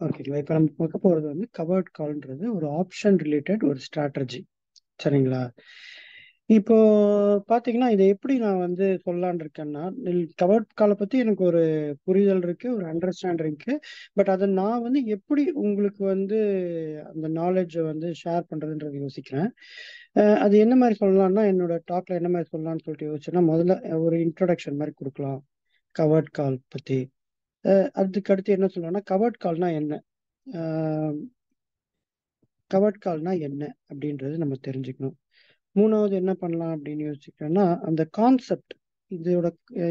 ஓகேங்களா? இப்ப நம்ம பார்க்க போறது வந்து கவர்ட் கால்ன்றது ஒரு ஆப்ஷன் ரிலேட்டட் ஒரு ஸ்ட்ராட்டஜி. சரிங்களா? இப்போ பார்த்தீங்கன்னா, இத எப்படி நான் வந்து சொல்லலான்னு இருக்கேன்னா, கவர்ட் கால பத்தி எனக்கு ஒரு புரிதல் இருக்கு, ஒரு அண்டர்ஸ்டாண்டிங் இருக்கு. பட் அத நான் வந்து எப்படி உங்களுக்கு வந்து அந்த நாலேட்ஜ வந்து ஷேர் பண்றதுன்றத யோசிக்கிறேன். அது என்ன மாரி சொல்லலாம்னா, என்னோட டாக்ல என்ன மாரி சொல்லலாம்னு சொல்லிட்டு யோசிச்சேன்னா, முதல்ல ஒரு இன்ட்ரோடக்ஷன் மாரி குடுக்கலாம். கவர்ட் கால் பத்தி. அதுக்கு அடுத்து என்ன சொல்லலாம்னா, கவர்ட் கால்னா என்ன? அ கவர்ட் கால்னா என்ன? அப்படின்றது நம்ம தெரிஞ்சுக்கணும். 3வது என்ன பண்ணலாம் அப்படின்னு யோசிக்கிறேன்னா, அந்த கான்செப்ட் இதோட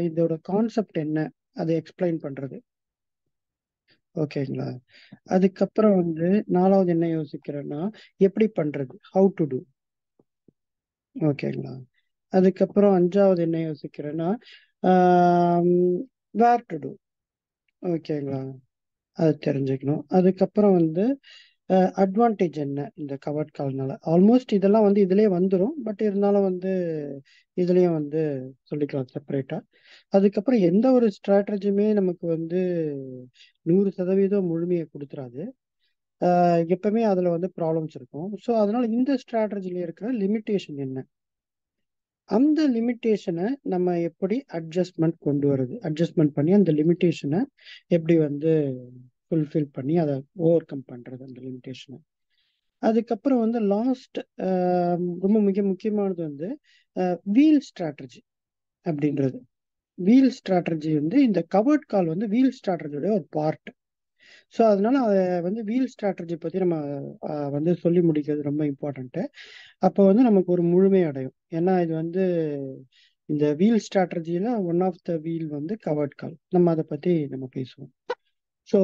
இதோட கான்செப்ட் என்ன? அத எக்ஸ்பிளைன் பண்றது. ஓகேங்களா? அதுக்கப்புறம் வந்து 4வது என்ன யோசிக்கிறேன்னா, எப்படி பண்றது? How to do. ஓகேங்களா? அதுக்கப்புறம் 5வது என்ன யோசிக்கிறேன்னா, ஆம் வேர் டு டூ. ஓகேங்களா? அது தெரிஞ்சுக்கணும். அதுக்கப்புறம் வந்து அட்வான்டேஜ் என்ன இந்த கவர்ட் கால்னால? ஆல்மோஸ்ட் இதெல்லாம் வந்து இதிலயே வந்துரும். பட் இருந்தாலும் வந்து இதுலயும் வந்து சொல்லிக்கலாம் செப்பரேட்டா. அதுக்கப்புறம் எந்த ஒரு ஸ்ட்ராட்டஜியுமே நமக்கு வந்து 100% முழுமைய குடுத்துறாது. எப்பவுமே அதுல வந்து ப்ராப்ளம்ஸ் இருக்கும். ஸோ அதனால இந்த ஸ்ட்ராட்டஜில இருக்கிற லிமிட்டேஷன் என்ன? அந்த லிமிட்டேஷன நம்ம எப்படி அட்ஜஸ்ட்மென்ட் பண்ணி அந்த லிமிட்டேஷன எப்படி வந்து ஃபுல்ஃபில் பண்ணி அத ஓவர்கம் பண்றது அந்த லிமிட்டேஷன. அதுக்கப்புறம் வந்து லாஸ்ட் அ ரொம்ப முக்கியமானது வந்து வீல் ஸ்ட்ராட்டஜி அப்படின்றது. வீல் ஸ்ட்ராட்டஜி வந்து இந்த கவர்ட் கால் வந்து வீல் ஸ்ட்ராட்டஜியோட ஒரு பார்ட். ஸோ அதனால அத வந்து வீல் ஸ்ட்ராட்டஜி பத்தி நம்ம வந்து சொல்லி முடிக்கிறது ரொம்ப இம்பார்ட்டன்ட்டு. அப்போ வந்து நமக்கு ஒரு முழுமை அடையும். ஏன்னா இது வந்து இந்த வீல் ஸ்ட்ராட்டஜில ஒன் ஆஃப் த வீல் வந்து கவர்ட் கால். நம்ம அத பத்தி நம்ம பேசுவோம். ஸோ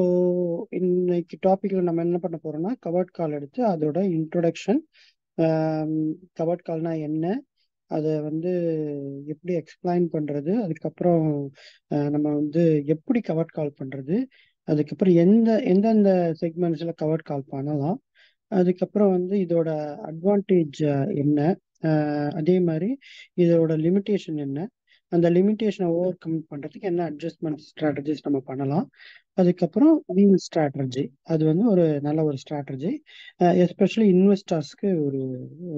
இன்னைக்கு டாபிக்ல நம்ம என்ன பண்ண போறோம்னா, கவர்ட் கால் எடுத்து அதோட இன்ட்ரோடக்ஷன், கவர்ட் கால்னா என்ன? அத வந்து எப்படி எக்ஸ்பிளைன் பண்றது? அதுக்கப்புறம் நம்ம வந்து எப்படி கவர்ட் கால் பண்றது? அதுக்கப்புறம் எந்தெந்த செக்மெண்ட்ஸ்ல கவர்ட் கால் பண்ணலாம்? அதுக்கப்புறம் வந்து இதோட அட்வான்டேஜ் என்ன? அதே மாரி இதோட லிமிட்டேஷன் என்ன? அந்த லிமிட்டேஷன ஓவர் கம் பண்றதுக்கு என்ன அட்ஜஸ்ட்மென்ட் ஸ்ட்ராட்டஜிஸ் நம்ம பண்ணலாம்? அதுக்கப்புறம் வீல் ஸ்ட்ராட்டஜி. அது வந்து ஒரு நல்ல ஒரு ஸ்ட்ராட்டஜி. எஸ்பெஷலி இன்வெஸ்டர்ஸ்க்கு ஒரு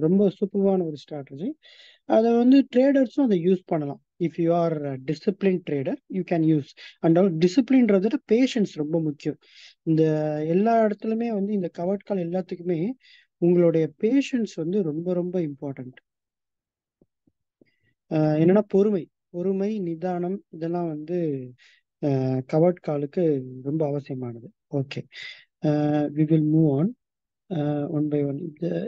ரொம்ப சூப்பர்வான ஒரு ஸ்ட்ராட்டஜி. அத வந்து ட்ரேடர்ஸும் அத யூஸ் பண்ணலாம். If you are discipline trader you can use. And டிசிப்ளின்றத விட பேஷன்ஸ் ரொம்ப முக்கியம். இந்த எல்லா இடத்துலயுமே வந்து இந்த கவர்ட் கால் எல்லாத்துக்குமே உங்களுடைய பேஷன்ஸ் வந்து ரொம்ப ரொம்ப இம்பார்ட்டன்ட். என்னன்னா பொறுமை, நிதானம் இதெல்லாம் வந்து கவர்ட் காலுக்கு ரொம்ப அவசியமானது. Okay. We will move on one by one.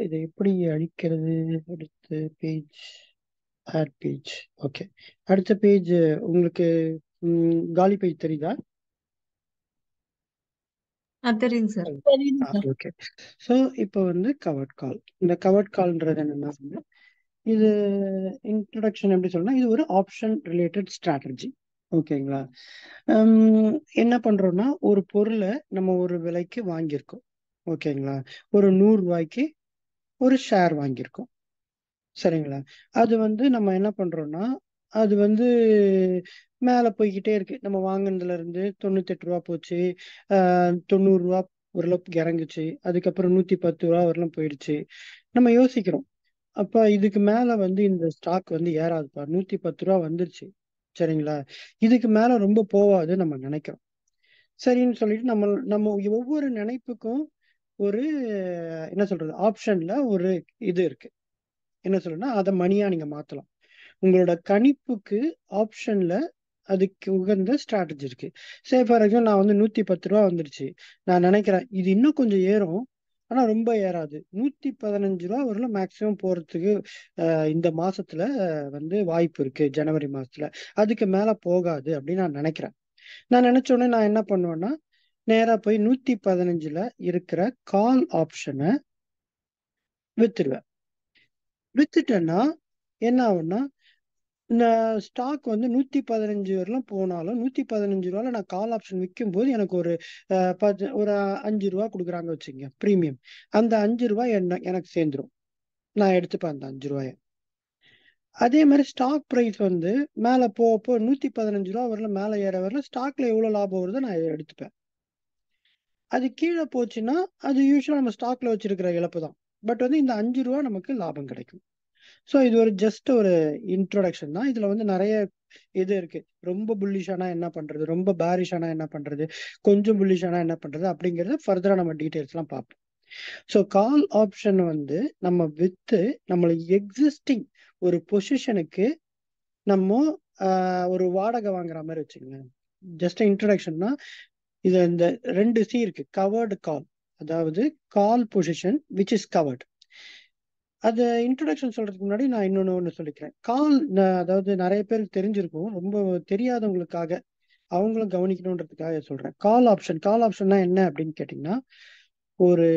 இதை எப்படி அழிக்கிறது? அடுத்த பேஜ், ஆட் பேஜ். ஓகே. அடுத்த பேஜ் உங்களுக்கு காலி பேஜ் தெரியுதா? தெரியுது சார். ஓகே. ஸோ இப்போ வந்து கவர்ட் கால். இந்த கவர்ட் கால்ன்றது என்னன்னா வந்து, இது இன்ட்ரோடக்ஷன் எப்படி சொல்லணும்னா, இது ஒரு ஆப்ஷன் ரிலேட்டட் ஸ்ட்ராட்டஜி. ஓகேங்களா? என்ன பண்றோம்னா, ஒரு பொருள நம்ம ஒரு விலைக்கு வாங்கியிருக்கோம். ஓகேங்களா? ஒரு ரூ. 100க்கு ஒரு ஷேர் வாங்கியிருக்கோம். சரிங்களா? அது வந்து நம்ம என்ன பண்றோம்னா, அது வந்து மேல போய்க்கிட்டே இருக்கு. நம்ம வாங்குனதுல இருந்து ரூ. 98 போச்சு. ரூ. 90 ஓரளவுக்கு இறங்குச்சு. அதுக்கப்புறம் ரூ. 110 வரலும் போயிடுச்சு. நம்ம யோசிக்கிறோம். அப்ப இதுக்கு மேல வந்து இந்த ஸ்டாக் வந்து ஏறாதுப்பா. ரூ. 110 வந்துருச்சு. சரிங்களா? இதுக்கு மேல ரொம்ப போவாதுன்னு நம்ம நினைக்கிறோம். சரின்னு சொல்லிட்டு நம்ம நம்ம ஒவ்வொரு நினைப்புக்கும் ஒரு என்ன சொல்றது? ஆப்ஷன்ல ஒரு இது இருக்கு. என்ன சொல்றேன்னா, அத மணியா நீங்க மாத்தலாம். உங்களோட கணிப்புக்கு ஆப்ஷன்ல அதுக்கு உகந்த ஸ்ட்ராட்டஜி இருக்கு. ஃபார் எக்ஸாம்பிள் நான் வந்து ரூ. 110 வந்துருச்சு. நான் நினைக்கிறேன், இது இன்னும் கொஞ்சம் ஏறும். ஆனா ரொம்ப ஏறாது. ரூ. 115 வரலும் மேக்ஸிமம் போறதுக்கு இந்த மாசத்துல வந்து வாய்ப்பு இருக்கு. ஜனவரி மாசத்துல. அதுக்கு மேல போகாது அப்படின்னு நான் நினைக்கிறேன். நான் நினைச்ச உடனே நான் என்ன பண்ணுவேன்னா, நேரா போய் 115ல இருக்கிற கால் ஆப்ஷன வித்துருவேன். வித்துட்டேன்னா என்ன ஆகும்னா, இந்த ஸ்டாக் வந்து 115 வரலும் போனாலும், ரூ. 115ல நான் கால் ஆப்ஷன் விக்கும்போது எனக்கு ஒரு ஒரு ரூ. 5 குடுக்குறாங்க வச்சுக்கங்க பிரீமியம். அந்த ரூ. 5 எனக்கு சேர்ந்துரும். நான் எடுத்துப்பேன் அந்த ரூ. 5. அதே மாரி ஸ்டாக் பிரைஸ் வந்து மேல ரூ. 115 வரலும் மேல ஏற வரல ஸ்டாக்ல எவ்வளவு லாபம் வருதோ நான் எடுத்துப்பேன். அது கீழே போச்சுன்னா அது யூஸ்வலா நம்ம ஸ்டாக்ல வச்சிருக்கிற இழப்பு தான். பட் வந்து இந்த 5 ரூபா நமக்கு லாபம் கிடைக்கும். ஸோ இது ஒரு ஜஸ்ட் ஒரு இன்ட்ரோடக்ஷன் தான். இதுல வந்து நிறைய இது இருக்கு. ரொம்ப புல்லிஷ் ஆனா என்ன பண்றது, ரொம்ப பேரிஷ் ஆனா என்ன பண்றது, கொஞ்சம் புல்லிஷ் ஆனா என்ன பண்றது அப்படிங்கறது ஃபர்தரா நம்ம டீடைல்ஸ் எல்லாம் பார்ப்போம். ஸோ கால் ஆப்ஷன் வந்து நம்ம வித்து நம்மள எக்ஸிஸ்டிங் ஒரு பொசிஷனுக்கு நம்ம ஒரு வாடகை வாங்குற மாதிரி வச்சுக்கோங்க. ஜஸ்ட் இன்ட்ரடக்ஷன் தான். இது இந்த 2 சி இருக்கு. கவர்டு கால், அதாவது கால் பொசிஷன் விச் இஸ் கவர்டு. அது இன்ட்ரடக்ஷன் சொல்றதுக்கு முன்னாடி நான் ஒன்று சொல்லிக்கிறேன். கால், அதாவது நிறைய பேருக்கு தெரிஞ்சிருக்கும், ரொம்ப தெரியாதவங்களுக்காக அவங்களும் கவனிக்கணுன்றதுக்காக சொல்றேன். கால் ஆப்ஷன்னா என்ன அப்படின்னு கேட்டிங்கன்னா, ஒரு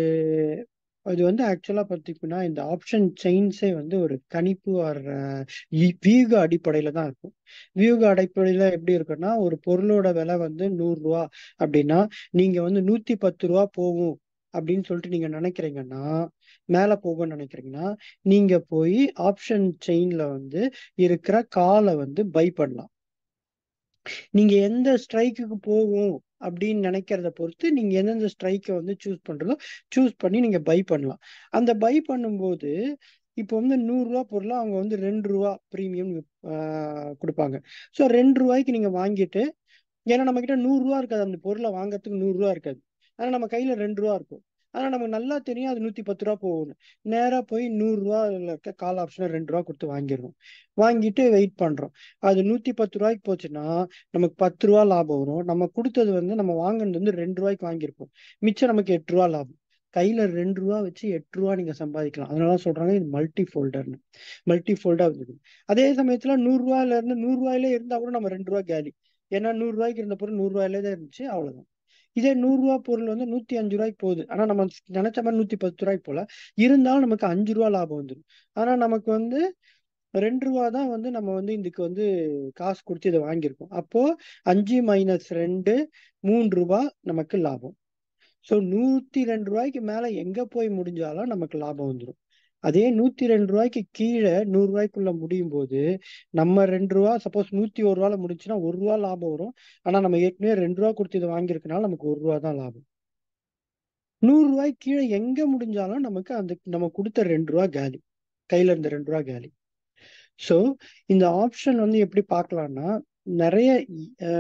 இது வந்து ஆக்சுவலா பார்த்தீங்கன்னா இந்த ஆப்ஷன் செயின்ஸே வந்து ஒரு கணிப்பு ஆர் வியூக அடிப்படையில தான் இருக்கும். வியூக அடிப்படையில எப்படி இருக்குன்னா, ஒரு பொருளோட விலை வந்து 100 ரூபா அப்படின்னா நீங்க வந்து 110 ரூபா போகும் அப்படின்னு சொல்லிட்டு நீங்க நினைக்கிறீங்கன்னா, மேல போகும்னு நினைக்கிறீங்கன்னா, நீங்க போய் ஆப்ஷன் செயின்ல வந்து இருக்கிற காலை வந்து பை பண்ணலாம். நீங்க எந்த ஸ்ட்ரைக்குக்கு போகும் அப்படின்னு நினைக்கிறத பொறுத்து நீங்க எந்தெந்த ஸ்ட்ரைக்கை வந்து சூஸ் பண்ணி நீங்க பை பண்ணலாம். அந்த பை பண்ணும்போது இப்போ வந்து 100 ரூபா பொருளை அவங்க வந்து 2 ரூபா பிரீமியம் கொடுப்பாங்க. ஸோ 2 ரூபாய்க்கு நீங்க வாங்கிட்டு, ஏன்னா நம்ம கிட்ட 100 ரூபா இருக்காது, அந்த பொருளை வாங்குறதுக்கு 100 ரூபா இருக்காது. ஆனா நம்ம கையில 2 ரூபா இருக்கும். ஆனா நமக்கு நல்லா தெரியும் அது 110 ரூபா போகணும். நேரா போய் 100 ரூபால இருக்க கால் ஆப்ஷனை 2 ரூபா கொடுத்து வாங்கிடுறோம். வாங்கிட்டு வெயிட் பண்றோம். அது 110 ரூபாய்க்கு போச்சுன்னா நமக்கு 10 ரூபா லாபம் வரும். நம்ம கொடுத்தது வந்து நம்ம வாங்கினது வந்து 2 ரூபாய்க்கு வாங்கியிருப்போம். மிச்சம் நமக்கு 8 ரூபா லாபம். கையில 2 ரூபா வச்சு 8 ரூபா நீங்க சம்பாதிக்கலாம். அதனால சொல்றாங்க இது மல்டி ஃபோல்டர்னு. மல்டி ஃபோல்டா இருக்குது. அதே சமயத்துல 100 ரூபாயில இருந்து 100 ரூபாயிலே இருந்தா கூட நம்ம 2 ரூபா கேலி. ஏன்னா 100 ரூபாய்க்கு இருந்த பொருள் 100 ரூபாயிலே தான் இருந்துச்சு, அவ்வளவுதான். இதே 100 ரூபா பொருள் வந்து 105 ரூபாய்க்கு போகுது. ஆனா நம்ம நினைச்ச மாதிரி 110 ரூபாய்க்கு போல. இருந்தாலும் நமக்கு 5 ரூபா லாபம் வந்துடும். ஆனா நமக்கு வந்து 2 ரூபா தான் வந்து நம்ம வந்து இதுக்கு வந்து காசு கொடுத்து இதை வாங்கியிருக்கோம். அப்போ 5 மைனஸ் 2 3 ரூபா நமக்கு லாபம். ஸோ 102 ரூபாய்க்கு மேல எங்க போய் முடிஞ்சாலும் நமக்கு லாபம் வந்துடும். அதே 102 ரூபாய்க்கு கீழே 100 ரூபாய்க்குள்ள முடியும் போது நம்ம 2 ரூபா, சப்போஸ் 101 ரூபால முடிச்சுன்னா 1 ரூபா லாபம் வரும். ஆனா நம்ம ஏற்கனவே 2 ரூபா கொடுத்து இதை வாங்கியிருக்கனால நமக்கு 1 ரூபா தான் லாபம். 100 ரூபாய்க்கு கீழே எங்க முடிஞ்சாலும் நமக்கு அந்த நம்ம கொடுத்த 2 ரூபா காலி. கையில இருந்த 2 ரூபா காலி. ஸோ இந்த ஆப்ஷன் வந்து எப்படி பார்க்கலாம்னா, நிறைய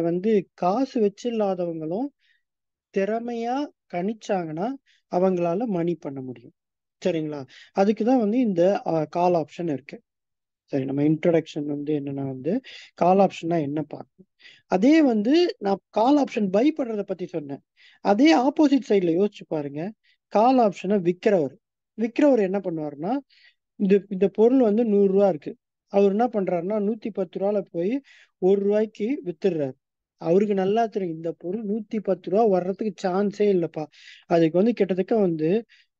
வந்து காசு வச்சில்லாதவங்களும் திறமையா கணிச்சாங்கன்னா அவங்களால மணி பண்ண முடியும். சரிங்களா? அதுக்குதான் வந்து இந்த கால் ஆப்ஷன் இருக்கு. சரி, நம்ம இன்ட்ரோடக்ஷன் வந்து என்னன்னா வந்து கால் ஆப்ஷன்னா என்ன பார்க்கணும். அதே வந்து நான் கால் ஆப்ஷன் பை பண்றத பத்தி சொன்னேன். அதே ஆப்போசிட் சைட்ல யோசிச்சு பாருங்க. கால் ஆப்ஷனை விக்கிறவர் என்ன பண்ணுவாருன்னா, இந்த இந்த பொருள் வந்து 100 ரூபா இருக்கு. அவர் என்ன பண்றாருன்னா 110 ரூபால போய் 1 ரூபாய்க்கு வித்துடுறாரு. அவருக்கு நல்லா தெரியும் இந்த பொருள் 110 ரூபா வர்றதுக்கு சான்ஸே இல்லப்பா. அதுக்கு வந்து கிட்டத்தட்ட வந்து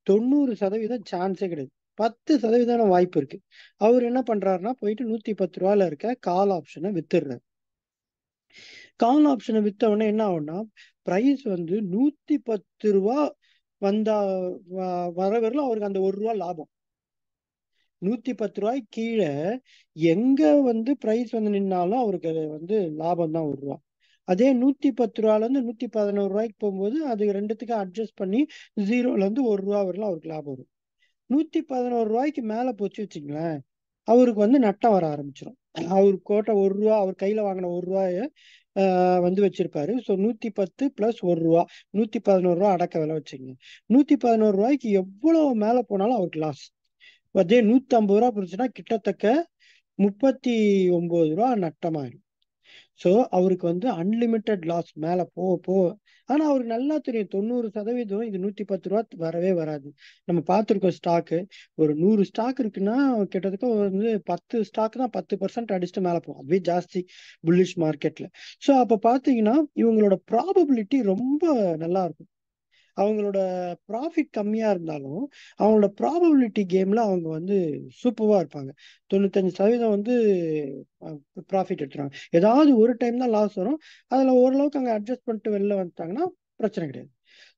90% சான்ஸே கிடையாது. 10% வாய்ப்பு இருக்கு. அவர் என்ன பண்றாருன்னா போயிட்டு 110 ரூபால இருக்க கால் ஆப்ஷனை வித்துடுறாரு. கால் ஆப்ஷனை வித்த உடனே என்ன ஆகும்னா, பிரைஸ் வந்து 110 ரூபா வந்தா வர வரல அவருக்கு அந்த 1 ரூபா லாபம். 110 ரூபாய்க்கு கீழே எங்க வந்து பிரைஸ் வந்து நின்னாலும் அவருக்கு அது வந்து லாபம் தான் 1 ரூபா. அதே 110 ரூபால இருந்து 111 ரூபாய்க்கு போகும்போது அது ரெண்டுத்துக்கு அட்ஜஸ்ட் பண்ணி 0ல இருந்து 1 ரூபா வரலாம் அவருக்கு லாபம் வரும். 111 ரூபாய்க்கு மேல போச்சு வச்சுங்களேன், அவருக்கு வந்து நட்டம் வர ஆரம்பிச்சிடும். அவர் கோட்டை 1 ரூபா, அவர் கையில வாங்கின 1 ரூபாய வந்து வச்சிருப்பாரு. ஸோ 110 பிளஸ் 1 ரூபா, 111 ரூபா அடக்க விலை வச்சுங்க. 111 ரூபாய்க்கு எவ்வளவு மேல போனாலும் அவருக்கு லாஸ். அதே 150 ரூபா போச்சுன்னா கிட்டத்தட்ட 39 ரூபா நட்டமாயிடும். ஸோ அவருக்கு வந்து அன்லிமிட்டெட் லாஸ் மேல போக போக. ஆனா அவருக்கு நல்லா தெரியும் 90% இது 110 ரூபா வரவே வராது. நம்ம பார்த்துருக்கோம் ஸ்டாக்கு. ஒரு 100 ஸ்டாக் இருக்குன்னா கிட்டத்தட்ட வந்து 10 ஸ்டாக் தான் 10% அடிச்சுட்டு மேல போகும். அதுவே ஜாஸ்தி புல்லிஷ் மார்க்கெட்ல. ஸோ அப்ப பாத்தீங்கன்னா இவங்களோட ப்ராபபிலிட்டி ரொம்ப நல்லா இருக்கும். அவங்களோட ப்ராஃபிட் கம்மியா இருந்தாலும் அவங்களோட ப்ராபபிலிட்டி கேம்ல அவங்க வந்து சூப்பரா இருப்பாங்க. 95% வந்து ப்ராஃபிட் எடுத்துறாங்க. ஏதாவது ஒரு டைம் தான் லாஸ் வரும். அதுல ஓரளவுக்கு அங்க அட்ஜஸ்ட் பண்ணிட்டு வெளில வந்துட்டாங்கன்னா பிரச்சனை கிடையாது.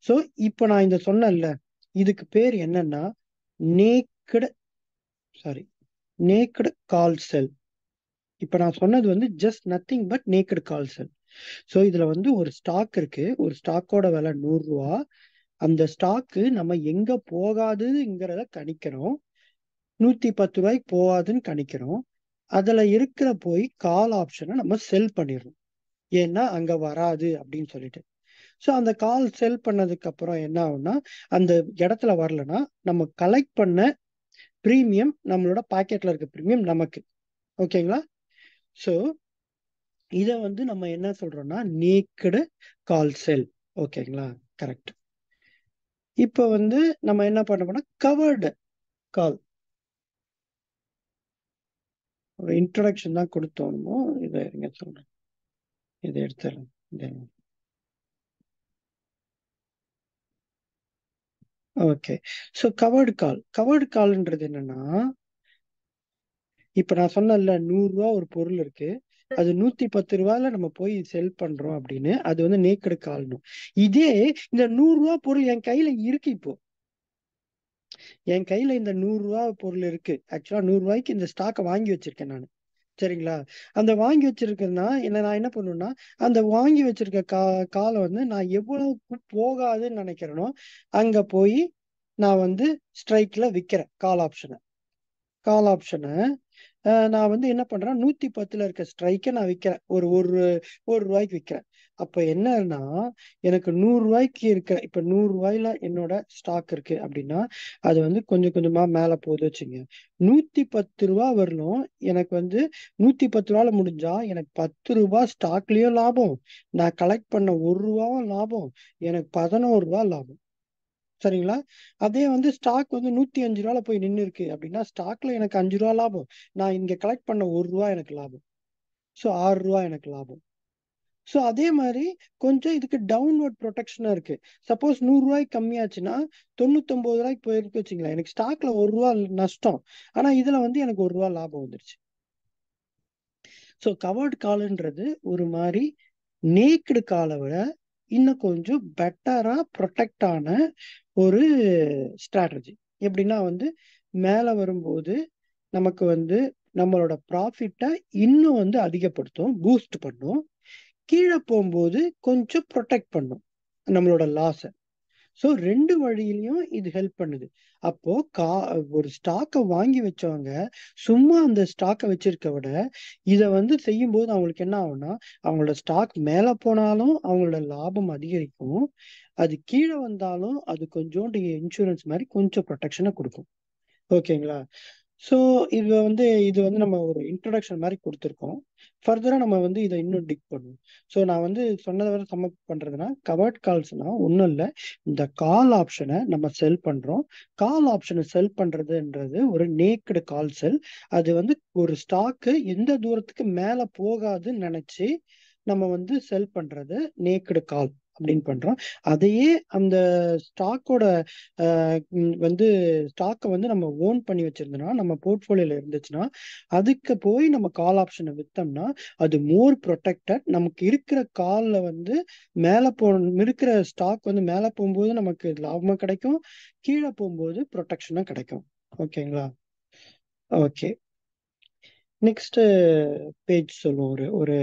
ஸோ இப்போ நான் இந்த சொன்னேன்ல, இதுக்கு பேர் என்னன்னா நேக்கடு சாரி நேக்கடு கால் செல். இப்ப நான் சொன்னது வந்து just nothing but naked call sell. So இதுல வந்து ஒரு ஸ்டாக் இருக்கு. ஒரு ஸ்டாக்கோட விலை 100 ரூபா. அந்த ஸ்டாக்கு நம்ம எங்க போகாதுங்கிறத கணிக்கிறோம். 110 ரூபாய்க்கு போகாதுன்னு கணிக்கிறோம். அதுல இருக்கிற போய் கால் ஆப்ஷனை நம்ம செல் பண்ணிடுறோம். ஏன்னா அங்க வராது அப்படின்னு சொல்லிட்டு. ஸோ அந்த கால் செல் பண்ணதுக்கு அப்புறம் என்ன ஆகும்னா, அந்த இடத்துல வரலன்னா நம்ம கலெக்ட் பண்ண பிரீமியம், நம்மளோட பாக்கெட்ல இருக்க பிரீமியம் நமக்கு. ஓகேங்களா? ஸோ இதை வந்து நம்ம என்ன சொல்றோம்னா நேக்கடு கால் செல். ஓகேங்களா? கரெக்ட். இப்போ வந்து நம்ம என்ன பண்ண கவர்டு கால். ஒரு இன்ட்ரடக்ஷன் தான் கொடுத்தோம். இதை இருங்க சொல்றேன். இதை எடுத்துறேன். ஓகே. ஸோ கவர்டு கால்ன்றது என்னன்னா, இப்ப நான் சொன்னேன்ல 100 ரூபா ஒரு பொருள் இருக்கு, அது 110 ரூபாயில நம்ம போய் செல் பண்றோம் அப்படின்னு, அது வந்து நேக்கடு கால்னும். இதே இந்த 100 ரூபா பொருள் என் கையில இருக்கு. இப்போ என் கையில இந்த 100 ரூபா பொருள் இருக்கு. ஆக்சுவலா 100 ரூபாய்க்கு இந்த ஸ்டாக்கை வாங்கி வச்சிருக்கேன் நான். சரிங்களா? அந்த வாங்கி வச்சிருக்கேன்னா நான் என்ன பண்ணுவேன்னா, அந்த வாங்கி வச்சிருக்க காலை வந்து நான் எவ்வளவுக்கு போகாதுன்னு நினைக்கிறேனோ அங்க போய் நான் வந்து ஸ்ட்ரைக்ல விக்கிறேன். கால் ஆப்ஷனை நான் வந்து என்ன பண்றேன், 110ல இருக்க ஸ்ட்ரைக்கை நான் விற்கிறேன். ஒரு ஒரு ஒரு ரூபாய்க்கு விற்கிறேன். அப்ப என்னன்னா, எனக்கு 100 ரூபாய்க்கு இருக்க, இப்ப 100 ரூபாயில என்னோட ஸ்டாக் இருக்கு அப்படின்னா, அது வந்து கொஞ்சம் கொஞ்சமா மேல போகுது வச்சுங்க. 110 ரூபா வரலும் எனக்கு வந்து 110 ரூபால முடிஞ்சா எனக்கு 10 ரூபாய் ஸ்டாக்லயும் லாபம், நான் கலெக்ட் பண்ண ஒரு ரூபாவும் லாபம், எனக்கு 11 ரூபாய் லாபம். சரிங்களா? அதே வந்து ஸ்டாக் வந்து 105 ரூபால போய் நின்று இருக்கு அப்படின்னா, ஸ்டாக்ல எனக்கு 5 ரூபா லாபம், நான் இங்க கலெக்ட் பண்ண ஒரு ரூபா எனக்கு லாபம். ஸோ 6 ரூபா எனக்கு லாபம். ஸோ அதே மாதிரி கொஞ்சம் இதுக்கு டவுன்வர்ட் ப்ரொடெக்ஷனா இருக்கு. சப்போஸ் 100 ரூபாய்க்கு கம்மியாச்சுன்னா 99 ரூபாய்க்கு போயிருக்கு வச்சுங்களேன், எனக்கு ஸ்டாக்ல ஒரு ரூபா நஷ்டம், ஆனா இதுல வந்து எனக்கு ஒரு ரூபா லாபம் வந்துருச்சு. ஸோ கவர்டு கால்ன்றது ஒரு மாதிரி நேக்கடு காலை விட இன்னும் கொஞ்சம் பெட்டரா ப்ரொடெக்ட் ஆன ஒரு ஸ்ட்ராட்டஜி. எப்படின்னா வந்து மேல வரும்போது நமக்கு வந்து நம்மளோட ப்ராஃபிட்டை இன்னும் வந்து அதிகப்படுத்தும், பூஸ்ட் பண்ணும். கீழே போகும்போது கொஞ்சம் ப்ரொடெக்ட் பண்ணும் நம்மளோட லாஸை. ஸோ 2 வழியிலையும் இது ஹெல்ப் பண்ணுது. அப்போ ஒரு ஸ்டாக்கை வாங்கி வச்சவங்க சும்மா அந்த ஸ்டாக்கை வச்சிருக்க விட இதை வந்து செய்யும்போது அவங்களுக்கு என்ன ஆகும்னா, அவங்களோட ஸ்டாக் மேல போனாலும் அவங்களோட லாபம் அதிகரிக்கும், அது கீழே வந்தாலும் அது கொஞ்சோண்டு இன்சூரன்ஸ் மாதிரி கொஞ்சம் ப்ரொடெக்ஷனை கொடுக்கும். ஓகேங்களா? ஸோ இது வந்து நம்ம ஒரு இன்ட்ரடக்ஷன் மாதிரி கொடுத்துருக்கோம். ஃபர்தரா நம்ம வந்து இதை இன்னும் டிக் பண்ணுவோம். ஸோ நான் வந்து சொன்னதை வரை சம்மப் பண்றதுன்னா, கவர்ட் கால்ஸ்னா ஒன்றும் இல்லை, இந்த கால் ஆப்ஷனை நம்ம செல் பண்றோம். கால் ஆப்ஷனை செல் பண்றதுன்றது ஒரு நேக்கடு கால் செல். அது வந்து ஒரு ஸ்டாக்கு எந்த தூரத்துக்கு மேல போகாதுன்னு நினைச்சு நம்ம வந்து செல் பண்றது நேக்கடு கால் அப்படின்னு பண்றோம். அதையே அந்த ஸ்டாக்கோட வந்து ஸ்டாக்கை வந்து நம்ம ஓன் பண்ணி வச்சிருந்தோம்னா, நம்ம போர்ட்ஃபோலியோல இருந்துச்சுன்னா, அதுக்கு போய் நம்ம கால் ஆப்ஷனை வித்தோம்னா அது மோர் ப்ரொடெக்டட். நமக்கு இருக்கிற கால்ல வந்து இருக்கிற ஸ்டாக் வந்து மேல போகும்போது நமக்கு லாபமும் கிடைக்கும், கீழே போகும்போது ப்ரொடெக்ஷனும் கிடைக்கும். ஓகேங்களா? ஓகே. நெக்ஸ்ட் பேஜ் சொல்லுவோம். ஒரு ஒரு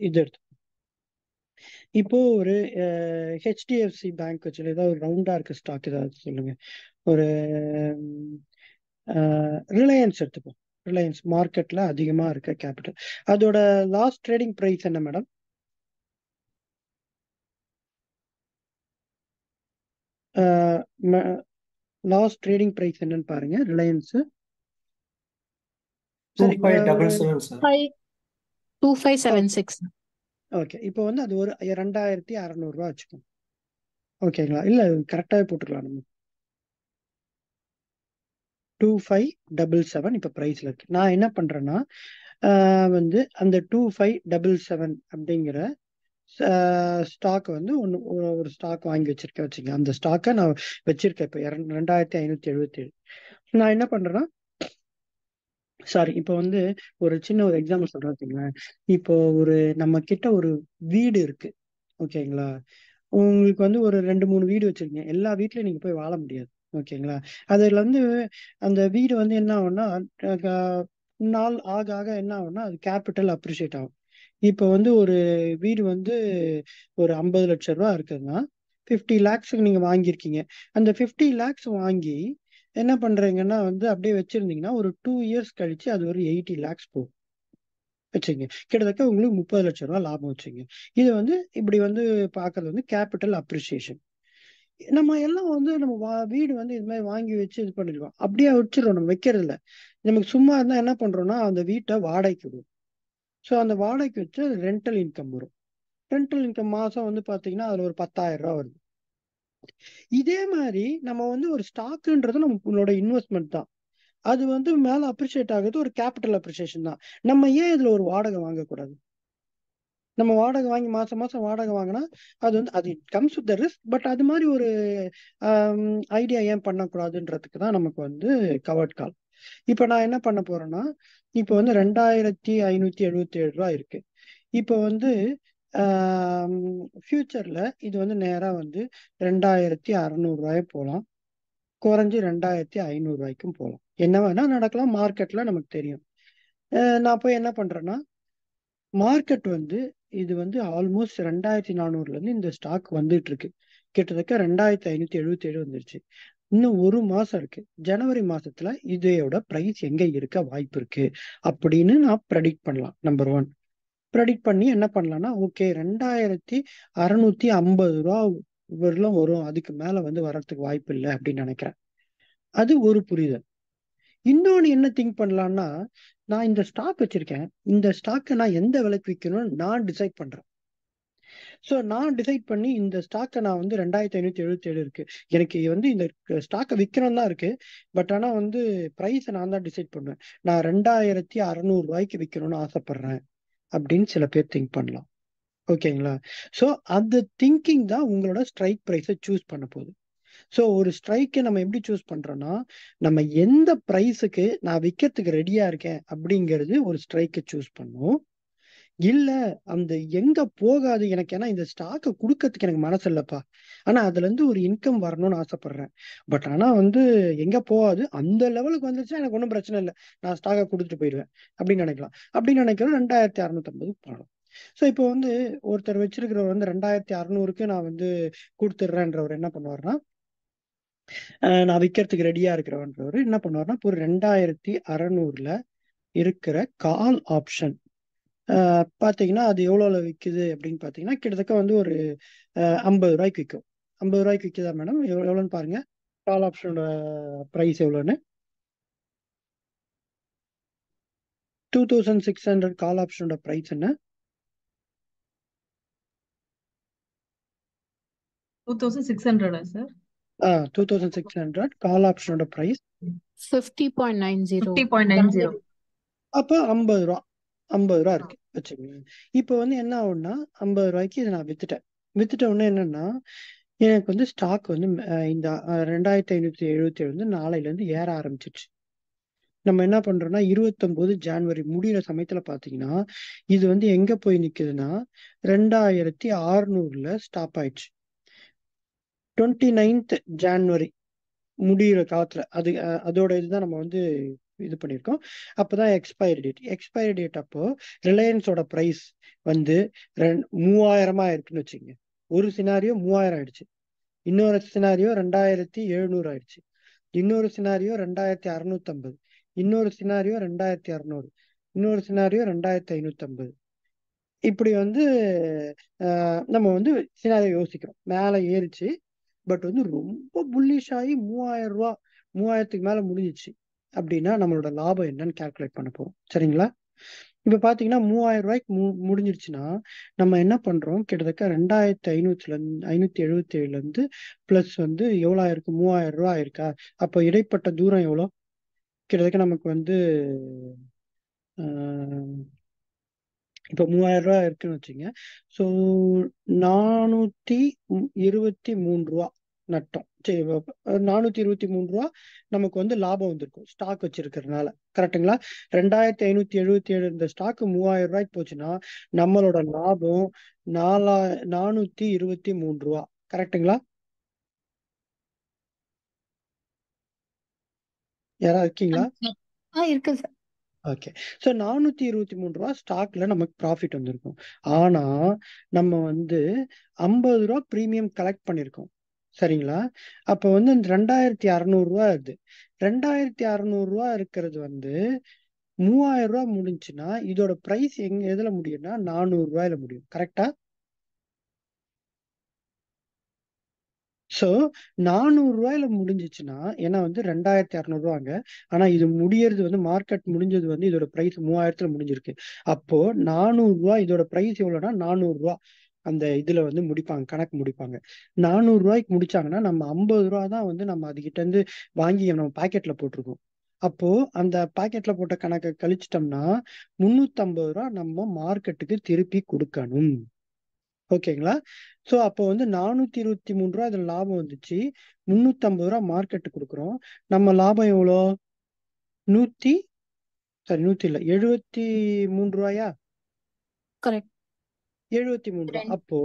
இது எடுத்து இப்போ ஒரு ஹெச்டிஎஃப்சி பேங்க் வச்சு ஏதாவது ஒரு ரவுண்டா இருக்க ஸ்டாக் ஏதாவது சொல்லுங்க. ஒரு ரிலையன்ஸ் எடுத்துப்போம். ரிலையன்ஸ் மார்க்கெட்ல அதிகமா இருக்க கேபிட்டல். அதோட லாஸ்ட் ட்ரேடிங் பிரைஸ் என்ன மேடம்? லாஸ்ட் ட்ரேடிங் பிரைஸ் என்னன்னு பாருங்க ரிலையன்ஸ். சரி. 2577 சார். 2576. ஓகே. இப்போ வந்து அது ஒரு 2600 ரூபா வச்சுக்கோங்க. ஓகேங்களா? இல்ல கரெக்டாவே போட்டுக்கலாம் நம்ம. 2577 இப்ப பிரைஸ்ல இருக்கு. நான் என்ன பண்றேன்னா வந்து அந்த 2577 அப்படிங்கிற ஸ்டாக் வந்து ஒரு ஸ்டாக் வாங்கி வச்சிருக்கேன் வச்சுங்க. அந்த ஸ்டாக்கை நான் வச்சிருக்கேன் இப்போ 2577. நான் என்ன பண்றேன்னா, சாரி, இப்போ வந்து ஒரு சின்ன ஒரு எக்ஸாம்பிள் சொல்றேன் வச்சுங்களேன். இப்போ நம்ம கிட்ட ஒரு வீடு இருக்கு. ஓகேங்களா? உங்களுக்கு வந்து ஒரு 2 3 வீடு வச்சிருக்கீங்க. எல்லா வீட்லயும் நீங்க போய் வாழ முடியாது. ஓகேங்களா? அதுல வந்து அந்த வீடு வந்து என்ன ஆகும்னா, நாள் ஆக ஆக என்ன ஆகும்னா அது கேபிட்டல் அப்ரிஷியேட் ஆகும். இப்போ வந்து ஒரு வீடு வந்து ஒரு 50 லட்சம் ரூபா இருக்குதுன்னா 50 லேக்ஸுக்கு நீங்க வாங்கியிருக்கீங்க. அந்த 50 லேக்ஸ் வாங்கி என்ன பண்றீங்கன்னா வந்து அப்படியே வச்சிருந்தீங்கன்னா ஒரு 2 இயர்ஸ் கழிச்சு அது ஒரு 80 லேக்ஸ் போகும் வச்சுங்க. கிட்டத்தட்ட உங்களுக்கு 30 லட்சம் ரூபாய் லாபம் வச்சுங்க. இது வந்து இப்படி வந்து பார்க்கறது வந்து கேபிட்டல் அப்ரிசியேஷன். நம்ம எல்லாம் வந்து நம்ம வீடு வந்து இது மாதிரி வாங்கி வச்சு இது பண்ணிருக்கோம். அப்படியே வச்சிடறோம், நம்ம வைக்கிறது இல்ல. நமக்கு சும்மா இருந்தா என்ன பண்றோம்னா அந்த வீட்டை வாடகைக்கு விடுவோம். ஸோ அந்த வாடகைக்கு வச்சு ரெண்டல் இன்கம் வரும். ரெண்டல் இன்கம் மாசம் வந்து பாத்தீங்கன்னா அதுல ஒரு 10,000 ரூபாய் வருது. இதே மாதிரி நம்ம வந்து ஒரு ஸ்டாக்குன்றது நம்மளோட இன்வெஸ்ட்மெண்ட் தான். அது வந்து மேல அப்ரிஷியேட் ஆகுது, ஒரு கேபிட்டல் அப்ரிசியேஷன் தான். நம்ம ஏன் இதுல ஒரு வாடகை வாங்கக்கூடாது? நம்ம வாடகை வாங்கி மாசம் மாசம் வாடகை வாங்கினா அது வந்து அது comes with the risk. But அது மாதிரி ஒரு ஐடியா ஏன் பண்ணக்கூடாதுன்றதுக்கு தான் நமக்கு வந்து கவர்ட் கால். இப்போ நான் என்ன பண்ண போறேன்னா, இப்போ வந்து 2,577 ரூபா இருக்கு. இப்போ வந்து ஃபியூச்சர்ல இது வந்து நேரா வந்து 2,600 ரூபாய் போகலாம், குறைஞ்சு 2,500 ரூபாய்க்கும் போகலாம். என்ன வேணா நடக்கலாம், மார்க்கெட்ல நமக்கு தெரியும். நான் போய் என்ன பண்றேன்னா, மார்க்கெட் வந்து இது வந்து ஆல்மோஸ்ட் 2,400ல இருந்து இந்த ஸ்டாக் வந்துட்டு இருக்கு. கிட்டத்தட்ட 2,577 வந்துருச்சு. இன்னும் ஒரு மாசம் இருக்கு. ஜனவரி மாசத்துல இதையோட பிரைஸ் எங்க இருக்க வாய்ப்பு இருக்கு அப்படின்னு நான் ப்ரெடிக்ட் பண்ணலாம். நம்பர் ஒன், ப்ரெடிக்ட் பண்ணி என்ன பண்ணலாம்னா, ஓகே 2,650 ரூபா வரலாம் வரும், அதுக்கு மேல வந்து வர்றதுக்கு வாய்ப்பு இல்லை அப்படின்னு நினைக்கிறேன். அது ஒரு புரிதல். இன்னொன்னு என்ன திங்க் பண்ணலாம்னா, நான் இந்த ஸ்டாக் வச்சிருக்கேன், இந்த ஸ்டாக்கை நான் எந்த விலைக்கு விற்கணும்னு நான் டிசைட் பண்றேன். ஸோ நான் டிசைட் பண்ணி இந்த ஸ்டாக்கை நான் வந்து 2,577 இருக்கு, எனக்கு வந்து இந்த ஸ்டாக்கை விற்கணும் தான் இருக்கு. பட் ஆனா வந்து ப்ரைஸை நான் தான் டிசைட் பண்ணுவேன். நான் 2,600 ரூபாய்க்கு விற்கணும்னு ஆசைப்படுறேன் அப்படின்னு சில பேர் திங்க் பண்ணலாம். ஓகேங்களா? ஸோ அந்த திங்கிங் தான் உங்களோட ஸ்ட்ரைக் ப்ரைஸை சூஸ் பண்ண போகுது. ஸோ ஒரு ஸ்ட்ரைக்கை நம்ம எப்படி சூஸ் பண்றோம்னா, நம்ம எந்த ப்ரைஸுக்கு நான் விற்கிறதுக்கு ரெடியா இருக்கேன் அப்படிங்கிறது ஒரு ஸ்ட்ரைக்கை சூஸ் பண்ணும். இல்ல அந்த எங்க போகாது எனக்கு, ஏன்னா இந்த ஸ்டாக்கை கொடுக்கறதுக்கு எனக்கு மனசு இல்லப்பா, ஆனா அதுல இருந்து ஒரு இன்கம் வரணும்னு ஆசைப்படுறேன். பட் ஆனா வந்து எங்க போகாது, அந்த லெவலுக்கு வந்துச்சுன்னா எனக்கு ஒன்றும் பிரச்சனை இல்லை, நான் ஸ்டாக்கை கொடுத்துட்டு போயிடுவேன் அப்படின்னு நினைக்கலாம். அப்படின்னு நினைக்கிறோம் 2,650 பண்ணலாம். ஸோ இப்போ வந்து ஒருத்தர் வச்சிருக்கிறவர் வந்து 2,600க்கு நான் வந்து கொடுத்துட்றேன்றவர் என்ன பண்ணுவாருன்னா, நான் விற்கிறதுக்கு ரெடியா இருக்கிறவன்றவர் என்ன பண்ணுவாருன்னா, இப்போ ஒரு 2,600ல இருக்கிற கால் ஆப்ஷன் பாத்தீங்கன்னா அது எவ்வளோல விற்குது அப்படின்னு பாத்தீங்கன்னா, கிட்டத்தட்ட வந்து ஒரு 50 ரூபாய்க்கு விற்கும். 50 ரூபாய்க்கு விற்குதா மேடம்? எவ்வளோன்னு பாருங்க, கால் ஆப்ஷனோட ப்ரைஸ் எவ்வளோன்னு. 2,600 கால் ஆப்ஷனோட ப்ரைஸ் என்ன? 2,600 சார்? 2,600 கால் ஆப்ஷனோட ப்ரைஸ் 50.90. 50.90. அப்போ 50 ரூபா, 50 ரூபா இருக்கு வச்சுக்கோங்க. இப்போ வந்து என்ன ஆகும்னா, 50 ரூபாய்க்கு இதை நான் வித்துட்ட உடனே என்னன்னா, எனக்கு வந்து ஸ்டாக் வந்து இந்த 2,577 வந்து நாளையில இருந்து ஏற ஆரம்பிச்சிருச்சு. நம்ம என்ன பண்றோம்னா 29 ஜான்வரி முடியிற சமயத்துல பாத்தீங்கன்னா இது வந்து எங்க போய் நிக்குதுன்னா 2,600ல ஸ்டாப் ஆயிடுச்சு. 29th ஜான்வரி முடியிற காலத்துல அது அதோட இதுதான் நம்ம வந்து இது பண்ணியிருக்கோம். அப்பதான் எக்ஸ்பைரி டேட் அப்போ ரிலையன்ஸோட பிரைஸ் வந்து 3,000 இருக்குன்னு வச்சுக்கோங்க. ஒரு சினாரியோ 3,000 ஆயிடுச்சு, இன்னொரு சினாரியோ 2,700 ஆயிடுச்சு, இன்னொரு சினாரியோ 2,650, இன்னொரு சினாரியோ 2,600, இன்னொரு சினாரியோ 2,550. இப்படி வந்து நம்ம வந்து சினாரியோ யோசிக்கிறோம். மேல ஏறிச்சு, பட் வந்து ரொம்ப புல்லிஷ் ஆகி 3,000 ரூபா 3,000க்கு மேல முடிஞ்சிச்சு அப்படின்னா நம்மளோட லாபம் என்னன்னு கால்குலேட் பண்ண போறோம். சரிங்களா? இப்ப பாத்தீங்கன்னா 3,000 ரூபாய்க்கு முடிஞ்சிருச்சுன்னா நம்ம என்ன பண்றோம், கிட்டத்தட்ட 2,577ல இருந்து பிளஸ் வந்து எவ்வளவு ஆயிருக்கு, 3,000 ரூபாய் ஆயிருக்கா? அப்போ இடைப்பட்ட தூரம் எவ்வளோ? கிட்டத்தட்ட நமக்கு வந்து இப்போ 3,000 ரூபாய் இருக்குன்னு வச்சுங்க. ஸோ 423 ரூபா நட்டம். சரி, 423 ரூபா நமக்கு வந்து லாபம் வந்திருக்கும் ஸ்டாக் வச்சிருக்கிறதுனால. கரெக்டுங்களா? 2,577 இந்த ஸ்டாக் 3,000 ரூபாய்க்கு போச்சுன்னா நம்மளோட லாபம் 423 ரூபா. கரெக்டுங்களா? யாராவது இருக்கீங்களா? இருக்கு சார். ஓகே. ஸோ 423 ஸ்டாக்ல நமக்கு ப்ராஃபிட் வந்திருக்கும். ஆனா நம்ம வந்து 50 ரூபா ப்ரீமியம் கலெக்ட் பண்ணியிருக்கோம். சரிங்களா? அப்போ வந்து அந்த 2600 இது 2600 இருக்கிறது வந்து 3000 முடிஞ்சுன்னா இதோட பிரைஸ் எதுல முடியும்னா 400 முடியும். கரெக்டா? ஸோ 400 முடிஞ்சிச்சுன்னா ஏன்னா வந்து 2600 ஆனா இது முடியறது வந்து மார்க்கெட் முடிஞ்சது வந்து இதோட பிரைஸ் 3000 முடிஞ்சிருக்கு. அப்போ 400 இதோட பிரைஸ் எவ்வளோனா 400 அந்த இதுல வந்து முடிப்பாங்க, கணக்கு முடிப்பாங்க. 400 முடிச்சாங்கன்னா நம்ம 50 தான் வந்து நம்ம அதுகிட்ட இருந்து வாங்கி நம்ம பாக்கெட்ல போட்டிருக்கோம். அப்போ அந்த பாக்கெட்ல போட்ட கணக்கை கழிச்சிட்டோம்னா 350 நம்ம மார்க்கெட்டுக்கு திருப்பி கொடுக்கணும். ஓகேங்களா? ஸோ அப்போ வந்து 423 இதுல லாபம் வந்துச்சு. 350 மார்க்கெட்டு கொடுக்குறோம். நம்ம லாபம் எவ்வளோ? 100 100 இல்ல 73 கரெக்ட். 73 அப்போ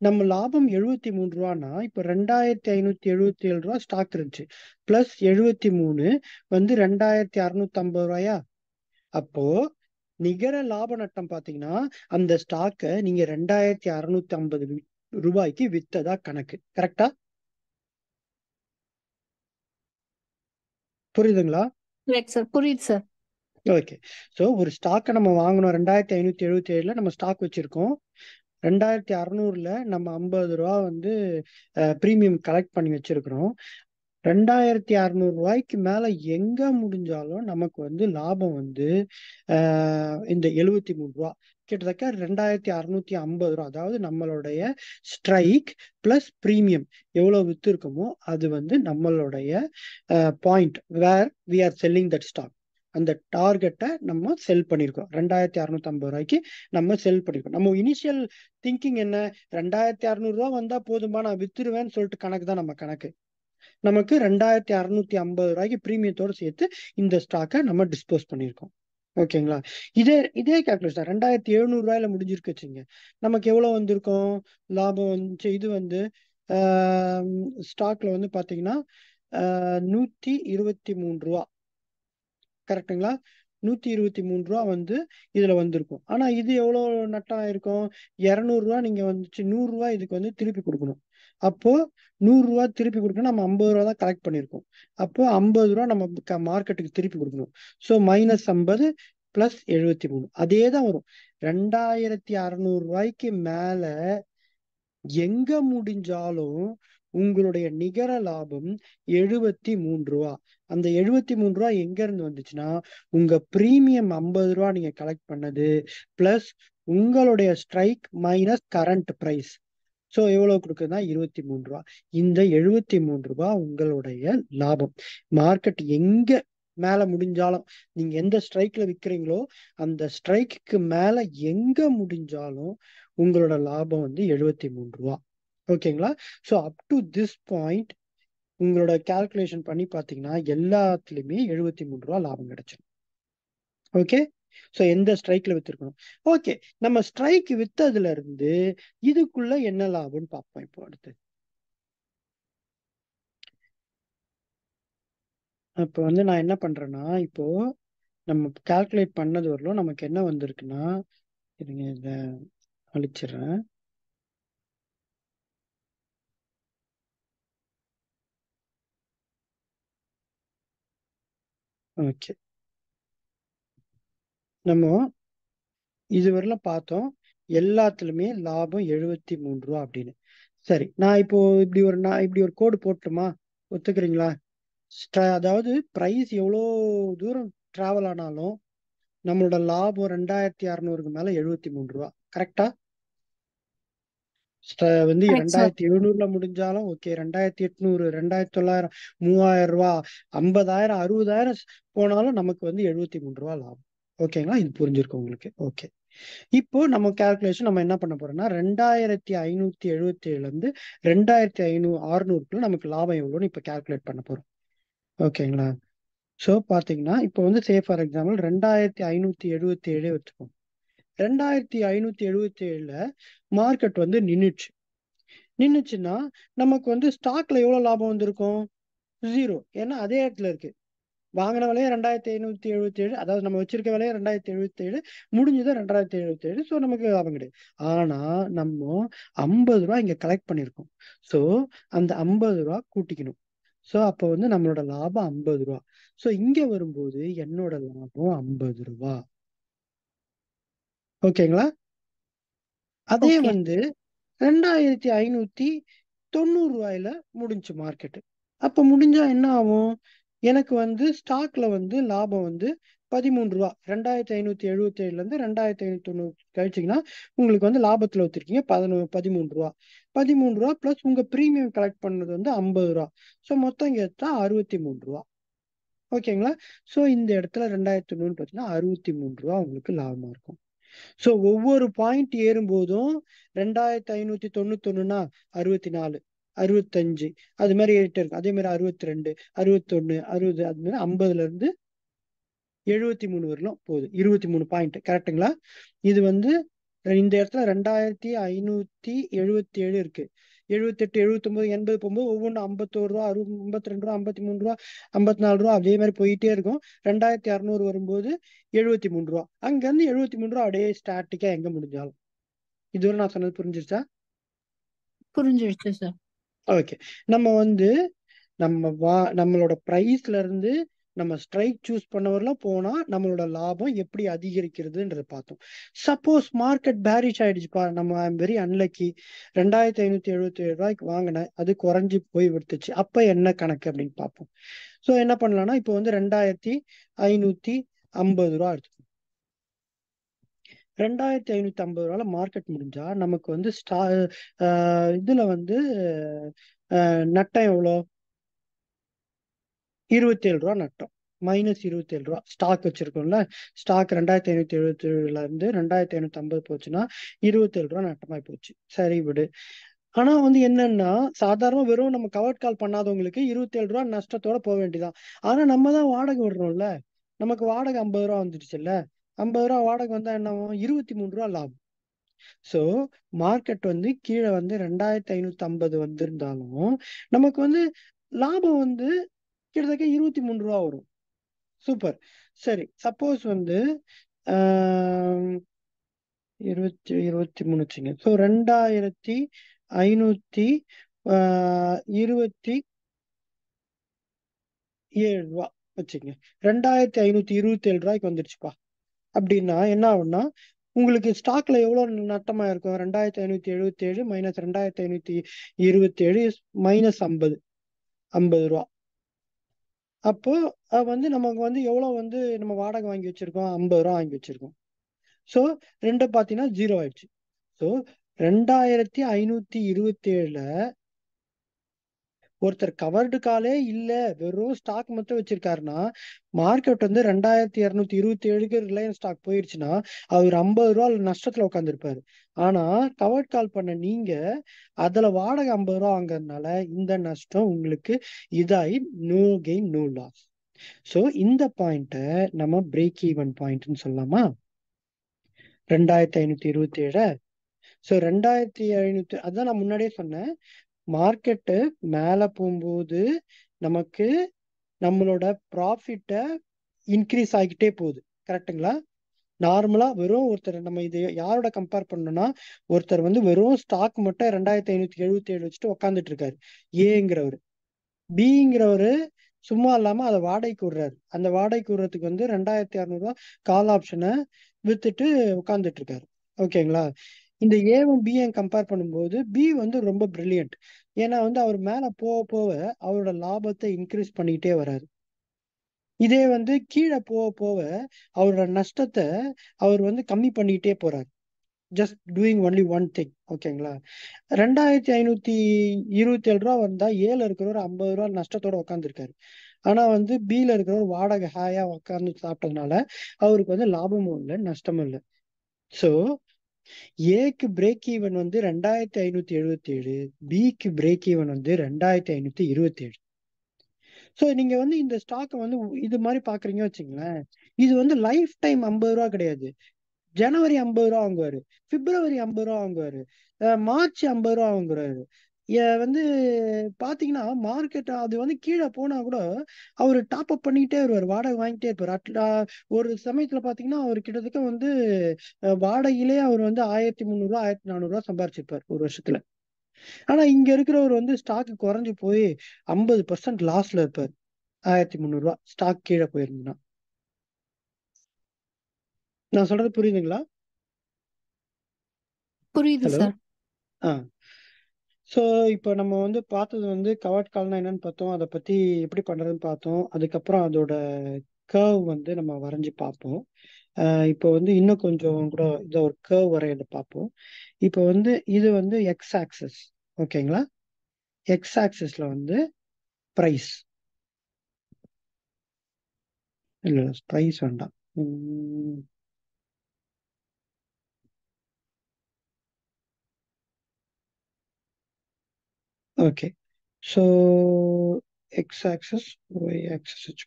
நம்ம லாபம் 73 இப்ப 2577 ஸ்டாக் இருந்துச்சு பிளஸ் 73 வந்து 2650 அப்போ நிகர லாப நட்டம் பாத்தீங்கன்னா அந்த ஸ்டாக்கை நீங்க 2650 ரூபாய்க்கு வித்ததா கணக்கு. கரெக்டா? புரியுதுங்களா? கரெக்ட் சார், புரியுது சார். ஓகே. ஸோ ஒரு ஸ்டாக்கை நம்ம வாங்கணும் 2577 நம்ம ஸ்டாக் வச்சிருக்கோம். 2600 நம்ம 50 வந்து ப்ரீமியம் கலெக்ட் பண்ணி வச்சிருக்கிறோம். 2600 மேல எங்க முடிஞ்சாலும் நமக்கு வந்து லாபம் வந்து இந்த 73 கிட்டத்தட்ட 2650 அதாவது நம்மளுடைய ஸ்ட்ரைக் பிளஸ் பிரீமியம் எவ்வளவு வித்து இருக்குமோ அது வந்து நம்மளுடைய point where we are selling that stock. அந்த டார்கெட்டை நம்ம செல் பண்ணியிருக்கோம். 2650 நம்ம செல் பண்ணியிருக்கோம். நம்ம இனிஷியல் திங்கிங் என்ன? 2600 வந்தா போதுமா நான் வித்துருவேன்னு சொல்லிட்டு கணக்கு தான் நம்ம கணக்கு. நமக்கு 2650 பிரீமியத்தோட சேர்த்து இந்த ஸ்டாக்கை நம்ம டிஸ்போஸ் பண்ணியிருக்கோம். ஓகேங்களா? இதே கால்குலேஷன் 2700 முடிஞ்சிருக்கு வச்சுங்க. நமக்கு எவ்வளவு வந்திருக்கும் லாபம் வந்துச்சு? இது வந்து ஸ்டாக்ல வந்து பாத்தீங்கன்னா 123 கரெக்டுங்களா? 123 வந்து இதுல வந்திருக்கும். ஆனா இது எவ்வளவு நட்டம் ஆயிருக்கும்? 200 நீங்க வந்துச்சு 100 இதுக்கு வந்து திருப்பி கொடுக்கணும். அப்போ 100 திருப்பி கொடுக்கணும். நம்ம 50 தான் கலெக்ட் பண்ணியிருக்கோம். அப்போ 50 நம்ம மார்க்கெட்டுக்கு திருப்பி கொடுக்கணும். ஸோ -50 பிளஸ் 73 அதே தான் வரும். 2600 மேல எங்க முடிஞ்சாலும் உங்களுடைய நிகர லாபம் 73 அந்த 73 எங்க இருந்து வந்துச்சுன்னா உங்க பிரீமியம் 50 நீங்க கலெக்ட் பண்ணது பிளஸ் உங்களுடைய strike minus current price. So எவ்வளவு கொடுக்குதுன்னா 23 இந்த 73 உங்களுடைய லாபம். மார்க்கெட் எங்க மேல முடிஞ்சாலும் நீங்க எந்த ஸ்ட்ரைக்ல விற்கிறீங்களோ அந்த ஸ்ட்ரைக்கு மேல எங்க முடிஞ்சாலும் உங்களோட லாபம் வந்து 73. ஓகேங்களா? So up to this point உங்களோட கால்குலேஷன் பண்ணி பார்த்தீங்கன்னா எல்லாத்துலயுமே 73 லாபம் கிடைச்சிடும். ஓகே. ஸோ எந்த ஸ்ட்ரைக்ல வித்துருக்கணும். ஓகே. நம்ம ஸ்ட்ரைக் வித்ததுல இருந்து இதுக்குள்ள என்ன லாபம்னு பார்ப்போம். இப்போ அடுத்து இப்போ வந்து நான் என்ன பண்றேன்னா இப்போ நம்ம கால்குலேட் பண்ணது வரலும் நமக்கு என்ன வந்திருக்குன்னா இருங்க இதை அழிச்சிடுறேன். ஓகே. நம்ம இதுவரையிலும் பார்த்தோம் எல்லாத்துலயுமே லாபம் 73 அப்படின்னு. சரி, நான் இப்போ இப்படி ஒரு கோடு போட்டுமா? ஒத்துக்கிறீங்களா? அதாவது பிரைஸ் எவ்வளோ தூரம் டிராவல் ஆனாலும் நம்மளோட லாபம் 2600 மேல 73. கரெக்டா? வந்து கரெக்ட் சார். 2700 முடிஞ்சாலும் ஓகே, 2800 2900 3000 50,000 60,000 போனாலும் நமக்கு வந்து 73 லாபம். ஓகேங்களா? இது புரிஞ்சிருக்கும் உங்களுக்கு. ஓகே. இப்போ நம்ம கால்குலேஷன் நம்ம என்ன பண்ண போறோம்னா 2577 இருந்து 2500 நமக்கு லாபம் எவ்வளோன்னு இப்போ கால்குலேட் பண்ண போறோம். ஓகேங்களா? ஸோ பாத்தீங்கன்னா இப்போ வந்து சே ஃபார் எக்ஸாம்பிள் 2577 வச்சுக்கோம். 2577 மார்க்கெட் வந்து நின்னுச்சுன்னா நமக்கு வந்து ஸ்டாக்ல எவ்வளவு லாபம் வந்திருக்கும்? 0. ஏன்னா அதே இடத்துல இருக்கு. வாங்கின விலையை 2577, அதாவது நம்ம வச்சிருக்க விலையை 2077, முடிஞ்சது 2077. ஸோ நமக்கு லாபம் கிடையாது. ஆனா நம்ம 50 ரூபா இங்க கலெக்ட் பண்ணியிருக்கோம். ஸோ அந்த 50 ரூபா கூட்டிக்கணும். ஸோ அப்போ வந்து நம்மளோட லாபம் 50 ரூபா. ஸோ இங்க வரும்போது என்னோட லாபம் 50 ரூபா. ஓகேங்களா? அதே ஓகே வந்து 2590 ரூபாயில முடிஞ்சு மார்க்கெட். அப்ப முடிஞ்சா என்ன ஆகும்? எனக்கு வந்து ஸ்டாக்ல வந்து லாபம் வந்து 13 ரூபா. 2577ல இருந்து 2590 கழிச்சிங்கன்னா உங்களுக்கு வந்து லாபத்துல வச்சிருக்கீங்க 13 ரூபா. 13 ரூபா பிளஸ் உங்க பிரீமியம் கலெக்ட் பண்ணது வந்து 50 ரூபா. ஸோ மொத்தம் இங்க எடுத்தா 63 ரூபா. ஓகேங்களா? ஸோ இந்த இடத்துல 2090 பார்த்தீங்கன்னா 63 ரூபா உங்களுக்கு லாபமா இருக்கும். ஸோ ஒவ்வொரு பாயிண்ட் ஏறும்போதும் 2591னா 64, 65 அது மாதிரி ஏறிட்டே இருக்கும். அதே மாதிரி 62, 61, 60 அது மாதிரி 50ல இருந்து 73 வரலாம் போகுது. 23 பாயிண்ட். கரெக்டுங்களா? இது வந்து இந்த இடத்துல 2577 இருக்கு. 78, 79, 80 போகும்போது ஒவ்வொன்றும் 51 ரூபா, 52 ரூபா, 53 ரூபா, 54 ரூபா அதே மாதிரி போயிட்டே இருக்கும். 2600 வரும்போது 73 ரூபா. அங்கிருந்து 73 ரூபா அப்படியே ஸ்டாட்டிக்கா எங்க முடிஞ்சாலும். இதுவரை நான் சொன்னது புரிஞ்சிருச்சா? புரிஞ்சிருச்சு சார். ஓகே. நம்ம வந்து நம்மளோட பிரைஸ்ல இருந்து நம்ம ஸ்ட்ரைக் சூஸ் பண்ணவரெல்லாம் போனா நம்மளோட லாபம் எப்படி அதிகரிக்கிறதுன்றத பார்த்தோம். சப்போஸ் மார்க்கெட் பேரிஷ் ஆயிடுச்சுப்பா, நம்ம ஐம் வெரி அன்லக்கி, 2577 ரூபாய்க்கு வாங்கினேன், அது குறைஞ்சி போய் விடுத்துச்சு, அப்ப என்ன கணக்கு அப்படின்னு பார்ப்போம். ஸோ என்ன பண்ணலாம்னா இப்போ வந்து 2550 ரூபா எடுத்து 2550 ரூபால மார்க்கெட் முடிஞ்சா நமக்கு வந்து இதுல வந்து நட்டம் எவ்வளோ? 27 ரூபா நட்டம். -27 ரூபா. ஸ்டாக் வச்சிருக்கோம்ல, ஸ்டாக் 2577ல இருந்து 2550 போச்சுன்னா 27 ரூபா நட்டமாய் போச்சு. சரி விடு. ஆனா வந்து என்னன்னா சாதாரண வெறும் நம்ம கவர்ட் கால் பண்ணாதவங்களுக்கு 27 ரூபா நஷ்டத்தோட போக வேண்டியதான். ஆனா நம்ம தான் வாடகை விடுறோம்ல, நமக்கு வாடகை 50 ரூபா வந்துடுச்சுல்ல. 50 ரூபா வாடகை வந்தா என்ன ஆகும்? 23 ரூபா லாபம். ஸோ மார்க்கெட் வந்து கீழே வந்து 2550 வந்திருந்தாலும் நமக்கு வந்து லாபம் வந்து கிட்டத்தட்ட 23 ரூபா வரும். சூப்பர். சரி, சப்போஸ் வந்து 23 வச்சுங்க. ஸோ 2527 ரூபா வச்சுங்க. 2527 ரூபாய்க்கு வந்துருச்சுப்பா. அப்படின்னா என்ன ஆகும்னா உங்களுக்கு ஸ்டாக்ல எவ்வளவு நட்டமா இருக்கும்? 2577 மைனஸ் 2527 மைனஸ் 50 ரூபா. அப்போ வந்து நமக்கு வந்து எவ்வளவு வந்து நம்ம வாடகை வாங்கி வச்சிருக்கோம்? 50 ரூபா வாங்கி வச்சிருக்கோம். ஸோ ரெண்டு பார்த்தீங்கன்னா 0 ஆயிடுச்சு. ஸோ 2527ல ஒருத்தர் கவர்டு காலே இல்ல, வெறும் ஸ்டாக் மட்டும் வச்சிருக்காருன்னா மார்க்கெட் வந்து 2227க்கு ரிலையன்ஸ் ஸ்டாக் போயிடுச்சுன்னா அவர் 50 ரூபா நஷ்டத்துல உட்காந்துருப்பாரு. ஆனா கவர்ட் கால் பண்ண நீங்க அதுல வாடகை 50 ரூபா வாங்குறதுனால இந்த நஷ்டம் உங்களுக்கு இதாகி no gain no loss. So இந்த பாயிண்ட நம்ம பிரேக் ஈவன் பாயிண்ட்னு சொல்லலாமா? 2527. ஸோ 2500 அதான் நான் முன்னாடியே சொன்னேன். மார்க்கெட்டு மேல போகும்போது நமக்கு நம்மளோட ப்ராஃபிட்ட இன்க்ரீஸ் ஆகிக்கிட்டே போகுது. கரெக்டுங்களா? நார்மலா வெறும் ஒருத்தர் நம்ம இது யாரோட கம்பேர் பண்ணோம்னா ஒருத்தர் வந்து வெறும் ஸ்டாக் மட்டும் 2577 வச்சுட்டு உட்காந்துட்டு இருக்காரு, ஏங்கிறவரு. பிங்கிறவரு சும்மா இல்லாம அதை வாடகைக்கு விடுறாரு. அந்த வாடகைக்கு விடுறதுக்கு வந்து 2600 ரூபாய் கால் ஆப்ஷனை வித்துட்டு உட்கார்ந்துட்டு இருக்காரு. ஓகேங்களா? இந்த ஏவும் பியும் கம்பேர் பண்ணும்போது பி வந்து ரொம்ப பிரில்லியன்ட். ஏன்னா வந்து அவர் மேல போக போக அவரோட லாபத்தை இன்க்ரீஸ் பண்ணிக்கிட்டே வராரு. இதே வந்து கீழே போக போக அவரோட நஷ்டத்தை அவர் வந்து கம்மி பண்ணிக்கிட்டே போறாரு. Just doing only one thing. ஓகேங்களா? 2527 ரூபா வந்தா ஏல இருக்கிறவர் 50 ரூபா நஷ்டத்தோட உட்காந்துருக்காரு. ஆனா வந்து பில இருக்கிறவர் வாடகை ஹாயா உட்காந்து சாப்பிட்டதுனால அவருக்கு வந்து லாபமும் இல்லை நஷ்டமும் இல்லை. ஸோ ஏக்கு பிரேக் ஈவன் வந்து 2577, பிக்கு பிரேக் ஈவன் வந்து 2527. ஸோ நீங்க வந்து இந்த ஸ்டாக்கை வந்து இது மாதிரி பாக்குறீங்க வச்சுங்களேன், இது வந்து லைஃப் டைம் 50 ரூபா கிடையாது. ஜனவரி 50 ரூபா வாங்குவாரு, பிப்ரவரி 50 ரூபா வாங்குவாரு, மார்ச் 50 ரூபா வாங்குறாரு, வந்து பாத்தீங்கன்னா மார்க்கெட் அது வந்து கீழே போனா கூட அவர் டாப் அப் பண்ணிக்கிட்டே வருவார், வாடகை வாங்கிட்டே இருப்பார். ஒரு சமயத்துல பாத்தீங்கன்னா அவர் கிட்டத்தட்ட வந்து வாடகையிலே அவர் வந்து 1300 1400 சம்பாரிச்சிருப்பார் ஒரு வருஷத்துல. ஆனா இங்க இருக்கிறவர் வந்து ஸ்டாக் குறைஞ்சு போய் 50% லாஸ்ல இருப்பார். 1300 ஸ்டாக் கீழே போயிருந்தா. நான் சொல்றது புரியுதுங்களா? புரியுது ஹலோ. சார். ஆ ஸோ இப்போ நம்ம வந்து பார்த்தது வந்து கவர்ட் கால்னா என்னன்னு பார்த்தோம், அதை பத்தி எப்படி பண்றதுன்னு பார்த்தோம். அதுக்கப்புறம் அதோட கர்வ் வந்து நம்ம வரைஞ்சி பார்ப்போம். இப்போ வந்து இன்னும் கொஞ்சம் கூட இதை ஒரு கர்வ் வரையறது பார்ப்போம். இப்போ வந்து இது வந்து எக்ஸ் ஆக்சஸ், ஓகேங்களா? எக்ஸ் ஆக்சஸ்ல வந்து ப்ரைஸ், இல்லை ப்ரைஸ் வேண்டாம். Okay, so X axis, Y axis.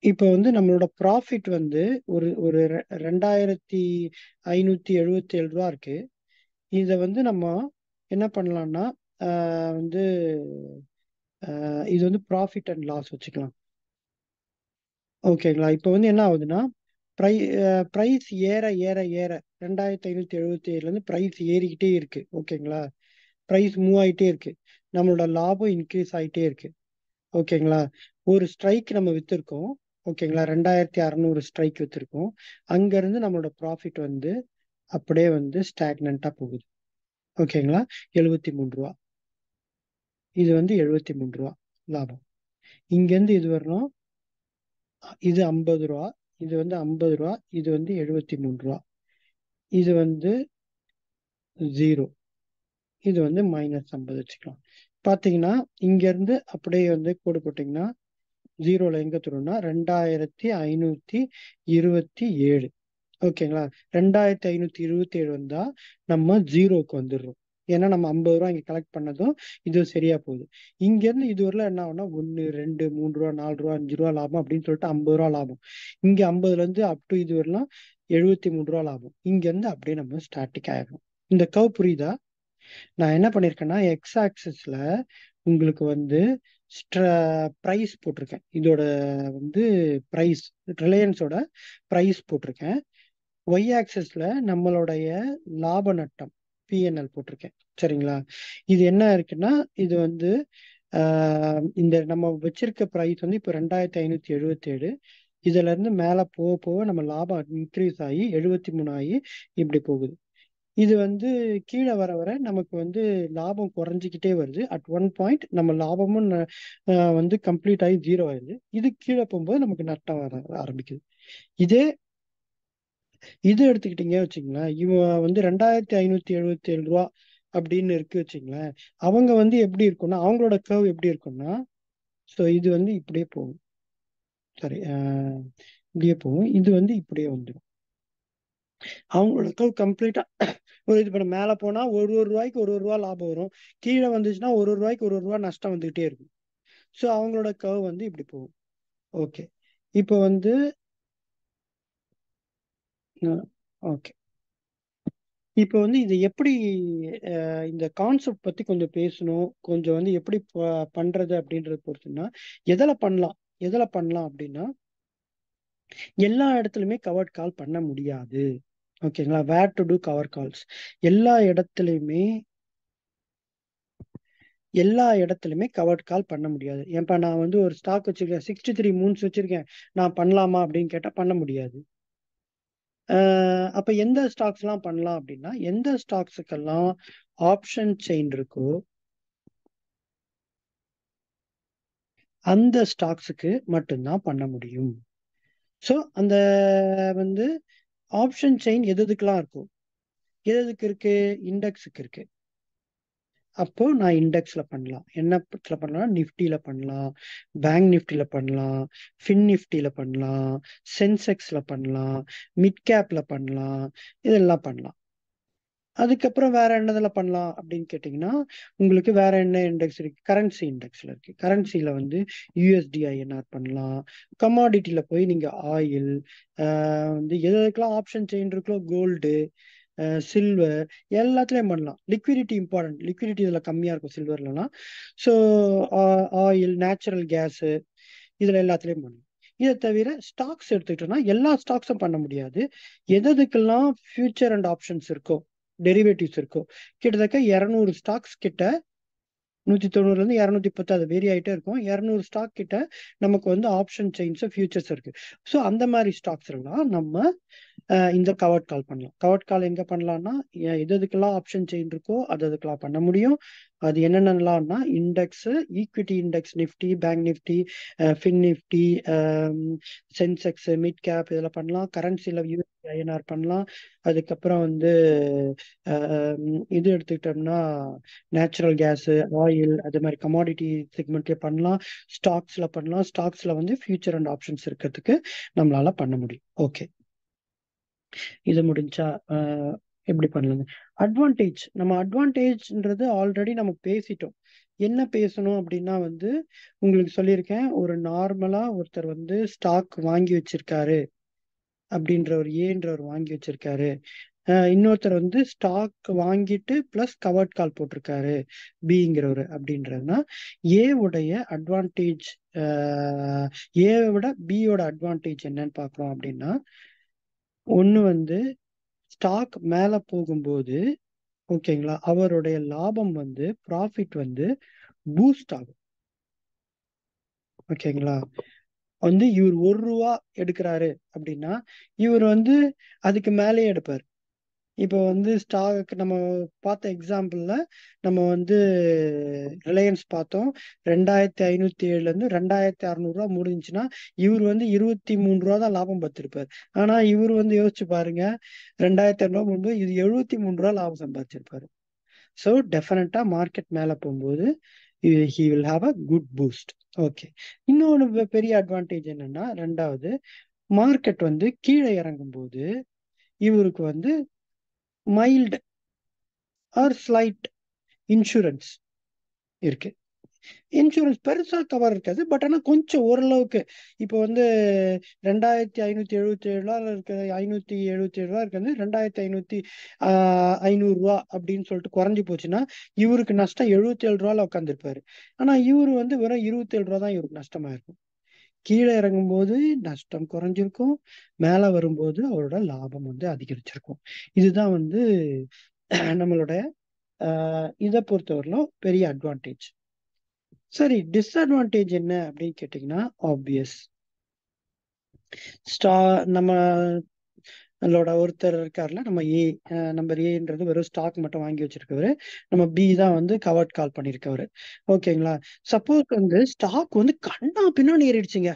இப்போ வந்து நம்மளோட ப்ராஃபிட் வந்து ஒரு ஒரு 2577 ரூபா இருக்கு. இதை வந்து நம்ம என்ன பண்ணலாம்னா வந்து இது வந்து ப்ராஃபிட் அண்ட் லாஸ் வச்சுக்கலாம், ஓகேங்களா? இப்போ வந்து என்ன ஆகுதுன்னா ப்ரைஸ் ஏற ஏற ஏற 2577ல இருந்து ப்ரைஸ் ஏறிக்கிட்டே இருக்கு, ஓகேங்களா? ப்ரைஸ் மூவ் ஆகிட்டே இருக்கு, நம்மளோட லாபம் இன்க்ரீஸ் ஆகிட்டே இருக்கு, ஓகேங்களா? ஒரு ஸ்ட்ரைக் நம்ம வித்திருக்கோம், ஓகேங்களா? 2600 ஸ்ட்ரைக் வித்திருக்கோம். அங்கிருந்து நம்மளோட ப்ராஃபிட் வந்து அப்படியே வந்து ஸ்டாக்னண்டா போகுது, ஓகேங்களா? 73 ரூபா. இது வந்து 73 ரூபா லாபம். இங்கேருந்து இது வரணும், இது 50 ரூபா, இது வந்து 50 ரூபா, இது வந்து 73 ரூபா, இது வந்து 0, இது வந்து -50 வச்சுக்கலாம். பார்த்தீங்கன்னா இங்கேருந்து அப்படியே வந்து கோடு போட்டிங்கன்னா 0ல எங்க தரும்னா 2527, ஓகேங்களா? 2527 வந்தா நம்ம 0க்கு வந்துடுறோம். ஏன்னா நம்ம 50 ரூபா இங்க கலெக்ட் பண்ணதும் இது சரியா போகுது. இங்க இருந்து இது வரல என்ன ஆகும்னா 1 2 3 ரூபா 4 ரூபா 5 ரூபா லாபம் அப்படின்னு சொல்லிட்டு 50 ரூபா லாபம். இங்க 50ல இருந்து அப் டு இது வரலாம் 73 ரூபா லாபம். இங்க இருந்து அப்படியே நம்ம ஸ்டாட்டிக் ஆயிடும். இந்த கர்வ் புரியுதா? நான் என்ன பண்ணிருக்கேன்னா எக்ஸ் ஆக்சிஸ்ல உங்களுக்கு வந்து ப்ரைஸ் போட்டிருக்கேன். இதோட வந்து ப்ரைஸ், ரிலையன்ஸோட ப்ரைஸ் போட்டிருக்கேன். ஒய் ஆக்சிஸ்ல நம்மளுடைய லாப நட்டம் பிஎன்எல் போட்டிருக்கேன், சரிங்களா? இது என்ன இருக்குன்னா இது வந்து இந்த நம்ம வச்சிருக்க ப்ரைஸ் வந்து இப்போ 2577, இதுல இருந்து மேல போக போக நம்ம லாபம் இன்க்ரீஸ் ஆகி 73 ஆகி இப்படி போகுது. இது வந்து கீழே வர வர நமக்கு வந்து லாபம் குறைஞ்சிக்கிட்டே வருது. அட் ஒன் பாயிண்ட் நம்ம லாபமும் வந்து கம்ப்ளீட் ஆகி 0 ஆயிடுது. இது கீழே போகும்போது நமக்கு நட்டம் வர ஆரம்பிக்குது. இதே இது எடுத்துக்கிட்டீங்க வச்சுங்களேன், இவன் வந்து 2577 ரூபா அப்படின்னு இருக்கு வச்சுங்களேன். அவங்க வந்து எப்படி இருக்கும்னா அவங்களோட கர்வ் எப்படி இருக்கும்னா, ஸோ இது வந்து இப்படியே போகும், சரி, இப்படியே போகும், இது வந்து இப்படியே வந்துடும். அவங்களோட கர்வ் கம்ப்ளீட்டா ஒரு இது பண்ண மேல போனா ஒரு ரூபாய்க்கு ஒரு ரூபா லாபம் வரும், கீழே வந்துச்சுன்னா ஒரு ரூபாய்க்கு ஒரு ரூபா நஷ்டம் வந்துகிட்டே இருக்கும். ஸோ அவங்களோட கர்வ் வந்து இப்படி போகும். ஓகே, இப்போ வந்து ஓகே, இப்போ வந்து இது எப்படி இந்த கான்செப்ட் பத்தி கொஞ்சம் பேசணும், கொஞ்சம் வந்து எப்படி பண்றது அப்படின்றத பொறுத்துன்னா எதில் பண்ணலாம் அப்படின்னா எல்லா இடத்துலையுமே கவர்ட் கால் பண்ண முடியாது, ஓகேங்களா? வேர் டு டூ கவர் கால்ஸ் எல்லா இடத்துலையுமே கவர்ட் கால் பண்ண முடியாது. ஏன்பா நான் வந்து ஒரு ஸ்டாக் வச்சிருக்கேன், 63 மூன்ஸ் வச்சிருக்கேன், நான் பண்ணலாமா அப்படின்னு கேட்டா பண்ண முடியாது. அப்ப எந்த ஸ்டாக்ஸ் எல்லாம் பண்ணலாம் அப்படின்னா எந்த ஸ்டாக்ஸுக்கெல்லாம் ஆப்ஷன் செயின் இருக்கோ அந்த ஸ்டாக்ஸுக்கு மட்டும்தான் பண்ண முடியும். ஸோ அந்த வந்து ஆப்ஷன் செயின் எதுக்கெல்லாம் இருக்கும், எதுக்கு இருக்கு? இண்டெக்ஸுக்கு இருக்கு. அப்போ நான் இண்டெக்ஸ்ல பண்ணலாம். என்னத்துல பண்ணலாம்? நிஃப்டியில பண்ணலாம், பேங்க் நிஃப்டியில பண்ணலாம், ஃபின் நிஃப்டியில பண்ணலாம், சென்செக்ஸ்ல பண்ணலாம், மிட் கேப்ல பண்ணலாம், இதெல்லாம் பண்ணலாம். அதுக்கப்புறம் வேற என்னதுல பண்ணலாம் அப்படின்னு கேட்டிங்கன்னா, உங்களுக்கு வேற என்ன இண்டெக்ஸ் இருக்கு? கரன்சி இண்டெக்ஸ்ல இருக்கு. கரன்சில வந்து USD/INR பண்ணலாம். கமாடிட்டில போய் நீங்க ஆயில், வந்து எதுக்கெல்லாம் ஆப்ஷன் செயின் இருக்கோ, கோல்டு, சில்வர், எல்லாத்துலயும் பண்ணலாம். Liquidity important. லிக்விடிட்டி இதுல கம்மியா இருக்கும் சில்வர்லலாம். ஸோ ஆயில், நேச்சுரல் கேஸ், இதுல எல்லாத்துலயும் பண்ணலாம். இதை தவிர ஸ்டாக்ஸ் எடுத்துக்கிட்டோம்னா எல்லா ஸ்டாக்ஸும் பண்ண முடியாது. எதுக்கெல்லாம் ஃபியூச்சர் அண்ட் ஆப்ஷன்ஸ் இருக்கோ, டெரிவேட்டிவ்ஸ் இருக்கோ, கிட்டத்தட்ட 200 ஸ்டாக்ஸ் கிட்ட, 190 210 அது வேரி ஆகிட்டே இருக்கும். 200 ஸ்டாக் கிட்ட நமக்கு வந்து ஆப்ஷன் செயின்ஸ் ஃபியூச்சர்ஸ் இருக்கு. ஸோ அந்த மாதிரி ஸ்டாக்ஸ் எல்லாம் நம்ம இந்த கவர்ட் கால் பண்ணலாம். கவர்ட் கால் எங்க பண்ணலாம்னா, எதுக்கெல்லாம் ஆப்ஷன் செயின் இருக்கோ அதுக்கெல்லாம் பண்ண முடியும். அது என்னென்னலாம்னா index, equity index, Nifty, bank Nifty, fin Nifty, Sensex, mid cap இதெல்லாம் பண்ணலாம். கரன்சியில் USD/INR பண்ணலாம். அதுக்கப்புறம் வந்து இது எடுத்துக்கிட்டோம்னா நேச்சுரல் கேஸ், ஆயில், அது மாதிரி கமாடிட்டி செக்மெண்ட்லேயே பண்ணலாம். ஸ்டாக்ஸ்ல பண்ணலாம். ஸ்டாக்ஸ்ல வந்து ஃபியூச்சர் அண்ட் ஆப்ஷன்ஸ் இருக்கிறதுக்கு நம்மளால பண்ண முடியும். ஓகே, இது முடிஞ்சா எப்படி பண்ணலாம்? அட்வான்டேஜ், நம்ம அட்வான்டேஜ்ன்றது ஆல்ரெடி நம்ம பேசிட்டோம். என்ன பேசணும் அப்படின்னா வந்து உங்களுக்கு சொல்லியிருக்கேன். ஒரு நார்மலா ஒருத்தர் வந்து ஸ்டாக் வாங்கி வச்சிருக்காரு அப்படின்றவர், ஏன்றவர் வாங்கி வச்சிருக்காரு. இன்னொருத்தர் வந்து ஸ்டாக் வாங்கிட்டு பிளஸ் கவர்ட் கால் போட்டிருக்காரு, பிங்கிறவர். அப்படின்றதுனா ஏ உடைய அட்வான்டேஜ், ஏ விட பியோட அட்வான்டேஜ் என்னன்னு பார்க்குறோம் அப்படின்னா, ஒன்று வந்து ஸ்டாக் மேல போகும்போது, ஓகேங்களா, அவருடைய லாபம் வந்து ப்ராஃபிட் வந்து பூஸ்ட் ஆகும். ஓகேங்களா, வந்து இவர் ₹1 எடுக்கிறாரு அப்படின்னா இவர் வந்து அதுக்கு மேலேயே எடுப்பார். இப்போ வந்து ஸ்டாக் நம்ம பார்த்த எக்ஸாம்பிள்ல நம்ம வந்து ரிலையன்ஸ் பார்த்தோம். 2507 இருந்து 2600 முடிஞ்சுன்னா இவர் வந்து ₹23 தான் லாபம் பார்த்திருப்பார். ஆனா இவர் வந்து யோசிச்சு பாருங்க, 2600 முடிஞ்சு இது ₹73 லாபம் சம்பாதிச்சிருப்பாரு. ஸோ டெஃபினட்டா மார்க்கெட் மேல போகும்போது he will have a good boost. Okay, இன்னொன்று பெரிய அட்வான்டேஜ் என்னன்னா, ரெண்டாவது, மார்க்கெட் வந்து கீழே இறங்கும் போது இவருக்கு வந்து மைல்டு ஆர் ஸ்லைட் இன்சூரன்ஸ் இருக்கு. இன்சூரன்ஸ் பெருசா கவர் இருக்காது, பட் ஆனா கொஞ்சம் ஓரளவுக்கு. இப்போ வந்து 2577 இருக்கு, ₹577 இருக்கிறது ₹2500 அப்படின்னு சொல்லிட்டு குறைஞ்சி போச்சுன்னா இவருக்கு நஷ்டம் ₹77 உட்காந்துருப்பாரு. ஆனா இவரு வந்து வெறும் ₹27 தான் இவருக்கு நஷ்டமா இருக்கும். கீழே இறங்கும் போது நஷ்டம் குறைஞ்சிருக்கும், மேல வரும்போது அவரோட லாபம் வந்து அதிகரிச்சிருக்கும். இதுதான் வந்து நம்மளோட இதை பொறுத்தவரையிலும் பெரிய அட்வான்டேஜ். சரி, டிஸ்அட்வான்டேஜ் என்ன அப்படின்னு கேட்டீங்கன்னா, ஆப்வியஸ். நம்மளோட ஒருத்தர் இருக்காருல, நம்ம ஏ, நம்பர் ஏன்றது வெறும் ஸ்டாக் மட்டும் வாங்கி வச்சிருக்கவரு. நம்ம பி தான் வந்து கவர்ட் கால் பண்ணிருக்கவரு. ஓகேங்களா, சப்போஸ் வந்து ஸ்டாக் வந்து கண்ணா பின்னாடி ஏறிடுச்சுங்க,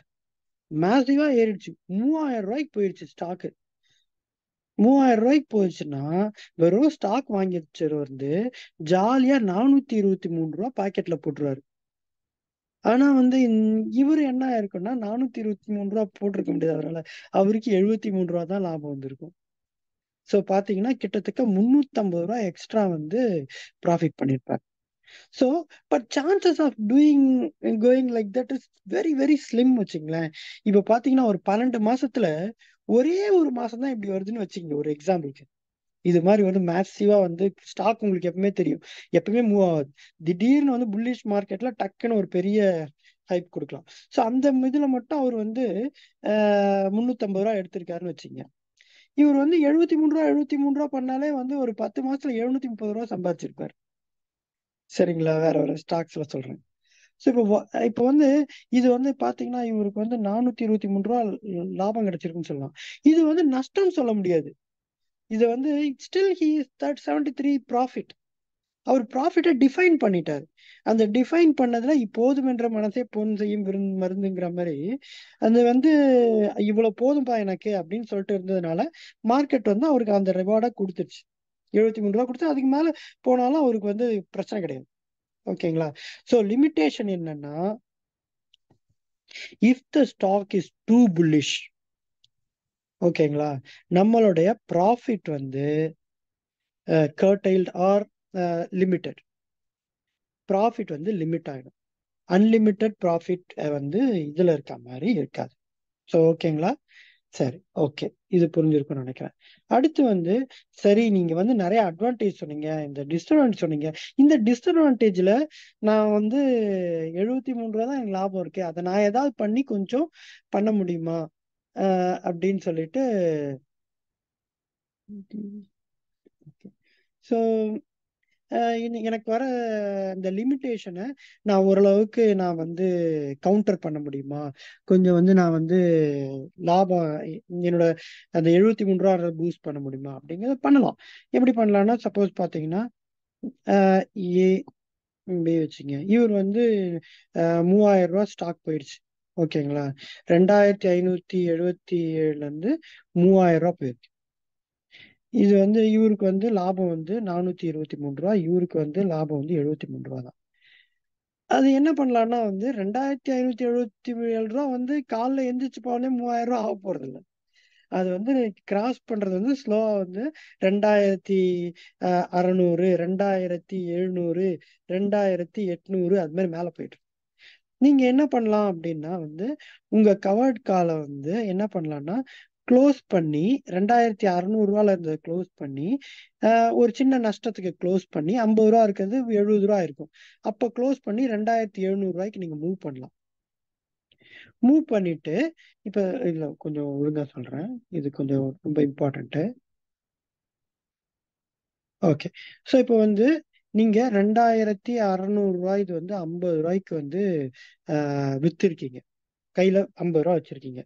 மேசிவா ஏறிடுச்சு, ₹3000 போயிடுச்சு ஸ்டாக்கு. ₹3000 போயிடுச்சுன்னா வெறும் ஸ்டாக் வாங்கி வச்சவர் வந்து ஜாலியா ₹423 பாக்கெட்ல போட்டுருவாரு. ஆனா வந்து இவரு என்ன ஆயிருக்கும்னா ₹423 போட்டிருக்க முடியாது அவரால். அவருக்கு ₹73 தான் லாபம் வந்திருக்கும். ஸோ பாத்தீங்கன்னா கிட்டத்தட்ட ₹350 எக்ஸ்ட்ரா வந்து ப்ராஃபிட் பண்ணிருப்பார். So but chances of going like that is very very slim வச்சுங்களேன். இப்போ பாத்தீங்கன்னா ஒரு 12 மாசத்துல ஒரே ஒரு மாசம் தான் இப்படி வருதுன்னு வச்சுக்கோங்க, ஒரு எக்ஸாம்பிளுக்கு. இது மாதிரி வந்து மேசிவா வந்து ஸ்டாக் உங்களுக்கு எப்பவுமே தெரியும், எப்பவுமே மூவ் ஆகாது. திடீர்னு வந்து புல்லிஷ் மார்க்கெட்ல டக்குன்னு ஒரு பெரிய ஹைப் கொடுக்கலாம். ஸோ அந்த இதுல மட்டும் அவர் வந்து ₹350 எடுத்திருக்காருன்னு வச்சுங்க. இவர் வந்து ₹73 பண்ணாலே வந்து ஒரு 10 மாசத்துல ₹730 சம்பாதிச்சிருப்பாரு. சரிங்களா, வேற வேற ஸ்டாக்ஸ்ல சொல்றேன். ஸோ இப்போ வந்து இது வந்து பாத்தீங்கன்னா இவருக்கு வந்து ₹423 லாபம் கிடைச்சிருக்குன்னு சொல்லலாம். இது வந்து நஷ்டம் சொல்ல முடியாது. இது வந்து ஸ்டில் ஹி இஸ் 73 ப்ராஃபிட். அவர் ப்ராஃபிட்டை டிஃபைன் பண்ணிட்டார். அந்த டிஃபைன் பண்ணதுல இப்போதும் என்ற மனசே பொன் செய்யும் மருந்துங்கிற மாதிரி அது வந்து இவ்வளவு போதும்பா எனக்கு அப்படின்னு சொல்லிட்டு இருந்ததுனால மார்க்கெட் வந்து அவருக்கு அந்த ரிவார்டை கொடுத்துருச்சு. ₹73 கொடுத்து அதுக்கு மேல போனாலும் அவருக்கு வந்து பிரச்சனை கிடையாது. ஓகேங்களா, ஸோ லிமிட்டேஷன் என்னன்னா, if the stock is too bullish, ஓகேங்களா, நம்மளுடைய ப்ராஃபிட் வந்து கர்டைல்ட் ஆர் லிமிட்டட். ப்ராஃபிட் வந்து லிமிட் ஆகிடும். அன்லிமிட்டெட் ப்ராஃபிட் வந்து இதில் இருக்க மாதிரி இருக்காது. ஸோ ஓகேங்களா? சரி, ஓகே, இது புரிஞ்சிருக்கும்னு நினைக்கிறேன். அடுத்து வந்து சரி, நீங்க வந்து நிறைய அட்வான்டேஜ் சொன்னீங்க, இந்த டிஸ்அட்வான்டேஜ் சொன்னீங்க. இந்த டிஸ்அட்வான்டேஜ்ல நான் வந்து 73 ரூபா தான் எனக்கு லாபம் இருக்கு, அதை நான் ஏதாவது பண்ணி கொஞ்சம் பண்ண முடியுமா அப்படின்னு சொல்லிட்டு. ஸோ எனக்கு வர இந்த லிமிட்டேஷனை நான் ஓரளவுக்கு நான் வந்து கவுண்டர் பண்ண முடியுமா, கொஞ்சம் வந்து நான் வந்து லாபம் என்னோட அந்த 73 ரூபா பூஸ்ட் பண்ண முடியுமா அப்படிங்கிறத பண்ணலாம். எப்படி பண்ணலாம்னா, சப்போஸ் பார்த்தீங்கன்னா ஏ பி வச்சுங்க, இவர் வந்து 3000 ரூபா ஸ்டாக் போயிடுச்சு. ஓகேங்களா? 2577 3000 ரூபா போயிருக்கு. இது வந்து இவருக்கு வந்து லாபம் வந்து 423 ரூபா, இவருக்கு வந்து லாபம் வந்து 73 ரூபா தான். அது என்ன பண்ணலாம்னா வந்து 2577 ரூபா வந்து காலைல எந்திரிச்சு போனே 3000 ரூபா ஆக போறது இல்லை. அது வந்து கிராஸ் பண்றது வந்து ஸ்லோவா வந்து 2600, 2700, 2800 அது மாதிரி மேல போயிட்டு. நீங்க என்ன பண்ணலாம் அப்படின்னா வந்து உங்க கவர்ட் காலை வந்து என்ன பண்ணலாம்னா க்ளோஸ் பண்ணி 2600 ரூபால இருந்து க்ளோஸ் பண்ணி ஒரு சின்ன நஷ்டத்துக்கு க்ளோஸ் பண்ணி 50 ரூபா இருக்கிறது 70 ரூபா இருக்கும். அப்போ க்ளோஸ் பண்ணி 2700 ரூபாய்க்கு நீங்க மூவ் பண்ணலாம். மூவ் பண்ணிட்டு இப்ப இல்ல, கொஞ்சம் ஒழுங்கா சொல்றேன், இது கொஞ்சம் ரொம்ப இம்பார்ட்டன்ட். ஓகே, ஸோ இப்போ வந்து நீங்க 2600 ரூபாய் இது வந்து 50 ரூபாய்க்கு வந்து வித்திருக்கீங்க, கையில 50 ரூபா வச்சிருக்கீங்க.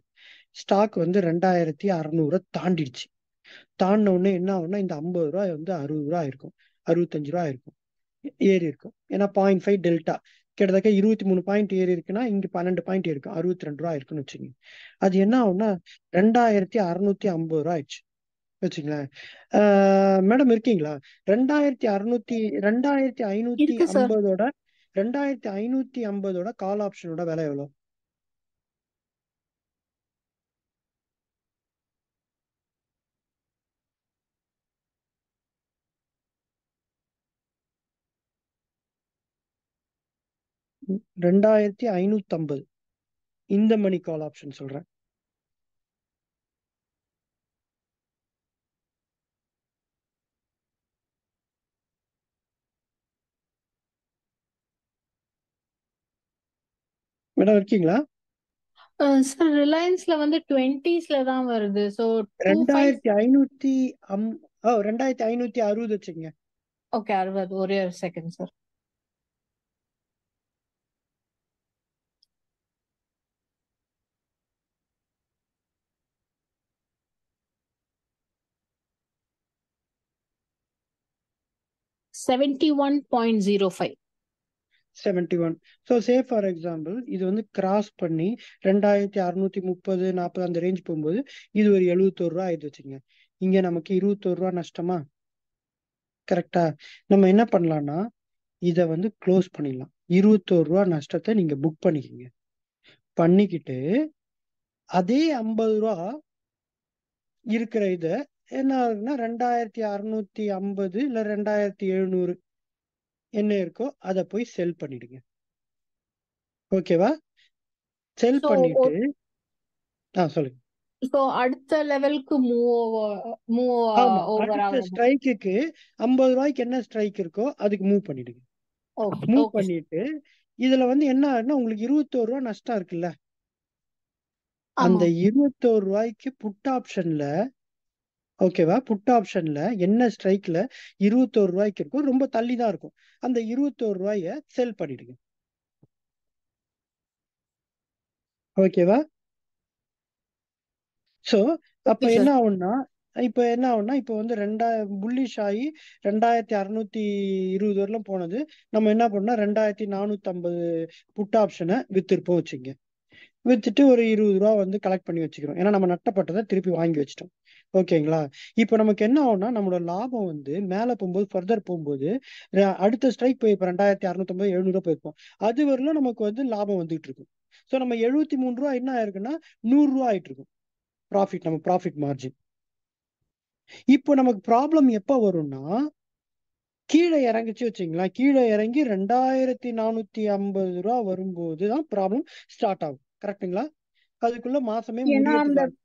ஸ்டாக் வந்து 2600 தாண்டிடுச்சு. தாண்டின உடனே என்ன ஆகும்னா இந்த 50 ரூபாய் வந்து 60 ரூபா இருக்கும், 65 ரூபா இருக்கும், ஏறி இருக்கும். ஏன்னா 0.5 டெல்டா கிட்டத்தட்ட 23 பாயிண்ட் ஏறி இருக்குன்னா இங்க 12 பாயிண்ட் இருக்கும், 62 ரூபா இருக்குன்னு வச்சுக்கோங்க. அது என்ன ஆகும்னா 2650 ரூபா ஆயிடுச்சு வச்சுங்களேன். மேடம் இருக்கீங்களா? 2600 இருக்கு சார். 2550ஓட 2550ஓட கால் ஆப்ஷனோட விலை எவ்வளோ? ம், 2550 இந்த மணி கால் ஆப்ஷன் சொல்றேன். மேடம் இருக்கீங்களா? சார் ரிலையன்ஸ்ல வந்து 20s தான் வருது. ஸோ 25. 2500 2560 வச்சுக்கோங்க. ஓகே, 60. ஒரே ஒரு second sir. $71.05. 71. So say for example இது வந்து கிராஸ் பண்ணி 2630 40 அந்த ரேஞ்ச் போகும்போது இது ஒரு 71 ரூபா ஆயிடுச்சு வச்சுங்க. இங்க நமக்கு 21 ரூபா நஷ்டமா? கரெக்டா? நம்ம என்ன பண்ணலாம்னா இதை வந்து க்ளோஸ் பண்ணிடலாம். 21 ரூபா நஷ்டத்தை நீங்க புக் பண்ணிக்கிங்க. பண்ணிக்கிட்டு அதே 50 ரூபா இருக்கிற இதை என்ன ஆகுதுன்னா 2650 இல்ல 2700 என்ன இருக்கோ அதை போய் செல் பண்ணிடுங்க. ஓகேவா? செல் ஸோ பண்ணிட்டு சொல்லுங்க. ஸோ அடுத்த லெவலுக்கு மூவ் ஆமா, ஓவர் அடுத்த ஆகும். ஸ்ட்ரைக்குக்கு 50 ரூபாய்க்கு என்ன ஸ்ட்ரைக் இருக்கோ அதுக்கு மூவ் பண்ணிடுங்க. Okay move okay. பண்ணிட்டு இதுல வந்து என்ன ஆகுதுன்னா உங்களுக்கு 21 ரூபா நஷ்டம் இருக்குல்ல, அந்த ஆமா. 21 ரூபாய்க்கு புட் ஆப்ஷன்ல, ஓகேவா, புட் ஆப்ஷன்ல என்ன ஸ்ட்ரைக்ல 21 ரூபாய்க்கு இருக்கும், ரொம்ப தள்ளி தான் இருக்கும், அந்த 21 ரூபாய செல் பண்ணிடுங்க. ஓகேவா? ஸோ அப்ப ஓகே என்ன சார். ஆகும்னா இப்போ வந்து புல்லிஷ் ஆகி 2620 வரலாம் போனது. நம்ம என்ன பண்ணோம், 2450 புட் ஆப்ஷனை வித்திருப்போம் வச்சுங்க. வித்துட்டு ஒரு 20 ரூபா வந்து கலெக்ட் பண்ணி வச்சுக்கிறோம். ஏன்னா நம்ம நட்டப்பட்டதை திருப்பி வாங்கி வச்சிட்டோம். ஓகேங்களா? இப்போ நமக்கு என்ன ஆகும்னா நம்மளோட லாபம் வந்து மேல போகும்போது, ஃபர்தர் போகும்போது அடுத்த ஸ்ட்ரைக் போய் இப்போ 2650 700 போயிருப்போம். அது வரலும் நமக்கு வந்து லாபம் வந்துட்டு இருக்கும். ஸோ நம்ம 73 ரூபா என்ன ஆயிருக்குன்னா 100 ரூபா ஆயிட்டு இருக்கும் ப்ராஃபிட், நம்ம ப்ராஃபிட் மார்ஜின். இப்போ நமக்கு ப்ராப்ளம் எப்ப வரும்னா, கீழே இறங்குச்சு வச்சுங்களேன், கீழே இறங்கி 2450 ரூபா வரும்போது தான் ப்ராப்ளம் ஸ்டார்ட் ஆகும். கரெக்ட்டுங்களா? அதுக்குள்ள மாசமே ஏன்னா அந்த முடியறதுக்கு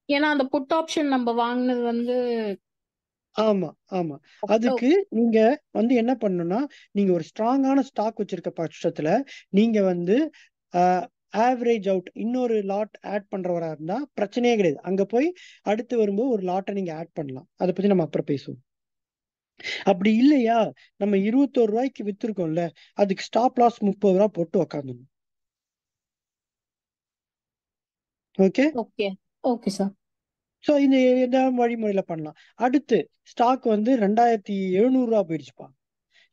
ஏன்னா அந்த புட் ஆப்ஷன் நம்ம வாங்கினது வந்து ஆமா, ஆமா. அதுக்கு நீங்க வந்து என்ன பண்ணணும்னா, நீங்க ஒரு ஸ்ட்ராங்கான ஸ்டாக் வச்சிருக்க பட்சத்துல, நீங்க வந்து ஆவரேஜ் அவுட் இன்னொரு லாட் ஆட் பண்றவரா இருந்தா பிரச்சனையே கிடையாது. அங்க போய் அடுத்து வரும்போது ஒரு லாட்ட நீங்க ஆட் பண்ணலாம். அத பத்தி நம்ம அப்புறம் பேசுவோம். அப்படி இல்லையா, நம்ம ரூ. 21 வித்திருக்கோம்ல, அதுக்கு ஸ்டாப் லாஸ் ரூ. 30 போட்டு உக்காந்துடணும். Okay. Okay okay sir. So இந்த வழிமுறையில பண்ணலாம். அடுத்து ஸ்டாக் வந்து 2700 போயிடுச்சுப்பா.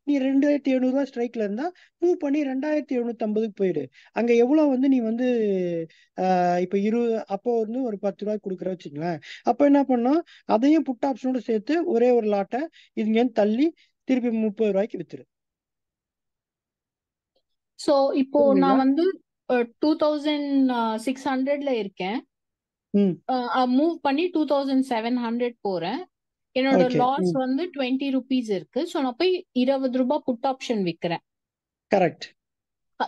நீ 2700 ஸ்ட்ரைக்ல இருந்தா மூவ் பண்ணி 2750க்கு போயிடு. அங்க எவ்வளவு வந்து நீ வந்து இப்ப அப்போ வந்து ஒரு 10 ரூபாய் கொடுக்குற வச்சுங்களேன். அப்ப என்ன பண்ணோம், அதையும் புட் ஆப்ஷனோட சேர்த்து ஒரே ஒரு லாட்டை இங்க தள்ளி திருப்பி 30 வித்துரு. ஸோ இப்போ புரியுதுங்களா? நான் வந்து 2600ல இருக்கேன். ம். மூவ் பண்ணி 2700 போறேன். என்னோட ஓகே. லாஸ் வந்து 20 rupees இருக்கு. ஸோ நான் போய் 20 ரூபாய் புட் ஆப்ஷன் விற்கிறேன். கரெக்ட்.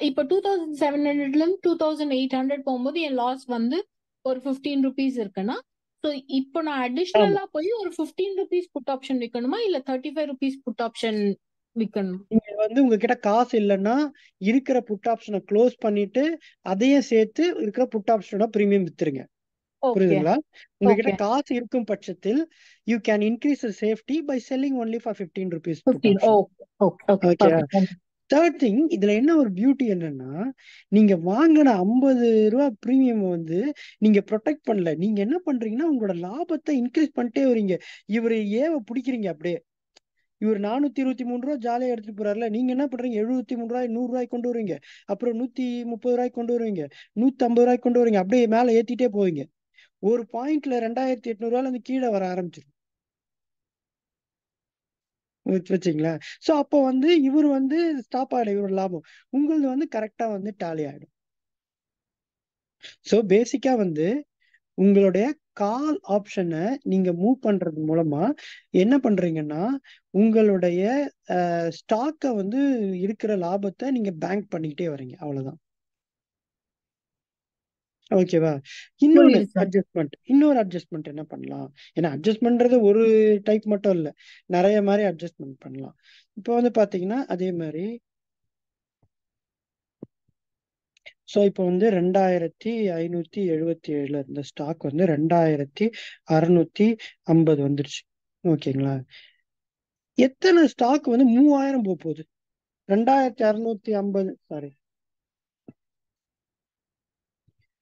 இப்போ 2700ல இருந்து 2800 போகும்போது என் லாஸ் வந்து ஒரு 15 rupees இருக்குன்னா, ஸோ இப்போ நான் ஆமா. அடிஷ்னலா போய் ஒரு 15 rupees புட் ஆப்ஷன் விற்கணுமா இல்ல 35 rupees புட் ஆப்ஷன் விற்கணும்? நீங்க வந்து உங்ககிட்ட காசு இல்லைன்னா இருக்கிற புட் ஆப்ஷனை க்ளோஸ் பண்ணிட்டு அதையும் சேர்த்து இருக்கிற புட் ஆப்ஷனோட பிரீமியம் வித்துருங்க. ஓகே புரியுதுங்களா? உங்ககிட்ட ஓகே. காசு இருக்கும் பட்சத்தில் you can increase safety by selling only for 15 rupees put 15. ஆப்ஷன். Okay okay okay. Okay. Perfect. Third thing, இதுல என்ன ஒரு பியூட்டி என்னன்னா, நீங்க வாங்கின 50 ரூபா பிரீமியம் வந்து நீங்க ப்ரொடெக்ட் பண்ணல. நீங்க என்ன பண்றீங்கன்னா உங்களோட லாபத்தை இன்க்ரீஸ் பண்ணிட்டே வரீங்க. இவரு ஏவ பிடிக்கிறீங்க அப்படியே. இவர் 423 ஜாலியா எடுத்துட்டு போறாருல, நீங்க என்ன பண்றீங்க 73 100 கொண்டு வருவீங்க, அப்புறம் 130 கொண்டு வருவீங்க, 150 கொண்டு வருவீங்க, அப்படியே மேல ஏத்திட்டே போவீங்க. ஒரு பாயிண்ட்ல 2800 இருந்து கீழே வர ஆரம்பிச்சிடும் வச்சுங்களா. சோ அப்போ வந்து இவர் வந்து ஸ்டாப் ஆயிடும், இவரோட லாபம் உங்களது வந்து கரெக்டா வந்து டாலி ஆயிடும். சோ பேசிக்கா வந்து உங்களுடைய கால் ஆப்ஷனை நீங்க மூவ் பண்றது மூலமா என்ன பண்றீங்கன்னா, உங்களுடைய ஸ்டாக்கை வந்து இருக்கிற லாபத்தை நீங்க பேங்க் பண்ணிக்கிட்டே வரீங்க. அவ்வளவுதான். ஓகேவா? புரியுது சார். இன்னொரு அட்ஜஸ்ட்மெண்ட் என்ன பண்ணலாம்? ஏன்னா அட்ஜஸ்ட்மெண்ட்ன்றது ஒரு டைப் மட்டும் இல்ல, நிறைய மாதிரி அட்ஜஸ்ட்மெண்ட் பண்ணலாம். இப்போ வந்து பாத்தீங்கன்னா அதே மாதிரி ஸோ இப்போ வந்து 2577 இருந்த ஸ்டாக் வந்து 2650 வந்துருச்சு. ஓகேங்களா? எத்தனை ஸ்டாக் வந்து 3000 போக போகுது? 2650 சாரி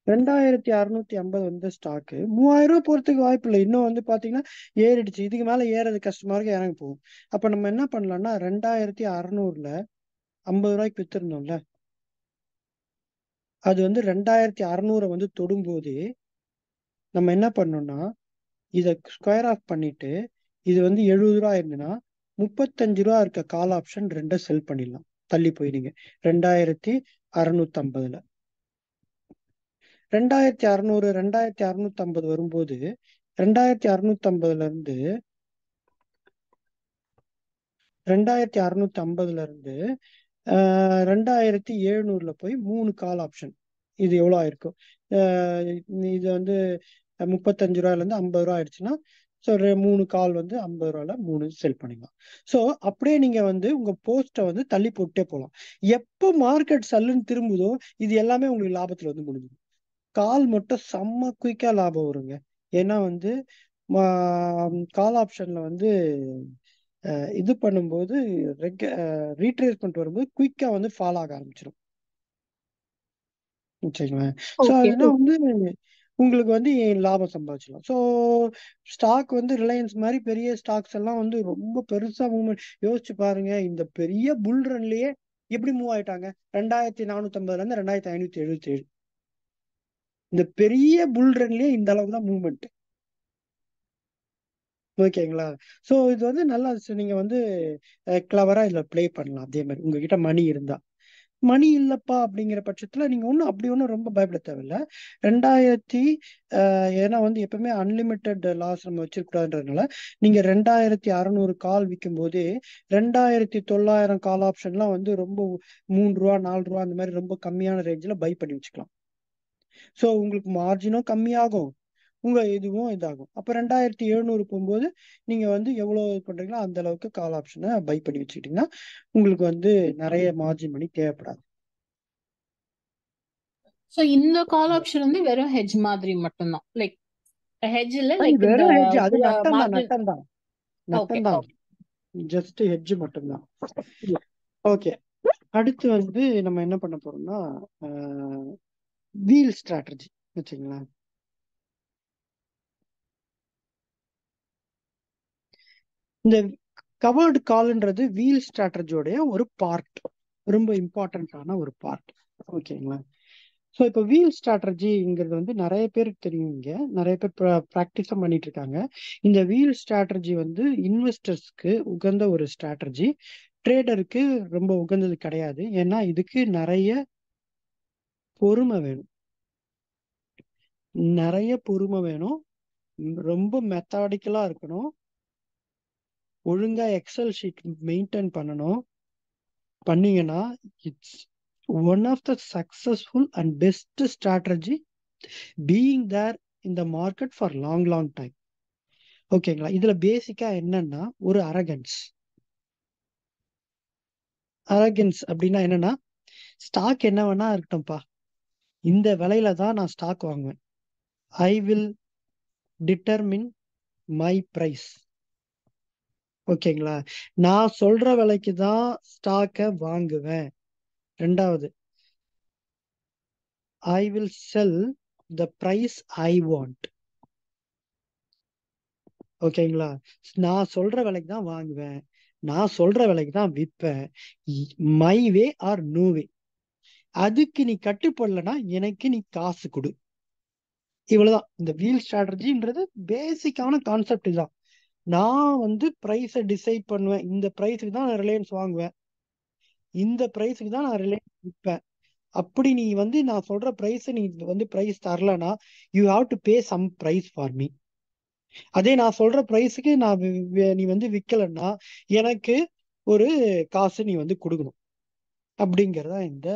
2650 வந்த ஸ்டாக்கு 3000 போறதுக்கு வாய்ப்பு இல்லை. இன்னும் வந்து பாத்தீங்கன்னா ஏறிடுச்சு. இதுக்கு மேல ஏறது கஷ்டமா இருக்கு, இறங்க போகும். அப்ப நம்ம என்ன பண்ணலாம்னா 2600ல 50 வித்திருந்தோம்ல, அது வந்து 2600 வந்து தொடும்போது நம்ம என்ன பண்ணோம்னா இதை ஸ்கொயர் ஆஃப் பண்ணிட்டு இது வந்து 70 இருந்ததுன்னா 35 இருக்க கால் ஆப்ஷன் ரெண்டை செல் பண்ணிடலாம். தள்ளி போயிடுங்க 2650ல 2650 வரும்போது 2650 இருந்து 2700 போய் 3 கால் ஆப்ஷன். இது எவ்வளவு ஆயிருக்கும்? இது வந்து 35 இருந்து 50 ஆயிடுச்சுன்னா ஸோ 3 கால் வந்து 50 3 செல் பண்ணிக்கலாம். ஸோ அப்படியே நீங்க வந்து உங்க போஸ்ட்டை வந்து தள்ளி போட்டே போகலாம். எப்போ மார்க்கெட் சல்லுன்னு திரும்புதோ இது எல்லாமே உங்களுக்கு லாபத்துல வந்து முடிஞ்சிடும். கால் மட்டும் செம்ம குயிக்கா லாபம் வருங்க. ஏன்னா வந்து கால் ஆப்ஷன்ல வந்து இது பண்ணும்போது ரீட்ரேஸ்மெண்ட் வரும்போது குயிக்கா வந்து ஃபால் ஆக ஆரம்பிச்சிடும். சரிங்களா? ஸோ ஓகே அதுனா வந்து உங்களுக்கு வந்து லாபம் சம்பாதிச்சிடலாம். ஸோ ஸ்டாக் வந்து ரிலையன்ஸ் மாதிரி பெரிய ஸ்டாக்ஸ் எல்லாம் வந்து ரொம்ப பெருசா மூவ்மெண்ட் யோசிச்சு பாருங்க. இந்த பெரிய புல் ரன்லயே எப்படி மூவ் ஆயிட்டாங்க? 2450 இருந்து 2577. இந்த பெரிய புல் ரன்லயே இந்த அளவுக்கு தான் மூவ்மெண்ட். ஓகேங்களா? சோ இது வந்து நல்லா நீங்க வந்து கிளவரா இதுல ப்ளே பண்ணலாம். அதே மாதிரி உங்ககிட்ட மணி இருந்தா மணி இல்லப்பா அப்படிங்கிற பட்சத்துல நீங்க அப்படி ஒன்றும் ரொம்ப பயப்பட தேவையில்ல. 2000 ஏன்னா வந்து எப்பவுமே அன்லிமிட்டெட் லாஸ் நம்ம வச்சிருக்கூடாதுன்றதுனால நீங்க 2600 கால் விற்கும் போதே 2900 கால் ஆப்ஷன்லாம் வந்து ரொம்ப ₹3 ₹4 அந்த மாதிரி ரொம்ப கம்மியான ரேஞ்சில் பை பண்ணி வச்சுக்கலாம். ஸோ உங்களுக்கு மார்ஜினும் கம்மியாகும், உங்க இதுவும் இதாகும். அப்போ 2700 போகும்போது நீங்க வந்து எவ்வளவு இது பண்றீங்களோ அந்த அளவுக்கு கால் ஆப்ஷனை பை பண்ணி வச்சுக்கிட்டீங்கன்னா உங்களுக்கு வந்து நிறைய மார்ஜின் மணி தேவைப்படாது. சோ இந்த கால் ஆப்ஷன் வந்து வெறும் ஹெட்ஜ் மாதிரி மட்டும்தான், லைக் ஹெட்ஜ் இல்ல, லைக் இந்த வெறும் ஹெட்ஜ், அது நட்டம் தான், மார்ஜின். நட்டம் தான், ஓகே, நட்டம் தான், ஜஸ்ட் ஹெட்ஜ் மட்டும்தான். ஓகே, அடுத்து வந்து நம்ம என்ன பண்ண போறோம்னா வீல் ஸ்ட்ராட்டஜி வச்சுங்களேன். இந்த கவர்டு கால்ன்றது வீல் ஸ்ட்ராட்டஜியோடைய ஒரு பார்ட், ரொம்ப இம்பார்ட்டன்டான ஒரு பார்ட். ஓகேங்களா? ஸோ இப்போ வீல் ஸ்ட்ராட்டஜிங்கிறது வந்து நிறைய பேருக்கு தெரியும், இங்க நிறைய பேர் ப்ராக்டிஸும் பண்ணிட்டு இருக்காங்க. இந்த வீல் ஸ்ட்ராட்டஜி வந்து இன்வெஸ்டர்ஸ்க்கு உகந்த ஒரு ஸ்ட்ராட்டஜி, ட்ரேடருக்கு ரொம்ப உகந்தது கிடையாது. ஏன்னா இதுக்கு நிறைய பொறுமை வேணும், நிறைய பொறுமை வேணும், ரொம்ப மெத்தாடிக்கலா இருக்கணும், ஒழுங்கா எக்ஸல் ஷீட் மெயின்டைன் பண்ணணும். பண்ணீங்கன்னா it's one of the successful and best strategy being there in the market for long time. ஓகேங்களா? இதுல பேசிக்கா என்னன்னா ஒரு அரகன்ஸ் அப்படின்னா என்னன்னா, ஸ்டாக் என்ன வேணா இருக்கட்டும்ப்பா, இந்த விலையில தான் நான் ஸ்டாக் வாங்குவேன், I will determine my price. ஓகேங்களா? நான் சொல்ற விலைக்கு தான் ஸ்டாக்கை வாங்குவேன். ரெண்டாவது, I will sell the price I want. ஓகேங்களா? நான் சொல்ற விலைக்கு தான் வாங்குவேன், நான் சொல்ற விலைக்கு தான் விற்பேன், my way or no way. அதுக்கு நீ கட்டுப்படலைன்னா எனக்கு நீ காசு கொடு. இவ்வளவுதான் இந்த வீல் ஸ்ட்ராட்டஜின்றது. பேசிக்கான கான்செப்ட் இதுதான். நான் வந்து பிரைஸை டிசைட் பண்ணுவேன், இந்த பிரைஸுக்கு தான் நான் ரிலையன்ஸ் வாங்குவேன், இந்த பிரைஸுக்கு தான் நான் ரிலையன்ஸ் விற்பேன். அப்படி நீ வந்து நான் சொல்ற பிரைஸ் நீ வந்து பிரைஸ் தரலனா you have to pay some price for me. அதே நான் சொல்ற பிரைஸுக்கு நான் நீ வந்து விற்கலன்னா எனக்கு ஒரு காசு நீ வந்து கொடுக்கணும். அப்படிங்கிறதா இந்த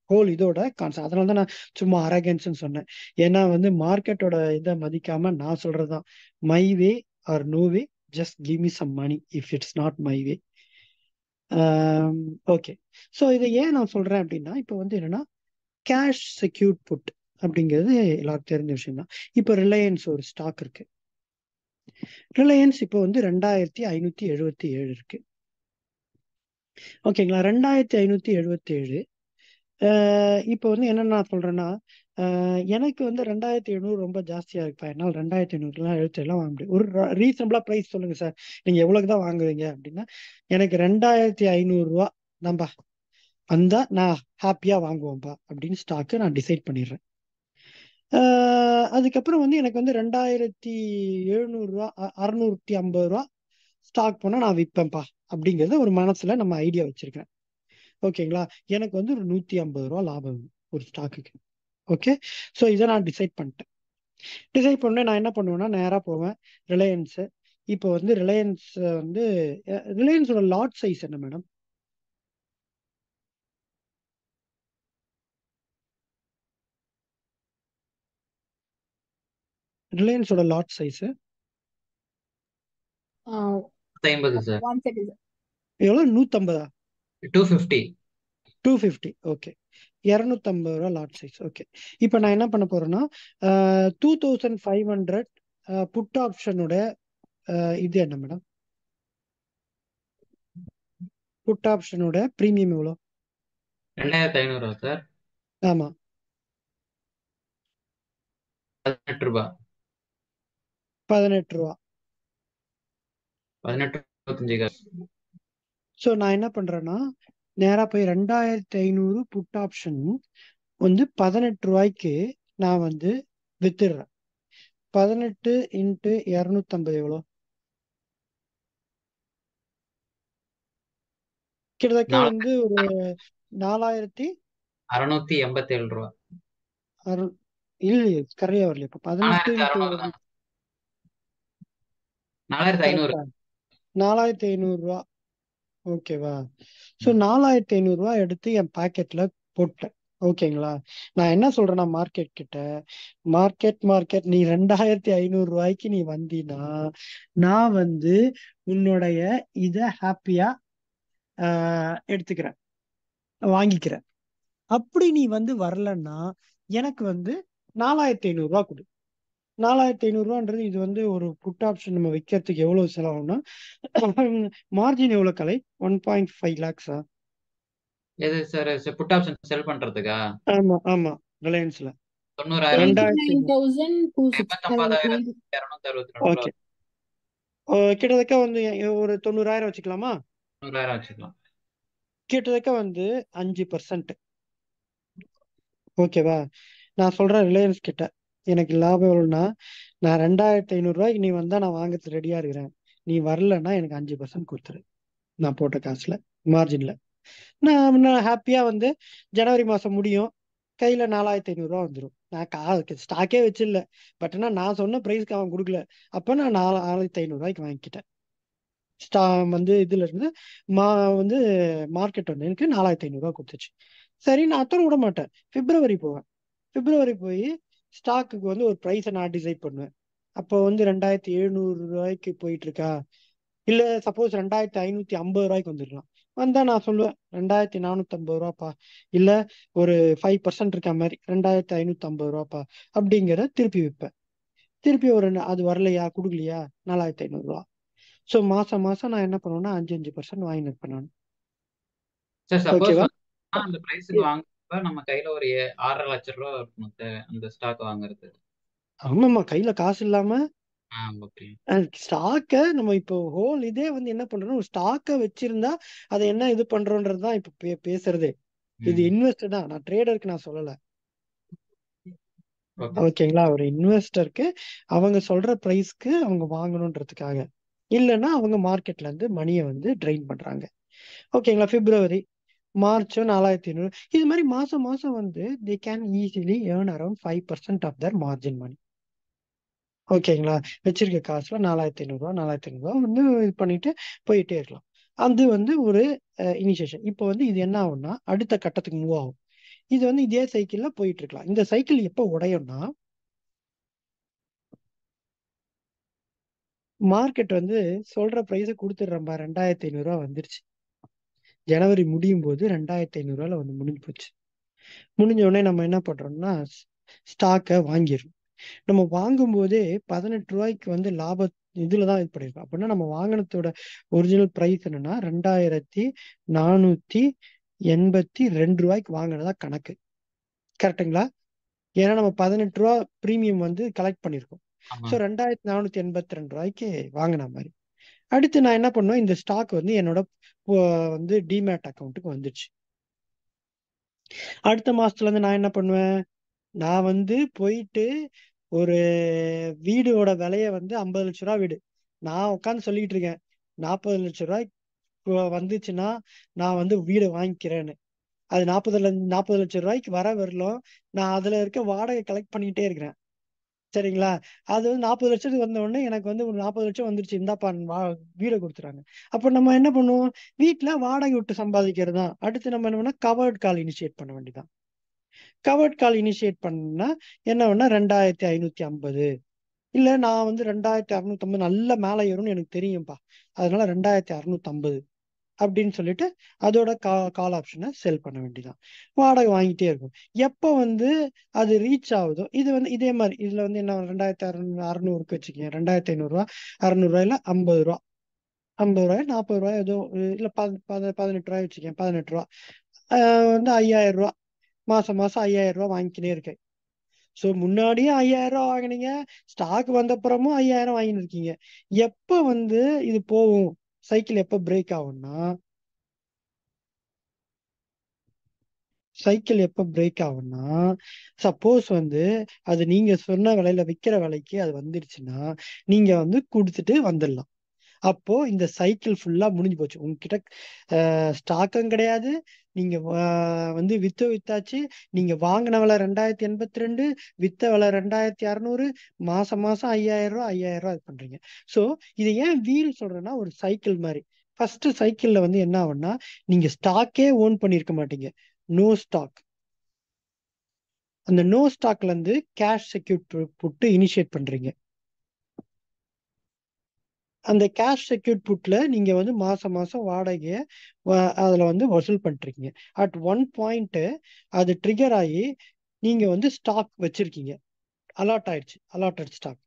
ஹோல் இதோட கான்செப்ட். அதனால தான் நான் சும்மா அரகன்ஸ்ன்னு சொன்னேன். ஏன்னா வந்து மார்க்கெட்டோட இதை மதிக்காம நான் சொல்றதுதான் my way or no way, just give me some money if it's not my way. Okay, so இதை ஏன் நான் சொல்றேன் அப்படின்னா, இப்போ வந்து என்னன்னா கேஷ் செக்யூர்ட் புட் அப்படிங்கிறது எல்லாருக்கும் தெரிஞ்ச விஷயம் தான். இப்போ ரிலையன்ஸ் ஒரு ஸ்டாக் இருக்கு, ரிலையன்ஸ் இப்போ வந்து 2577 இருக்கு. ஓகேங்களா? 2577 இப்போ வந்து என்ன நான் சொல்றேன்னா, எனக்கு வந்து 2700 ரொம்ப ஜாஸ்தியா இருக்குப்பா, என்னால் 2500 எழுத்துலாம் வாங்க முடியும். ஒரு ரீசனபிளா பிரைஸ் சொல்லுங்க சார், நீங்க எவ்வளவுக்கு தான் வாங்குவீங்க அப்படின்னா, எனக்கு 2500 தான்பா வந்தா நான் ஹாப்பியா வாங்குவேன்ப்பா அப்படின்னு ஸ்டாக்கு நான் டிசைட் பண்ணிடுறேன். அதுக்கப்புறம் வந்து எனக்கு வந்து 2700 650 ஸ்டாக் போனா நான் விற்பேன்ப்பா அப்படிங்கறத ஒரு மனசுல நம்ம ஐடியா வச்சிருக்கேன். ஓகேங்களா? எனக்கு வந்து ஒரு 150 லாபம் ஒரு ஸ்டாக்குக்கு. ஓகே, ஸோ இதை நான் டிசைட் பண்ணிட்டேன். டிசைட் பண்ண நான் என்ன பண்ணுவேன்னா, நேரா போவேன் ரிலையன்ஸ். இப்போ வந்து ரிலையன்ஸ் வந்து ரிலையன்ஸோட லாட் சைஸ் என்ன மேடம்? ரிலையன்ஸோட lot size 50 sir. One second. எவ்வளோ? 150? 250. 250. Okay, 250 lot size. ஓகே, இப்போ நான் என்ன பண்ண போறேன்னா 2500 புட் ஆப்ஷனோட இது என்ன மேடம்? புட் ஆப்ஷனோட பிரீமியம் எவ்வளோ? 2500 சார். ஆமா, ₹18. 18. 18.25. ஸோ நான் என்ன பண்றேன்னா நேரா போய் 2500 புட் ஆப்ஷன் வந்து ₹18 நான் வந்து வித்துடுறேன். 18 இன்ட்டு 250 எவ்வளோ? கிட்டத்தட்ட வந்து ஒரு 4000 687 ரூபா. இல்லையே, கரையா வரல. இப்ப 18 4600 தான். 4500. கரெக்டா 4500 ரூபா. ஓகேவா? ஸோ 4500 ரூபா எடுத்து என் பாக்கெட்ல போட்டேன். ஓகேங்களா? நான் என்ன சொல்றேன்னா மார்க்கெட் கிட்ட, மார்க்கெட் நீ 2500 ரூபாய்க்கு நீ வந்தீனா நான் வந்து உன்னுடைய இத ஹாப்பியா எடுத்துக்கிறேன், வாங்கிக்கிறேன். அப்படி நீ வந்து வரலன்னா எனக்கு வந்து 4500 ரூபா கொடு. 4500 ரூபான்றது இது வந்து ஒரு புட் ஆப்ஷன் நம்ம வைக்கிறதுக்கு எவ்வளவு செலவுன்னா மார்ஜின் எவ்வளவு கலை? 1.5 lakhs. எது சார் புட் ஆப்ஷன் செல் பண்றதுக்கா? ஆமா ஆமா, ரிலையன்ஸ்ல 90,000. 2500. 89,262 ரூபா. ஓகே, கிட்டத்தட்ட வந்து ஒரு 90,000 வச்சுக்கலாமா? 90,000 வச்சுக்கலாம். கிட்டத்தட்ட வந்து 5%. ஓகேவா? நான் சொல்றேன் ரிலையன்ஸ் கிட்ட, எனக்கு லாபம் எவ்வளவுன்னா, நான் 2500 ரூபாய்க்கு நீ வந்தா நான் வாங்கறதுக்கு ரெடியா இருக்கிறேன். நீ வரலன்னா எனக்கு 5% கொடுத்துரு, நான் போட்ட காசுல, மார்ஜின்ல. நான் ஹாப்பியா வந்து ஜனவரி மாசம் முடியும், கையில 4500 ரூபா வந்துடும். நான் ஸ்டாக்கே வச்சிடல, பட் நான் சொன்ன பிரைஸ்க்கு அவன் கொடுக்கல. அப்ப நான் 4500 ரூபாய்க்கு வாங்கிக்கிட்டேன். ஸ்டா வந்து இதுல இருந்து வந்து மார்க்கெட் வந்து எனக்கு 4500 ரூபா கொடுத்துச்சு. சரி, நான் அத்தனை விட மாட்டேன், பிப்ரவரி போவேன். பிப்ரவரி போய் ஸ்டாக்குக்கு வந்து ஒரு ப்ரைஸை நான் டிசைட் பண்ணுவேன். அப்போ வந்து 2700 ரூபாய்க்கு போயிட்டு இருக்கா, இல்ல சப்போஸ் 2550 ரூபாய்க்கு வந்துருக்கலாம். வந்தா நான் சொல்லுவேன் 2450 ரூபாப்பா, இல்ல ஒரு 5% இருக்க மாதிரி 2550 ரூபாப்பா அப்படிங்கிற திருப்பி விற்பேன். திருப்பி அது வரலையா, கொடுக்கலையா, 4500 ரூபா. ஸோ மாசம் மாசம் நான் என்ன பண்ணுவேன்னா 5% வாங்கி இருப்பேன் நான். சார் சப்போஸ் ஓகேவா? அந்த பிரைஸுக்கு வாங்குறப்ப நம்ம கையில ஒரு 6.5 லட்சம் ரூபா இருக்கணும் சார் அந்த ஸ்டாக் வாங்குறது. ஆமாம்மா, கையில காசு இல்லாம ஓகே. ஸ்டாக்க நம்ம இப்போ ஹோல் இதே வந்து என்ன பண்றோம், ஸ்டாக்க வச்சிருந்தா அதை என்ன இது பண்றோன்றதுதான் இப்ப பேசுறதே. இது இன்வெஸ்ட் தான், நான் ட்ரேடருக்கு நான் சொல்லல. ஓகேங்களா? ஒரு இன்வெஸ்டருக்கு அவங்க சொல்ற பிரைஸ்க்கு அவங்க வாங்கணுன்றதுக்காக, இல்லைன்னா அவங்க மார்க்கெட்ல இருந்து மணியை வந்து ட்ரெயின் பண்றாங்க. ஓகேங்களா? பிப்ரவரி மார்ச்சும் 4500. இது மாதிரி மாசம் மாசம் வந்து they can easily earn around 5% of their margin money. ஓகேங்களா? வச்சிருக்க காசுல 4500 ரூபா 4500 ரூபா வந்து இது பண்ணிட்டு போயிட்டே இருக்கலாம். அது வந்து ஒரு இனிஷியேஷன். இப்போ வந்து இது என்ன ஆகும்னா அடுத்த கட்டத்துக்கு மூவ் ஆகும். இது வந்து இதே சைக்கிள்ல போயிட்டு இருக்கலாம். இந்த சைக்கிள் எப்போ உடையும்னா, மார்க்கெட் வந்து சொல்ற பிரைஸை கொடுத்துடுறம்பா, 2500 ரூபா வந்துருச்சு, ஜனவரி முடியும் போது 2500 ரூபால வந்து முடிஞ்சு போச்சு. முடிஞ்ச உடனே நம்ம என்ன பண்றோம்னா ஸ்டாக்கை வாங்கிடுறோம். நம்ம வாங்கும் போதே 18 ரூபாய்க்கு வந்து லாப இதுலதான் இது பண்ணிருக்கோம். அப்படின்னா நம்ம வாங்கினதோட ஒரிஜினல் பிரைஸ் என்னன்னா 2482 ரூபாய்க்கு வாங்கினதா கணக்கு. கரெக்டுங்களா? ஏன்னா நம்ம 18 ரூபா பிரீமியம் வந்து கலெக்ட் பண்ணிருக்கோம். ஸோ 2482 ரூபாய்க்கு வாங்கின மாதிரி. அடுத்து நான் என்ன பண்ணுவேன், இந்த ஸ்டாக் வந்து என்னோட வந்து டிமேட் அக்கௌண்ட்டுக்கு வந்துச்சு. அடுத்த மாசத்துல இருந்து நான் என்ன பண்ணுவேன், நான் வந்து போயிட்டு ஒரு வீடோட விலைய வந்து 50 லட்ச ரூபா வீடு நான் உட்காந்து சொல்லிட்டு இருக்கேன், 40 லட்ச ரூபாய்க்கு வந்துச்சுன்னா நான் வந்து வீடை வாங்கிக்கிறேன்னு. அது 40 லட்சம் ரூபாய்க்கு வரலும் நான் அதுல இருக்க வாடகை கலெக்ட் பண்ணிட்டே இருக்கிறேன். சரிங்களா? அது வந்து 40 லட்சத்துக்கு வந்த உடனே எனக்கு வந்து ஒரு 40 லட்சம் வந்துருச்சு, இந்தாப்பா வீடை கொடுத்துறாங்க. அப்ப நம்ம என்ன பண்ணுவோம், வீட்டுல வாடகை விட்டு சம்பாதிக்கிறது தான். அடுத்து நம்ம என்ன பண்ணா கவர்ட் கால் இனிஷியேட் பண்ண வேண்டியதான். கவர்ட் கால் இனிஷியேட் பண்ணா என்ன பண்ணா 2550, இல்ல நான் வந்து 2650 நல்ல மேல ஏறும்னு எனக்கு தெரியும்பா, அதனால 2650 அப்படின்னு சொல்லிட்டு அதோட கால் ஆப்ஷனை செல் பண்ண வேண்டியதான். வாடகை வாங்கிட்டே இருக்கும். எப்போ வந்து அது ரீச் ஆகுதோ, இது வந்து இதே மாதிரி இதுல வந்து என்ன 2600 வச்சுக்கோங்க, 2500 ரூபா 600 ரூபாயில 50 ரூபா 50 ரூபாய் 40 ரூபாய் ஏதோ, இல்ல 18 ரூபாய் வச்சுக்கேன், 18 ரூபா வந்து 5000 ரூபா மாசம் மாசம் 5000 ரூபா வாங்கிக்கினே இருக்கேன். ஸோ முன்னாடியே 5000 ரூபா வாங்கினீங்க, ஸ்டாக் வந்த அப்புறமும் 5000 வாங்கின்னு இருக்கீங்க. எப்போ வந்து இது போகும், சைக்கிள் எப்போ பிரேக் ஆகும்னா, சப்போஸ் வந்து அது நீங்க சொன்ன விலையில விற்கிற விலைக்கு அது வந்துருச்சுன்னா நீங்க வந்து கொடுத்துட்டு வந்துடலாம். அப்போ இந்த சைக்கிள் ஃபுல்லா முடிஞ்சு போச்சு. உங்ககிட்ட ஸ்டாக்கும் கிடையாது. நீங்க வந்து வித்தாச்சு. நீங்க வாங்கின விலை 2082, வித்த விலை 2600, மாசம் மாசம் 5000 ரூபாய் இது பண்றீங்க. ஸோ இது ஏன் வீல் சொல்றேன்னா ஒரு சைக்கிள் மாதிரி. ஃபர்ஸ்ட் சைக்கிள்ல வந்து என்ன ஆகும்னா நீங்க ஸ்டாக்கே ஓன் பண்ணிருக்க மாட்டீங்க. No stock. அந்த நோ ஸ்டாக்ல இருந்து கேஷ் செக்யூர் புட்டு இனிஷியேட் பண்றீங்க. அந்த கேஷ் செக்யூர்ட் புட்ல நீங்க வந்து மாசம் மாசம் வாடகைய அதுல வந்து வசூல் பண்றீங்க. அட் ஒன் பாயிண்ட் அது ட்ரிகர் ஆகி நீங்க வந்து ஸ்டாக் வச்சிருக்கீங்க. Allotted stock.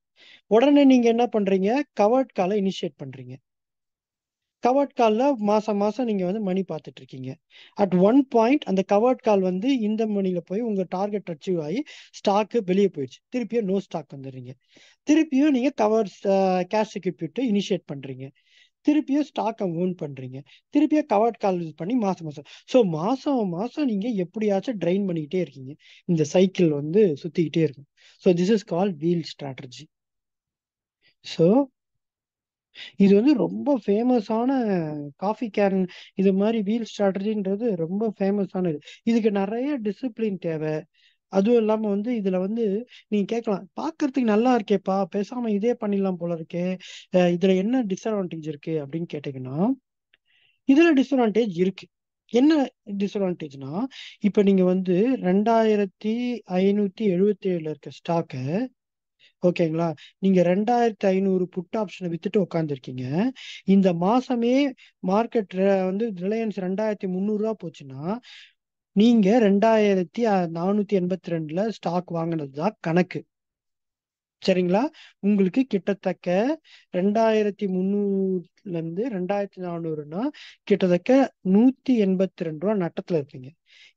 உடனே நீங்க என்ன பண்றீங்க? கவர்ட் காலை இனிஷியேட் பண்றீங்க. கவர்ட் காலில் மாசம் மாசம் நீங்க வந்து மணி பார்த்துட்டு இருக்கீங்க. அட் ஒன் பாயிண்ட் அந்த கவர்ட் கால் வந்து இந்த மணில போய் உங்க டார்கெட் அச்சீவ் ஆகி ஸ்டாக்கு வெளியே போயிடுச்சு. திருப்பியும் நோ ஸ்டாக் வந்துடுறீங்க. திருப்பியும் நீங்க கேஷ் செக்யூரிட்டி இனிஷியேட் பண்றீங்க. திருப்பியும் ஸ்டாக்கை ஓன் பண்றீங்க. திருப்பியும் கவர்ட் கால் யூஸ் பண்ணி மாசம் மாசம். ஸோ மாசம் மாசம் நீங்க எப்படியாச்சும் ட்ரைன் பண்ணிக்கிட்டே இருக்கீங்க. இந்த சைக்கிள் வந்து சுத்திக்கிட்டே இருக்கும். So this is called wheel strategy. So இது வந்து ரொம்ப ஃபேமஸான காஃபி கேன் இது மாதிரி வீல் ஸ்ட்ராட்டஜின்றது ரொம்ப ஃபேமஸானது. இதுக்கு நிறைய டிசிப்ளின் தேவை. அதுவும் இல்லாம வந்து இதுல வந்து நீங்க கேட்கலாம், பாக்குறதுக்கு நல்லா இருக்கேப்பா, பேசாம இதே பண்ணிடலாம் போல இருக்கே, இதுல என்ன டிஸ்அட்வான்டேஜ் இருக்கு அப்படின்னு கேட்டீங்கன்னா, இதுல டிஸ்அட்வான்டேஜ் இருக்கு. என்ன டிஸ்அட்வான்டேஜ்னா, இப்ப நீங்க வந்து 2577 இருக்க ஸ்டாக்க, ஓகேங்களா, நீங்க 2500 புட் ஆப்ஷனை வித்துட்டு உட்காந்துருக்கீங்க. இந்த மாசமே மார்க்கெட் வந்து ரிலையன்ஸ் 2300 ரூபா போச்சுன்னா நீங்க 2482 ஸ்டாக் வாங்கினதுதான் கணக்கு. சரிங்களா? உங்களுக்கு கிட்டத்தட்ட 2300ல இருந்து 2400னா கிட்டத்தட்ட 182 ரூபா நட்டத்துல இருப்பீங்க.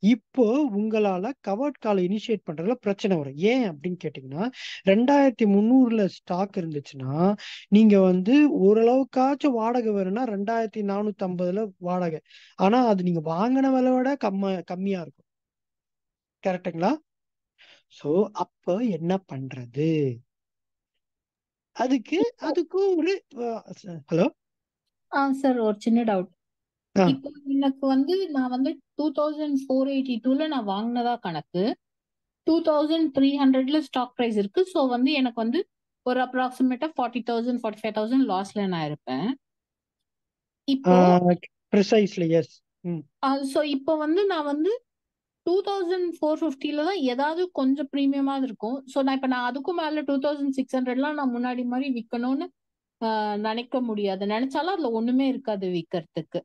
இப்போ உங்களால கவர்ட் காலை இனிஷியேட் பண்றதுல பிரச்சனை வரும். ஏன் அப்படின்னு கேட்டீங்கன்னா, 2300ல ஸ்டாக் இருந்துச்சுன்னா நீங்க வந்து ஓரளவுக்காச்சும் வாடகை வரும்னா 2450ல வாடகை. ஆனா அது நீங்க வாங்கின விலையோட கம்மியா இருக்கும். கரெக்டுங்களா? சோ அப்ப என்ன பண்றது? அதுக்கும் ஒரு ஹலோ சார் ஒரு சின்ன டவுட். இப்போ எனக்கு வந்து நான் வந்து 2482ல நான் வாங்கினதா கணக்கு, 2300ல ஸ்டாக் பிரைஸ் இருக்கு. ஸோ வந்து எனக்கு வந்து ஒரு அப்ராக்சிமேட்டா 40,000 45,000 லாஸ்ல நான் இருப்பேன். இப்போ ப்ரிசைஸ்லி எஸ். ஸோ இப்போ வந்து நான் வந்து 2450ல தான் ஏதாவது கொஞ்சம் ப்ரீமியமா இருக்கும். ஸோ நான் அதுக்கும் மேல 2600லாம் நான் முன்னாடி மாதிரி விற்கணும்னு நினைக்க முடியாது. நினைச்சாலும் அதுல ஒண்ணுமே இருக்காது விற்கிறதுக்கு.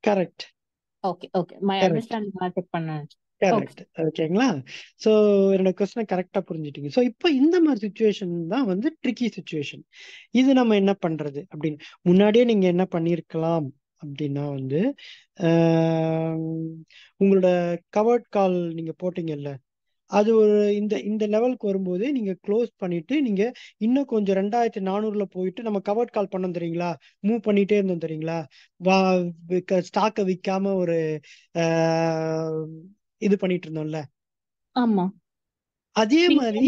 Correct. Okay okay, my understanding நான் செக் பண்ணேன். கரெக்ட். ஓகேங்களா? ஸோ என்னோட கொஸ்டினை கரெக்டா புரிஞ்சுட்டீங்க. ஸோ இப்போ இந்த மாதிரி சுச்சுவேஷன் தான் வந்து ட்ரிக்கி சுச்சுவேஷன். இது நம்ம என்ன பண்றது அப்படின்னு முன்னாடியே நீங்க என்ன பண்ணிருக்கலாம் அப்படின்னா வந்து உங்களோட கவர்ட் கால் நீங்க போட்டீங்கல்ல, அது ஒரு இந்த இந்த லெவலுக்கு வரும்போது நீங்க க்ளோஸ் பண்ணிட்டு நீங்க இன்னும் கொஞ்சம் 2400ல போயிட்டு நம்ம கவர்ட் கால் பண்ணோம் தெரியுங்களா, மூவ் பண்ணிட்டே இருந்தோம் தெரியுங்களா, ஸ்டாக்கை விற்காம ஒரு இது பண்ணிட்டு இருந்தோம்ல. ஆமா, அதே மாதிரி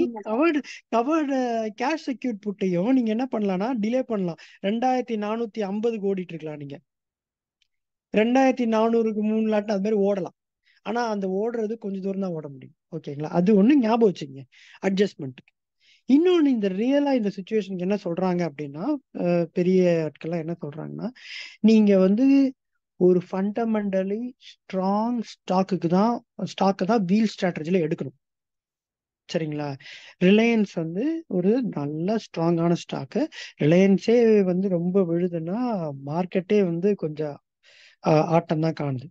கவர்டு கேஷ் செக்யூர்ட் புட்டையும் நீங்க என்ன பண்ணலாம்னா டிலே பண்ணலாம். 2450 ஓடிட்டு இருக்கலாம். நீங்க 2400க்கு 3 லாட்டு அது மாதிரி ஓடலாம். ஆனா அந்த ஓடுறது கொஞ்சம் தூரம் தான் ஓட முடியும். ஓகேங்களா? அது ஒண்ணு ஞாபகம் வச்சுக்கங்க அட்ஜஸ்ட்மெண்ட்டுக்கு. இன்னொன்னு இந்த ரியலா இந்த சுச்சுவேஷனுக்கு என்ன சொல்றாங்க அப்படின்னா, பெரிய ஆட்கள்லாம் என்ன சொல்றாங்கன்னா, நீங்க வந்து ஒரு ஃபண்டமெண்டலி ஸ்ட்ராங் ஸ்டாக்கு தான் வீல் ஸ்ட்ராட்டஜில எடுக்கணும். சரிங்களா? ரிலையன்ஸ் வந்து ஒரு நல்ல ஸ்ட்ராங்கான ஸ்டாக்கு. ரிலையன்ஸே வந்து ரொம்ப விழுதுன்னா மார்க்கெட்டே வந்து கொஞ்சம் ஆட்டம் தான் காணுது.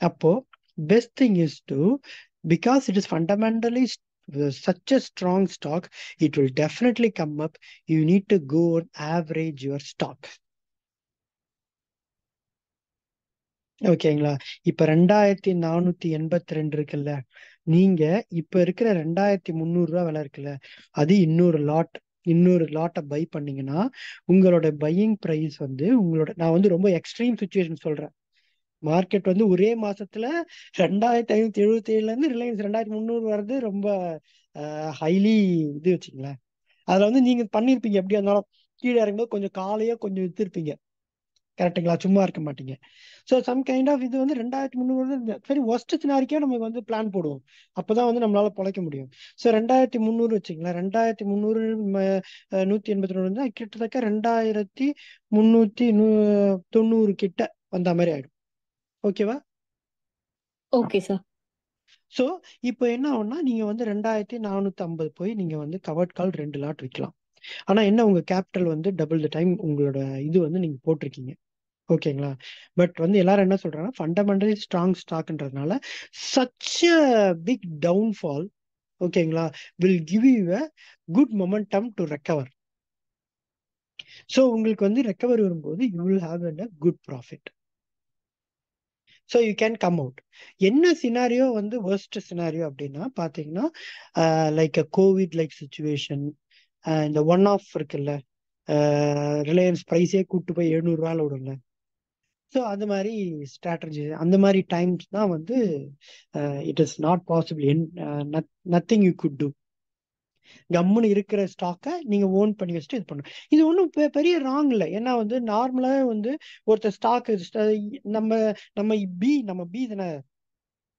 அப்போ best thing is to, because it is fundamentally such a strong stock, it will definitely come up. You need to go and average your stock. ஓகேங்களா? இப்ப 2482 இருக்குல்ல, நீங்க இப்ப இருக்கிற 2300 ரூபா விலை இருக்குல்ல, அது இன்னொரு லாட்டை பை பண்ணீங்கன்னா உங்களோட பையிங் பிரைஸ் வந்து நான் வந்து ரொம்ப எக்ஸ்ட்ரீம் சுச்சுவேஷன் சொல்றேன். மார்க்கெட் வந்து ஒரே மாசத்துல 2577ல இருந்து ரிலையன்ஸ் 2300 வர்றது ரொம்ப ஹைலி இது வச்சுங்களேன். அதுல வந்து நீங்க பண்ணிருப்பீங்க எப்படியா இருந்தாலும் கீழே இறங்கும்போது கொஞ்சம் காலையோ கொஞ்சம் வித்திருப்பீங்க. கரெக்டுங்களா? சும்மா இருக்க மாட்டீங்க. ஸோ சம் கைண்ட் ஆஃப் இது வந்து 2300 சரி ஒஸ்ட் சினாரிக்கே நமக்கு வந்து பிளான் போடுவோம். அப்பதான் வந்து நம்மளால பொழைக்க முடியும். ஸோ 2300 வச்சுங்களேன். 2300 181 வந்து கிட்டத்தட்ட 2390 கிட்ட வந்த மாதிரி ஆயிடும். ஓகேவா? Okay sir. ஸோ இப்போ என்ன ஆகும்னா நீங்க வந்து 2450 போய் நீங்க வந்து கவர்ட் கால் 2 லாட் விற்கலாம். ஆனா என்ன உங்க கேபிட்டல் வந்து டபுள் த டைம் உங்களோட இது வந்து நீங்க போட்டிருக்கீங்க. ஓகேங்களா? பட் வந்து எல்லாரும் என்ன சொல்றாங்கன்னா ஃபண்டமெண்டலி ஸ்ட்ராங் ஸ்டாக்ன்றதுனால சச் பிக் டவுன்ஃபால், ஓகேங்களா, will give you a good momentum to recover. So உங்களுக்கு வந்து ரெக்கவரி வரும்போது you will have a good profit. So you can come out. என்ன சினாரியோ வந்து worst சினாரியோ அப்படின்னா பார்த்தீங்கன்னா like a covid like situation, இந்த one off இருக்குல்ல, ரிலையன்ஸ் ப்ரைஸே கூட்டு போய் 700 விடும்ல. ஸோ அது மாதிரி ஸ்ட்ராட்டஜி அந்த மாதிரி டைம்ஸ் தான் வந்து it is not possible. Nothing you could do. கம்முன்னு இருக்கிற ஸ்டாக்கை நீங்க ஓன் பண்ணி வச்சுட்டு இது பண்ணணும். இது ஒன்றும் பெரிய ராங் இல்லை. ஏன்னா வந்து நார்மலாவே வந்து ஒருத்தர் ஸ்டாக் நம்ம நம்ம பி தானே.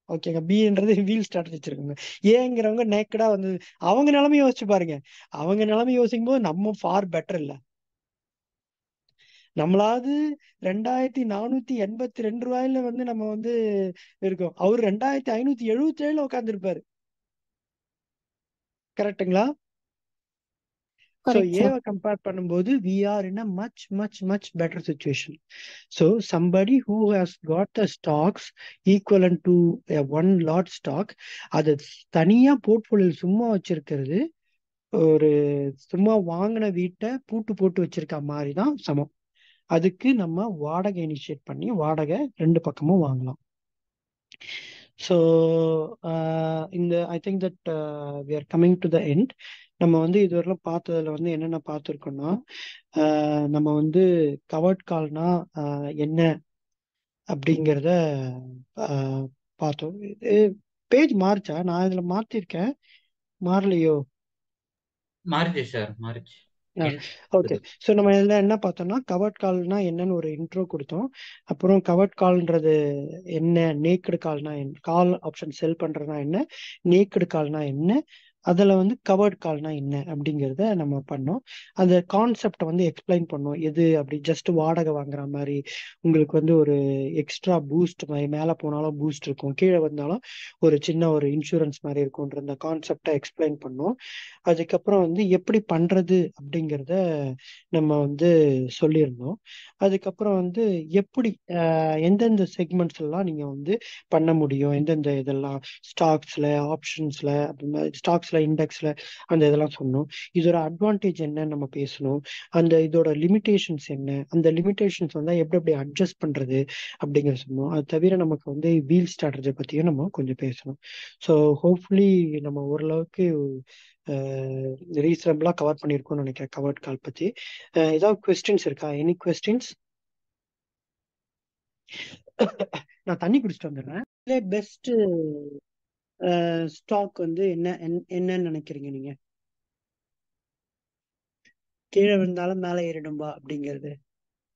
ஓகேங்க, பின்றது வீல் ஸ்ட்ராட்டஜி வச்சிருக்காங்க. ஏங்கிறவங்க நேக்கடா வந்து அவங்க நிலைமை யோசிச்சு பாருங்க. அவங்க நிலைமை யோசிக்கும் போது நம்ம ஃபார் பெட்டர் இல்லை. நம்மளாவது 2482 வந்து நம்ம வந்து இருக்கோம். அவர் 2577 உட்காந்துருப்பாரு. கரெக்டுங்களா? So correct sir. ஏவை கம்பேர் பண்ணும்போது we are in a much much much better situation. So somebody who has got the stocks equivalent to one lot stock, அது தனியா போர்ட்ஃபோலியோ சும்மா வச்சிருக்கிறது ஒரு சும்மா வாங்கின வீட்டை பூட்டு போட்டு வச்சிருக்க மாதிரி தான் சமம். அதுக்கு நம்ம வாடகை இனிஷியேட் பண்ணி வாடகை 2 பக்கமும் வாங்கலாம். ஸோ இந்த I think that we are coming to the end. நம்ம வந்து இதுவரையிலும் பார்த்ததுல வந்து என்னென்ன பார்த்துருக்கோம்னா நம்ம வந்து கவர்ட் கால்னா என்ன அப்படிங்கிறத பார்த்தோம். பேஜ் மாறிச்சா? நான் இதுல மாத்திருக்கேன், மாறலையோ? மாறிச்சு சார், மாறிச்சு. ஓகே. ஸோ நம்ம இதில் என்ன பார்த்தோம்னா கவர்ட் கால்னா என்னன்னு ஒரு இன்ட்ரோ கொடுத்தோம். அப்புறம் கவர்ட் கால்ன்றது என்ன, நேக்கடு கால்னா என்ன, கால் ஆப்ஷன் செல் பண்றதுனா என்ன, நேக்கடு கால்னா என்ன, அதில் வந்து கவர்ட் கால்னா என்ன அப்படிங்கிறத நம்ம பண்ணோம். அந்த கான்செப்டை வந்து எக்ஸ்பிளைன் பண்ணோம். எது அப்படி ஜஸ்ட் வாடகை வாங்குற மாதிரி உங்களுக்கு வந்து ஒரு எக்ஸ்ட்ரா பூஸ்ட் மாதிரி, மேலே போனாலும் பூஸ்ட் இருக்கும், கீழே வந்தாலும் ஒரு சின்ன ஒரு இன்சூரன்ஸ் மாதிரி இருக்கும்ன்ற அந்த கான்செப்டை எக்ஸ்பிளைன் பண்ணோம். அதுக்கப்புறம் வந்து எப்படி பண்றது அப்படிங்கிறத நம்ம வந்து சொல்லியிருந்தோம். அதுக்கப்புறம் வந்து எப்படி எந்தெந்த செக்மெண்ட்ஸ் எல்லாம் நீங்க வந்து பண்ண முடியும், எந்தெந்த இதெல்லாம் ஸ்டாக்ஸ்ல, ஆப்ஷன்ஸ்ல, ஸ்டாக்ஸ்ல, இண்டெக்ஸ்ல அந்த இதெல்லாம் சொன்னோம். இதோட அட்வான்டேஜ் என்னன்னு நம்ம பேசணும். அந்த இதோட லிமிடேஷன்ஸ் என்ன, அந்த லிமிடேஷன்ஸ் வந்து எப்படி எப்படி அட்ஜஸ்ட் பண்றது அப்படிங்கிற சொன்னோம். அது தவிர நமக்கு வந்து வீல் ஸ்ட்ராட்டஜி பத்தியும் நம்ம கொஞ்சம் பேசணும். ஸோ ஹோப்ஃபுல்லி நம்ம ஓரளவுக்கு ரீசனபிளா கவர் பண்ணியிருக்கோம்னு நினைக்கிறேன் கவர்ட் கால் பத்தி. ஏதாவது கொஸ்டின்ஸ் இருக்கா? Any questions? நான் தண்ணி குடிச்சிட்டு வந்துடுறேன். பெஸ்ட் ஸ்டாக் வந்து என்னன்னு நினைக்கிறீங்க நீங்க? கீழே விழுந்தாலும் மேலே ஏறிடும்பா அப்படிங்கிறது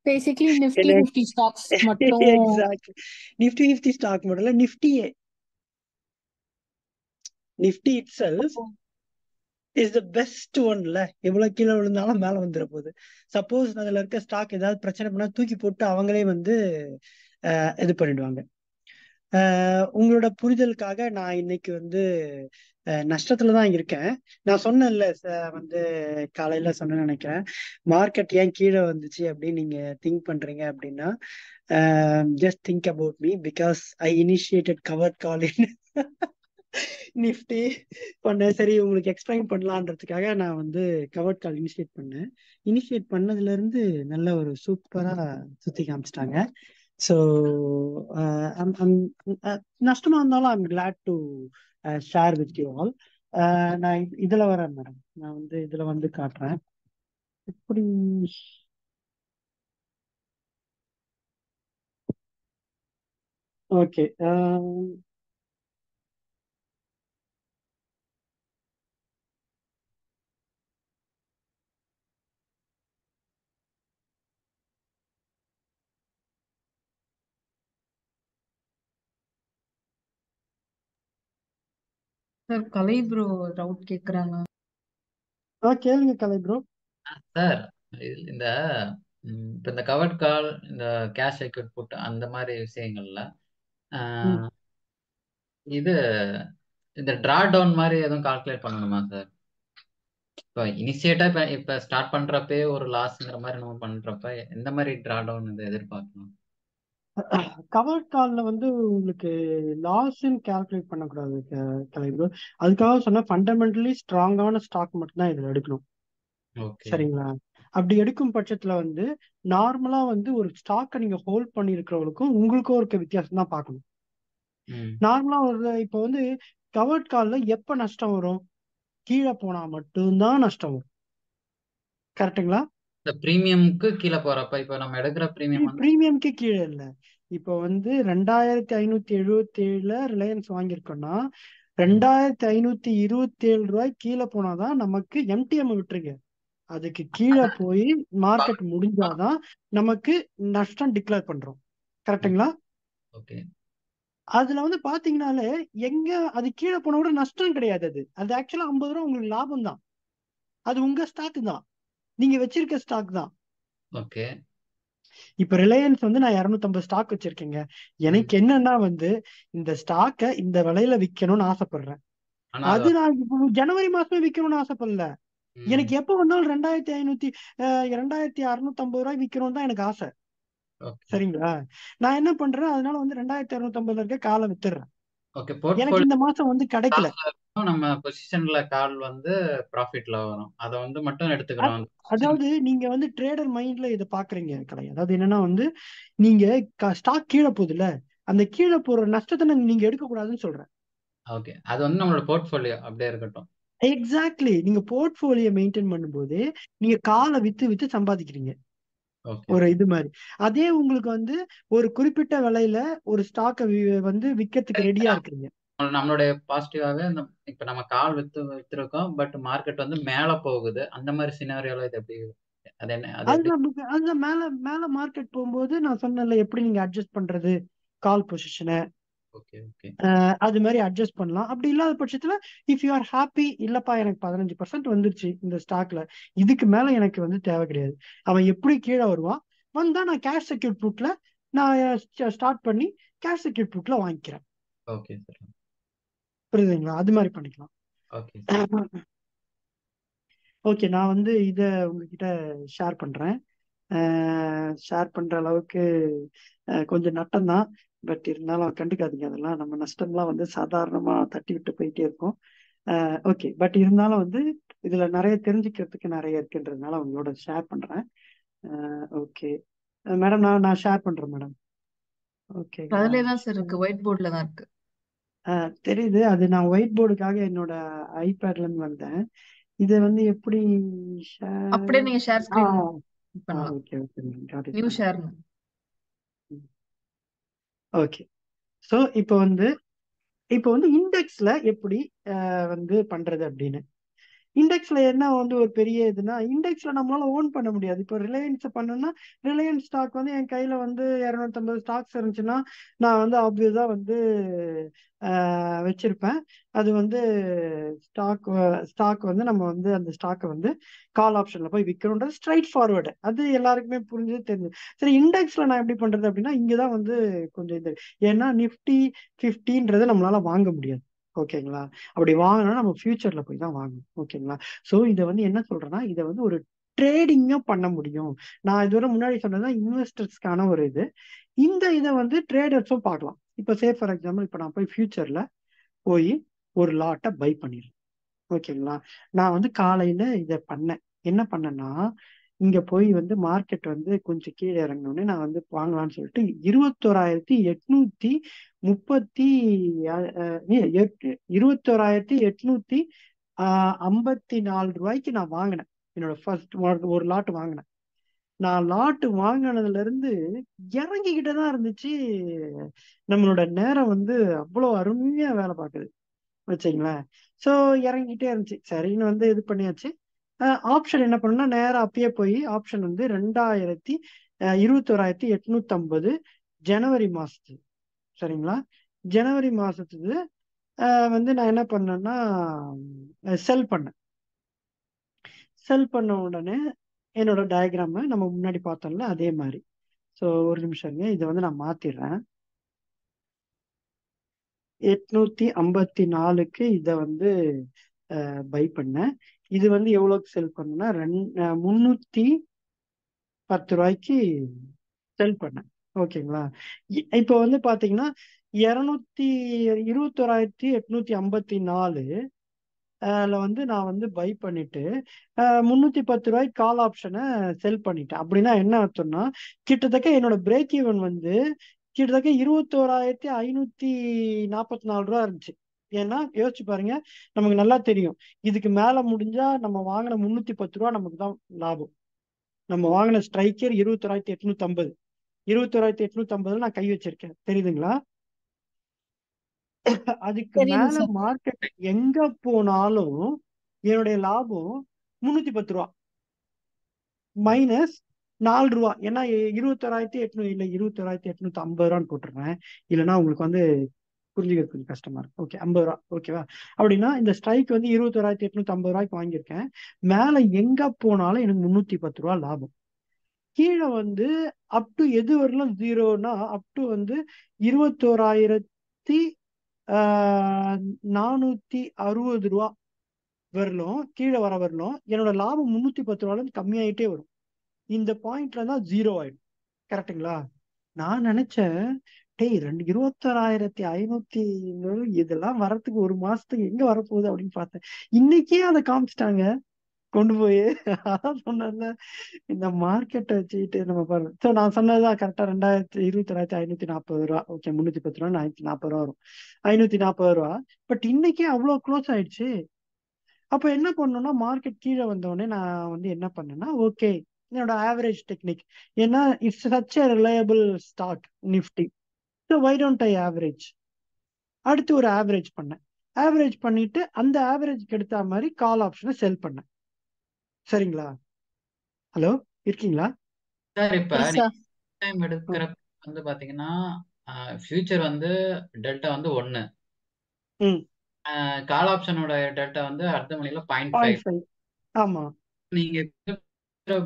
பேசிக்கலி நிஃப்டி 50 ஸ்டாக்ஸ் மட்டும். எக்ஸாக்ட்லி. நிஃப்டி ஸ்டாக் மாடல Nifty itself is the best ஒன்ல. எவ்வளவு கீழே விழுந்தாலும் மேல வந்துட போகுது. சப்போஸ் அதுல இருக்க ஸ்டாக் ஏதாவது பிரச்சனை பண்ணா தூக்கி போட்டு அவங்களே வந்து இது பண்ணிடுவாங்க. உங்களோட புரிதலுக்காக நான் இன்னைக்கு வந்து நஷ்டத்துல தான் இருக்கேன். நான் சொன்னேன்ல வந்து காலையில சொன்னேன்னு நினைக்கிறேன், மார்க்கெட் ஏன் கீழே வந்துச்சு அப்படின்னு நீங்க திங்க் பண்றீங்க அப்படின்னா just think about me because I initiated covered call in Nifty பண்ணேன். சரி உங்களுக்கு எக்ஸ்பிளைன் பண்ணலான்றதுக்காக நான் வந்து கவர்ட் கால் இனிஷியேட் பண்ணேன். இனிஷியேட் பண்ணதுல இருந்து நல்ல ஒரு சூப்பரா சுத்தி காமிச்சிட்டாங்க. ஸோ நஷ்டமா இருந்தாலும் I'm glad to share with you all. நான் இதுல வரேன் மேடம், நான் வந்து இதுல வந்து காட்டுறேன் இப்படி. ஓகே. சார் கலை ப்ரோ டவுட் கேக்குறாங்க. கேளுங்க கலை ப்ரோ. சார் இந்த இப்போ இந்த கவர்ட் கால், இந்த கேஷ் செக்யூர் புட், அந்த மாதிரி விஷயங்கள்ல இது இந்த டிரா டவுன் மாதிரி எதுவும் கால்குலேட் பண்ணணுமா சார்? இப்போ இனிஷியேட்டா இப்போ ஸ்டார்ட் பண்றப்பே ஒரு லாஸ்ங்கிற மாதிரி நம்ம பண்றப்ப எந்த மாதிரி டிரா டவுன் இது எதிர்பார்க்கணும்? கவர் கால்ல வந்து உங்களுக்கு லாஸ்ன்னு கால்குலேட் பண்ணக்கூடாது கலை ப்ரோ. அதுக்காக சொன்னா ஃபண்டமெண்டலி ஸ்ட்ராங்கான ஸ்டாக் மட்டும்தான் இதுல எடுக்கணும். ஓகே. சரிங்களா? அப்படி எடுக்கும் பட்சத்துல வந்து நார்மலா வந்து ஒரு ஸ்டாக்கை நீங்க ஹோல்ட் பண்ணி இருக்கிறவங்களுக்கும் உங்களுக்கும் இருக்க வித்தியாசம் தான் பார்க்கணும். நார்மலா ஒரு இப்போ வந்து கவர்ட் கால்ல எப்ப நஷ்டம் வரும்? கீழே போனா மட்டும்தான் நஷ்டம் வரும். கரெக்டுங்களா? இந்த பிரீமியம்க்கு கீழே போறப்ப இப்போ நம்ம எடுக்கிற பிரீமியம் வந்து பிரீமியம்க்கு கீழே இல்ல. இப்போ வந்து 2577 ரிலையன்ஸ் வாங்கியிருக்கோம்னா 2527 ரூபாய் கீழே போனாதான் நமக்கு எம்டிஎம் விட்டுருங்க. அதுக்கு கீழே போய் மார்க்கெட் முடிஞ்சாதான் நமக்கு நஷ்டம் டிக்ளேர் பண்றோம். கரெக்டுங்களா? ஓகே. அதுல வந்து பாத்தீங்கன்னாலே எங்க அது கீழே போன கூட நஷ்டம் கிடையாது. அது ஆக்சுவலா 50 ரூபா உங்களுக்கு லாபம் தான். அது உங்க ஸ்டாக் தான், நீங்க வச்சிருக்க ஸ்டாக் தான். ஓகே. இப்ப ரிலையன்ஸ் வந்து நான் 250 ஸ்டாக் வச்சிருக்கேங்க. எனக்கு என்னன்னா வந்து இந்த ஸ்டாக்கை இந்த விலையில விற்கணும்னு ஆசைப்படுறேன். அது நான் இப்போ ஜனவரி மாசமே விற்கணும்னு ஆசைப்படல. எனக்கு எப்ப வந்தாலும் 2650 ரூபாய் விற்கணும் தான் எனக்கு ஆசை. சரிங்களா? நான் என்ன பண்றேன், அதனால வந்து 2650 இருக்க காலை வித்துடுறேன். எனக்கு இந்த மாசம் வந்து கிடைக்கல. நம்ம பொசிஷன்ல கால் வந்து ப்ராஃபிட்ல வரும், அத வந்து மட்டும் எடுத்துக்கிறோம். அதாவது நீங்க வந்து ட்ரேடர் மைண்ட்ல இதை பாக்குறீங்க கடை. அதாவது என்னன்னா வந்து நீங்க ஸ்டாக் கீழே போகுதுல, அந்த கீழே போற நஷ்டத்தை நீங்க எடுக்க கூடாதுன்னு சொல்றேன். ஓகே. அது வந்து நம்மளோட போர்ட்ஃபோலியோ அப்படியே இருக்கட்டும். எக்ஸாக்ட்லி. நீங்க போர்ட்ஃபோலியோ மெயின்டைன் பண்ணும்போது நீங்க காலை வித்து சம்பாதிக்கிறீங்க. ஒரு இது மாதிரி. அதே உங்களுக்கு வந்து ஒரு குறிப்பிட்ட விலையில ஒரு ஸ்டாக்கை வந்து விற்கிறதுக்கு ரெடியா இருக்கிறீங்க. நம்மளுடைய பாசிட்டிவாவே இப்ப நம்ம கால் வித்துருக்கோம், பட் மார்க்கெட் வந்து மேல போகுது. அந்த மாதிரி சினாரியோல இது எப்படி? அது என்ன? அது மேல மார்க்கெட் போகும்போது நான் சொன்னேன்ல எப்படி நீங்க அட்ஜஸ்ட் பண்றது கால் பொசிஷனை. அது மாதிரி அட்ஜஸ்ட் பண்ணலாம். அப்படி இல்லாத பட்சத்துல இஃப் யூ ஆர் ஹாப்பி, இல்லப்பா எனக்கு 15% வந்துருச்சு இந்த ஸ்டாக்ல, இதுக்கு மேல எனக்கு வந்து தேவை கிடையாது, அவன் எப்படி கீழே வருவான் வந்தா நான் கேஷ் செக்யூர் புட்ல நான் ஸ்டார்ட் பண்ணி கேஷ் செக்யூர் புட்ல வாங்கிக்கிறேன். Okay sir. புரியுதுங்களா? அது மாதிரி பண்ணிக்கலாம். ஓகே. நான் வந்து இத உங்ககிட்ட ஷேர் பண்றேன். ஷேர் பண்ற அளவுக்கு கொஞ்சம் நட்டம் தான். பட் இருந்தாலும் கண்டுக்காதீங்க, அதெல்லாம் நம்ம நஷ்டம்லாம் வந்து சாதாரணமா தட்டி விட்டு போயிட்டே இருக்கோம். ஓகே. பட் இருந்தாலும் வந்து இதுல நிறைய தெரிஞ்சுக்கிறதுக்கு நிறைய இருக்குன்றதுனால உங்களோட ஷேர் பண்றேன். ஓகே மேடம், நான் ஷேர் பண்றேன் மேடம். ஓகே. அதுலயே தான் சார் இருக்கு, ஒயிட் போர்ட்ல தான் இருக்கு. தெரியுது. அது நான் ஒயிட் போர்டுக்காக என்னோட ஐபேட்ல இருந்து வந்தேன். இதை வந்து எப்படி அப்படியே நீங்க ஷேர் ஸ்கிரீன் பண்ணலாம். Okay okay madam. New share. Okay. So இப்போ வந்து இண்டெக்ஸ்ல எப்படி வந்து பண்றது அப்படின்னு. இண்டெக்ஸ்ல என்ன வந்து ஒரு பெரிய இதுனா, இண்டெக்ஸ்ல நம்மளால ஓன் பண்ண முடியாது. இப்போ ரிலையன்ஸ் பண்ணணும்னா ரிலையன்ஸ் ஸ்டாக் வந்து என் கையில வந்து 250 ஸ்டாக்ஸ் இருந்துச்சுன்னா நான் வந்து ஆப்வியஸா வந்து வச்சிருப்பேன். அது வந்து ஸ்டாக் வந்து நம்ம வந்து அந்த ஸ்டாக்கை வந்து கால் ஆப்ஷன்ல போய் விற்கணுன்றது ஸ்ட்ரைட் ஃபார்வர்டு. அது எல்லாருக்குமே புரிஞ்சது தெரிஞ்சது. சரி, இண்டெக்ஸ்ல நான் எப்படி பண்றது அப்படின்னா, இங்கதான் வந்து கொஞ்சம் இது. ஏன்னா நிஃப்டி 50 நம்மளால வாங்க முடியாது. ஓகேங்களா? அப்படி வாங்கணும்னா நம்ம ஃபியூச்சர்ல போய் தான் வாங்கணும். ஓகேங்களா? சோ இதை வந்து என்ன சொல்றேன்னா, இதை வந்து ஒரு ட்ரேடிங்கும் பண்ண முடியும். நான் இதுவரை முன்னாடி சொன்னதுதான் இன்வெஸ்டர்ஸ்க்கான ஒரு இது. இந்த இதை வந்து ட்ரேடர்ஸும் பார்க்கலாம். இப்போ சே ஃபார் எக்ஸாம்பிள், இப்போ நான் போய் ஃபியூச்சர்ல போய் ஒரு லாட்டை பை பண்ணிடுறேன். ஓகேங்களா? நான் வந்து காலையில இதை பண்ணேன். என்ன பண்ணேன்னா, இங்க போய் வந்து மார்க்கெட் வந்து கொஞ்சம் கீழே இறங்கினோடனே நான் வந்து வாங்கலாம்னு சொல்லிட்டு 21,854 ரூபாய்க்கு நான் வாங்கினேன். என்னோட ஃபர்ஸ்ட் ஒரு லாட் வாங்கினேன். நான் லாட்டு வாங்கினதுல இருந்து இறங்கிக்கிட்டே தான் இருந்துச்சு. நம்மளோட நேரம் வந்து அவ்வளவு அருமையா வேலை பார்க்குது வச்சுங்களேன். ஸோ இறங்கிட்டே இருந்துச்சு. சரின்னு வந்து இது பண்ணியாச்சு. ஆப்ஷன் என்ன பண்ணா, நேரம் அப்பயே போய் ஆப்ஷன் வந்து 21,850 ஜனவரி மாசத்து. சரிங்களா? ஜனவரி மாசத்துக்கு வந்து நான் என்ன பண்ணேன்னா செல் பண்ணேன். செல் பண்ண உடனே என்னோட டயக்ராம நம்ம முன்னாடி பார்த்தோம்ல அதே மாதிரி. ஸோ ஒரு நிமிஷம் இருங்க, இதை வந்து நான் மாத்திடுறேன். 854க்கு இதை வந்து பை பண்ணேன். இது வந்து எவ்வளோக்கு செல் பண்ணேன்னா 310 ரூபாய்க்கு செல் பண்ணேன். ஓகேங்களா? இப்போ வந்து பாத்தீங்கன்னா 21,854 வந்து நான் வந்து பை பண்ணிட்டு 310 ரூபாய்க்கு கால் ஆப்ஷனை செல் பண்ணிட்டேன். அப்படின்னா என்ன அர்த்தம்னா கிட்டத்தட்ட என்னோட பிரேக் ஈவன் வந்து கிட்டத்தட்ட 21,544 ரூபா இருந்துச்சு. ஏன்னா யோசிச்சு பாருங்க, நமக்கு நல்லா தெரியும் இதுக்கு மேல முடிஞ்சா நம்ம வாங்கின 310 ரூபா நமக்கு தான் லாபம். நம்ம வாங்கின ஸ்ட்ரைக்கர் 21,850. 21,850 நான் கை வச்சிருக்கேன், தெரியுதுங்களா? அதுக்கு தெரியுது மேல சார். மார்க்கெட் எங்க போனாலும் என்னுடைய லாபம் 310 ரூபா மைனஸ் 4 ரூபா. ஏன்னா 21,800 இல்ல 21,850 ரூபான்னு போட்டுருவேன். இல்லைன்னா உங்களுக்கு வந்து புரிஞ்சுக்கிறது கொஞ்சம் கஷ்டமா இருக்கும். ஓகே, 50 ரூபா. ஓகேவா? அப்படின்னா இந்த ஸ்ட்ரைக் வந்து 21,850 ரூபாய்க்கு வாங்கியிருக்கேன். மேல எங்க போனாலும் எனக்கு 310 ரூபா லாபம். கீழே வந்து அப் டு எது வரலாம் ஜீரோனா அப் டு வந்து 21,460 ரூபா வரலும், கீழே வரலும் என்னோட லாபம் 310 ரூபால இருந்து கம்மியாயிட்டே வரும். இந்த பாயிண்ட்ல தான் ஜீரோ ஆயிடும். கரெக்டுங்களா? நான் நினைச்சேன், டேய் 21,500 இதெல்லாம் வரத்துக்கு ஒரு மாசத்துக்கு எங்க வரப்போகுது அப்படின்னு பார்த்தேன். இன்னைக்கே அதை காமிச்சிட்டாங்க கொண்டு போய். அதான் சொன்னேன்ல, இந்த மார்க்கெட்டை வச்சுக்கிட்டு நம்ம பாருங்க. ஸோ நான் சொன்னதுதான் கரெக்டா 21,540 ரூபா. ஓகே, 310 ரூபா 540 ரூபா வரும். 540 ரூபா. பட் இன்னைக்கே அவ்வளோ க்ளோஸ் ஆயிடுச்சு. அப்ப என்ன பண்ணணும்னா மார்க்கெட் கீழே வந்தோடனே நான் வந்து என்ன பண்ணேன்னா, ஓகே என்னோட ஆவரேஜ் டெக்னிக், ஏன்னா it's such a reliable stock Nifty, so why don't I average. அடுத்து ஒரு ஆவரேஜ் பண்ணேன். ஆவரேஜ் பண்ணிட்டு அந்த ஆவரேஜ்க்கு எடுத்த மாதிரி கால் ஆப்ஷனை செல் பண்ணேன். சரிங்களா? ஹலோ, இருக்கீங்களா? சார் இப்ப எஸ் நீங்க சார். டைம் எடுக்கிறப்ப வந்து பாத்தீங்கன்னா ஃபியூச்சர் வந்து டெல்டா வந்து 1, ம் கால் ஆப்ஷனோட டெல்டா வந்து அடுத்த மணில 0.5. 0.5. ஆமா. நீங்க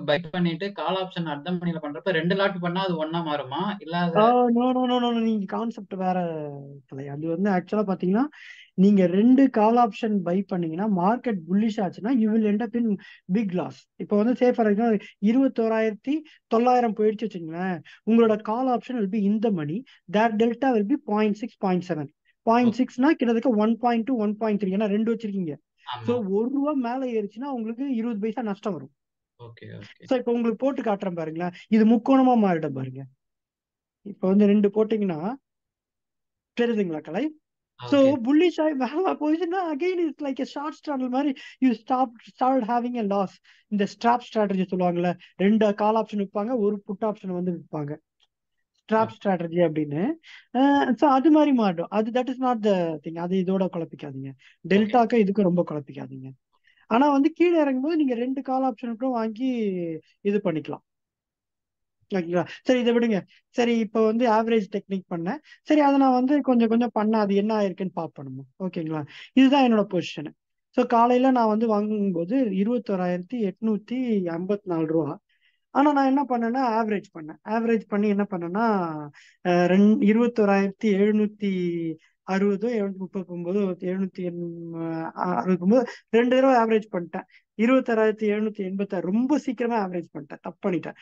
பை பண்ணிட்டு கால் ஆப்ஷன் அடுத்த மணில பண்றப்ப 2 லாட் பண்ணா அது ஒண்ணா மாறுமா இல்ல அது? நோ நோ நோ நோ, நீங்க கான்செப்ட் வேற கலை. அது வந்து ஆக்சுவலா பாத்தீங்கன்னா நீங்க 2 கால் ஆப்ஷன் பை பண்ணீங்கன்னா மார்க்கெட் புல்லிஷ் ஆச்சுன்னா you will end up in big loss. இப்போ வந்து சே ஃபார் எக்ஸாம்பிள் 21,900 போயிடுச்சு வச்சுங்களேன், உங்களோட கால் ஆப்ஷன் வில் பி இந்த மணி, தேட் டெல்டா வில் பி 0.6 0.7. 0.6னா கிட்டத்தட்ட 1.2 1.3, ஏன்னா 2 வச்சிருக்கீங்க. ஸோ ஆமா. 1 ரூபா மேல ஏறிச்சுன்னா உங்களுக்கு 20 பைசா நஷ்டம் வரும். Okay okay. ஸோ இப்போ உங்களுக்கு போட்டு காட்டுறேன் பாருங்களேன், இது முக்கோணமா மாறிடும் பாருங்க. இப்போ வந்து 2 போட்டீங்கன்னா தெரியுதுங்களா கலை? So okay. புல்லிஷ் ஆகி மேல போயிடுச்சுன்னா again it's like short straddle மாதிரி you start having a loss. இந்த ஸ்ட்ராப் ஸ்ட்ராட்டஜி சொல்லுவாங்கல்ல, 2 கால் ஆப்ஷன் விற்பாங்க, ஒரு புட் ஆப்ஷன் வந்து விற்பாங்க, ஸ்ட்ராப் ஸ்ட்ராட்டஜி அப்படின்னு. ஸோ அது மாதிரி மாறும். அது that is not the thing. அது இதோட குழப்பிக்காதீங்க, டெல்டாக்கு இதுக்கும் ரொம்ப குழப்பிக்காதீங்க. ஆனா வந்து கீழே இறங்கும்போது நீங்க 2 கால் ஆப்ஷனுக்கும் வாங்கி இது பண்ணிக்கலாம். ஓகேங்களா? சரி, இதை விடுங்க. சரி, இப்போ வந்து ஆவரேஜ் டெக்னிக் பண்ணேன். சரி, அதை நான் வந்து கொஞ்சம் கொஞ்சம் பண்ண அது என்ன ஆயிருக்குன்னு பார்ப்போம். ஓகேங்களா? இதுதான் என்னோட பொசிஷன். ஸோ காலையில நான் வந்து வாங்கும்போது 21,854 ரூபா. ஆனா நான் என்ன பண்ணேன்னா ஆவரேஜ் பண்ணேன். ஆவரேஜ் பண்ணி என்ன பண்ணேன்னா 21,760 739 769 2 தடவை ஆவரேஜ் பண்ணிட்டேன். 26,786 ரொம்ப சீக்கிரமா ஆவரேஜ் பண்ணிட்டேன். தப்பு பண்ணிட்டேன்.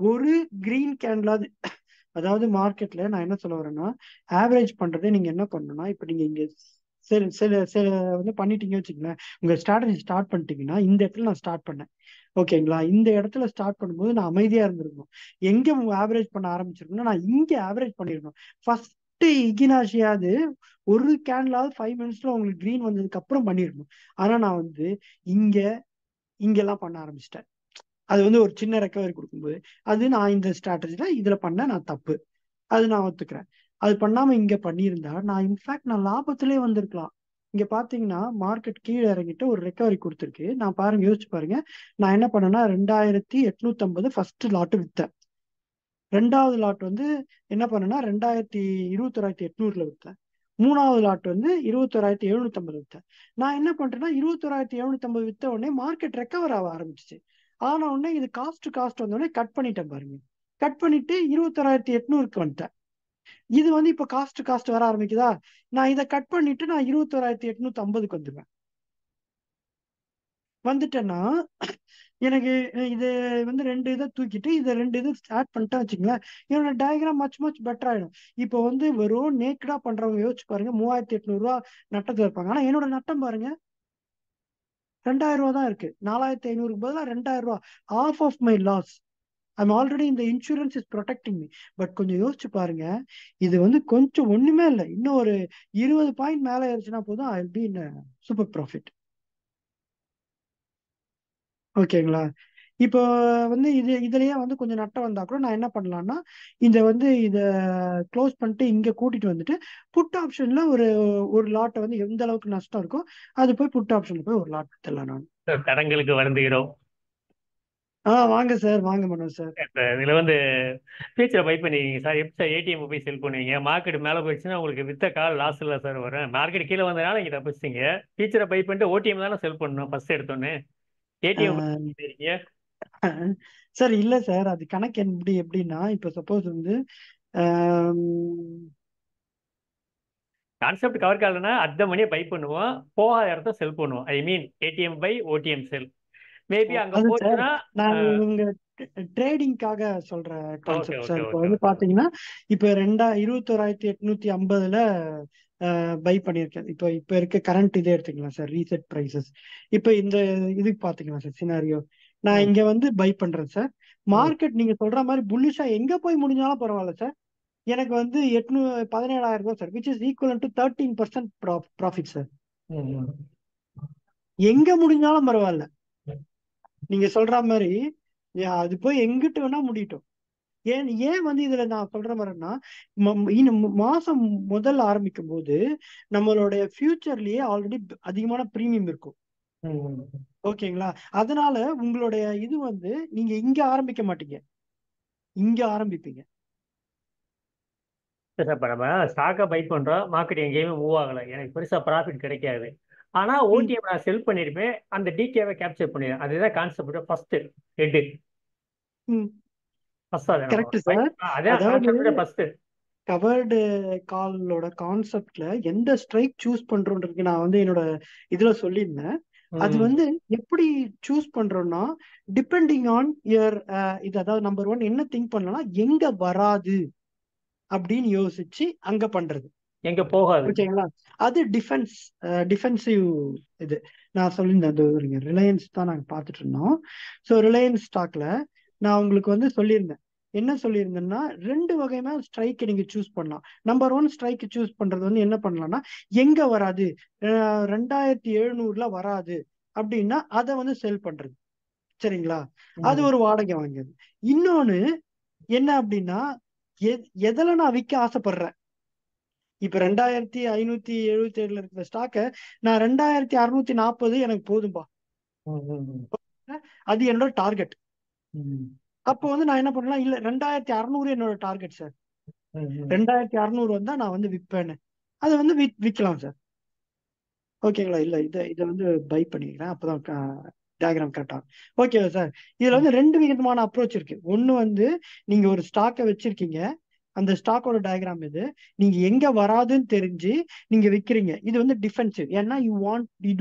ஒரு கிரீன் கேண்டிலாவது, அதாவது மார்க்கெட்ல நான் என்ன சொல்ல வரேன்னா, ஆவரேஜ் பண்றதை நீங்க என்ன பண்ணணும்னா, இப்ப நீங்க இங்க சில சில சில வந்து பண்ணிட்டீங்க வச்சுக்கங்களேன், உங்க ஸ்ட்ராட்டஜி ஸ்டார்ட் பண்ணிட்டீங்கன்னா இந்த இடத்துல நான் ஸ்டார்ட் பண்ணேன். ஓகேங்களா? இந்த இடத்துல ஸ்டார்ட் பண்ணும்போது நான் அமைதியா இருந்திருக்கணும். எங்க ஆவரேஜ் பண்ண ஆரம்பிச்சிருக்கணும், நான் இங்க ஆவரேஜ் பண்ணிருக்கணும். ஃபர்ஸ்ட் இகினாஷியாவது ஒரு கேன்லாவது 5 மினிட்ஸ்ல உங்களுக்கு கிரீன் வந்ததுக்கு அப்புறம் பண்ணிருக்கணும். ஆனா நான் வந்து இங்க இங்கெல்லாம் பண்ண ஆரம்பிச்சிட்டேன். அது வந்து ஒரு சின்ன ரெக்கவரி கொடுக்கும்போது அது நான் இந்த ஸ்ட்ராட்டஜில இதுல பண்ண நான் தப்பு, அது நான் ஒத்துக்கிறேன். அது பண்ணாம இங்க பண்ணியிருந்தா நான் இன்ஃபேக்ட் நான் லாபத்திலே வந்திருக்கலாம். இங்க பாத்தீங்கன்னா மார்க்கெட் கீழே இறங்கிட்டு ஒரு ரெக்கவரி கொடுத்துருக்கு. நான் பாருங்க, யோசிச்சு பாருங்க, நான் என்ன பண்ணேன்னா 2,850 ஃபர்ஸ்ட் லாட்டு வித்தேன். 2வது லாட் வந்து என்ன பண்ணேன்னா 21,800 வித்தேன். மூணாவது லாட் வந்து 21,750 வித்தேன். நான் என்ன பண்றேன்னா 21,750 வித்த உடனே மார்க்கெட் ரெக்கவர் ஆக ஆரம்பிச்சிச்சு. ஆன உடனே இது காஸ்ட் வந்தோடனே கட் பண்ணிட்டேன் பாருங்க. கட் பண்ணிட்டு 21,800க்கு வந்துட்டேன். இது வந்து இப்ப காஸ்ட் வர ஆரம்பிக்குதா, நான் இதை கட் பண்ணிட்டு நான் 21,850க்கு வந்துடுவேன். வந்துட்டேன்னா எனக்கு இது வந்து 2 இதை தூக்கிட்டு இதை 2 இது ஆட் பண்ணிட்டேன் வச்சுங்களேன், என்னோட டயக்ராம் மச் பெட்டர் ஆயிடும். இப்போ வந்து வெறும் நேக்கடா பண்றவங்க யோசிச்சு பாருங்க, 3,800 நட்டத்துல இருப்பாங்க. ஆனா என்னோட நட்டம் பாருங்க 2,000 தான் இருக்கு. 4,500க்கு பதிலாக 2,000. half of my loss. I'm already in the insurance is protecting me. But கொஞ்சம் யோசிச்சு பாருங்க, இது வந்து கொஞ்சம் ஒண்ணுமே இல்லை, இன்னும் ஒரு 20 பாயிண்ட் மேல ஏறிச்சுன்னா போதும், I be in super profit. ஓகேங்களா? இப்போ வந்து இதுலயே வந்து கொஞ்சம் நட்டம் வந்தா கூட நான் என்ன பண்ணலாம்னா, இதை க்ளோஸ் பண்ணிட்டு இங்க கூட்டிட்டு வந்துட்டு புட் ஆப்ஷன்ல ஒரு லாட்டை வந்து எந்த அளவுக்கு நஷ்டம் இருக்கோ அது போய் புட் ஆப்ஷன்ல போய் ஒரு லாட் வித்தரலாம் நான். தடங்களுக்கு வருந்துகிறோம். வாங்க சார், வாங்க மனோஜ் சார். இதுல வந்து ஃபியூச்சரை பை பண்ணிருக்கீங்க சார். எப்படி சார் ஏடிஎம் போய் செல் பண்ணுவீங்க? மார்க்கெட் மேலே போயிடுச்சுன்னா உங்களுக்கு வித்த கால் லாஸ் இல்லை சார் வரும். மார்க்கெட் கீழே வந்ததுனால நீங்க தப்பிச்சிங்க. ஃபியூச்சரை பை பண்ணிட்டு ஓடிஎம் தானே செல் பண்ணணும் ஃபர்ஸ்ட் எடுத்தோன்னே. ஏடிஎம் இருக்கீங்க சார். இல்ல சார், அது கணக்கு எப்படின்னா, இப்ப சப்போஸ் வந்து கான்செப்ட் கவர் காலனா அந்த மணியை பை பண்ணுவோம், போகாத இடத்த செல் பண்ணுவோம். I mean ATM buy OTM sell. Maybe அங்க அது சார் போச்சுன்னா நான் உங்க ட்ரேடிங்காக சொல்ற ஓகே கான்செப்ட் சார். ஓகே இப்போ ஓகே வந்து ஓகே பாத்தீங்கன்னா இப்ப 21,850ல பை பண்ணியிருக்கேன். இப்ப இருக்க கரண்ட் இதே எடுத்துக்கலாம் சார், ரீசெட் பிரைசஸ். இப்ப இந்த இதுக்கு பாத்தீங்களா சார் சினாரியோ, நான் ம் இங்க வந்து பை பண்றேன் சார். ம் மார்க்கெட் நீங்க சொல்ற மாதிரி புல்லிஷா எங்க போய் முடிஞ்சாலும் பரவாயில்ல சார், எனக்கு வந்து 17,000 ரூபாய் sir, which is equal to 13% profit sir. ம் ம். எங்க முடிஞ்சாலும் பரவாயில்ல, நீங்க சொல்ற மாதிரி அது போய் எங்கிட்டு வேணா முடியட்டும். ஏன் வந்து இதுல நான் சொல்ற மாதிரின்னா, மாசம் முதல்ல ஆரம்பிக்கும் போது நம்மளுடைய ஃபியூச்சர்லயே ஆல்ரெடி அதிகமான பிரீமியம் இருக்கும். ம் ம். ஓகேங்களா? அதனால உங்களுடைய இது வந்து நீங்க இங்க ஆரம்பிக்க மாட்டீங்க, இங்க ஆரம்பிப்பீங்க. சரி சார், இப்போ நம்ம ஸ்டாக்கை பை பண்றோம், மார்க்கெட் எங்கேயுமே மூவ் ஆகலை, எனக்கு பெருசா ப்ராஃபிட் கிடைக்காது. ஆனா ம், ஓடிஎம் நான் செல் பண்ணிருப்பேன், அந்த டிகேவை கேப்சர் பண்ணிடுறேன். அதுதான் கான்செப்ட் ஃபர்ஸ்ட் ஹெட். ம். ஃபர்ஸ்ட் அதை நம்ம கரெக்ட் சார். அதான் அதாவது கான்செப்ட் ஃபர்ஸ்ட். கவர்டு காலோட கான்செப்ட்ல எந்த ஸ்ட்ரைக் சூஸ் பண்றோன்றதுக்கு நான் வந்து என்னோட இதுல சொல்லியிருந்தேன். அது ம் வந்து எப்படி சூஸ் பண்றோம்னா, டிபெண்டிங் ஆன் யுவர் இது, அதாவது நம்பர் 1 என்ன திங்க் பண்ணலாம்னா, எங்க வராது அப்படின்னு யோசிச்சு அங்க பண்றது. எங்க போகாது. ஓகேங்களா? அது டிஃபென்சிவ் இது. நான் சொல்லியிருந்தேன், அது ரிலையன்ஸ் தான் நாங்க பார்த்துட்டு இருந்தோம். ஸோ ரிலையன்ஸ் ஸ்டாக்ல நான் உங்களுக்கு வந்து சொல்லியிருந்தேன், என்ன சொல்லியிருந்தேன்னா 2 வகையான ஸ்ட்ரைக் நீங்க சூஸ் பண்ணலாம். நம்பர் 1 ஸ்ட்ரைக் சூஸ் பண்றது வந்து என்ன பண்ணலாம்னா, எங்க வராது, 2,700ல வராது அப்படின்னா அதை வந்து செல் பண்றது. சரிங்களா? அது ம் ஒரு வாடகை வாங்கியது. இன்னொன்னு என்ன அப்படின்னா, எதுல நான் விற்க ஆசைப்படுறேன். இப்ப 2,577ல இருக்கிற ஸ்டாக்க நான் 2,640 எனக்கு போதும்பா, ம் ம் அது என்னோட டார்கெட். ம் அப்போ வந்து நான் என்ன பண்ணலாம், இல்ல 2,600 என்னோட டார்கெட் சார், ம் ம். 2,600 வந்தா நான் வந்து விற்பேன்னு, அதை வந்து விற்கலாம் சார். ஓகேங்களா? இல்ல இதை வந்து பை பண்ணிக்கிறேன், அப்பதான் டயக்ராம் கரெக்டா. Okay sir. இதுல வந்து 2 விதமான அப்ரோச் இருக்கு. ஒண்ணு வந்து நீங்க ஒரு ஸ்டாக்கை வச்சிருக்கீங்க, அந்த ஸ்டாக்கோட டயக்ராம் இது, நீங்க எங்க வராதுன்னு தெரிஞ்சு நீங்க விக்கிறீங்க, இது வந்து டிஃபென்சிவ். ஏன்னா you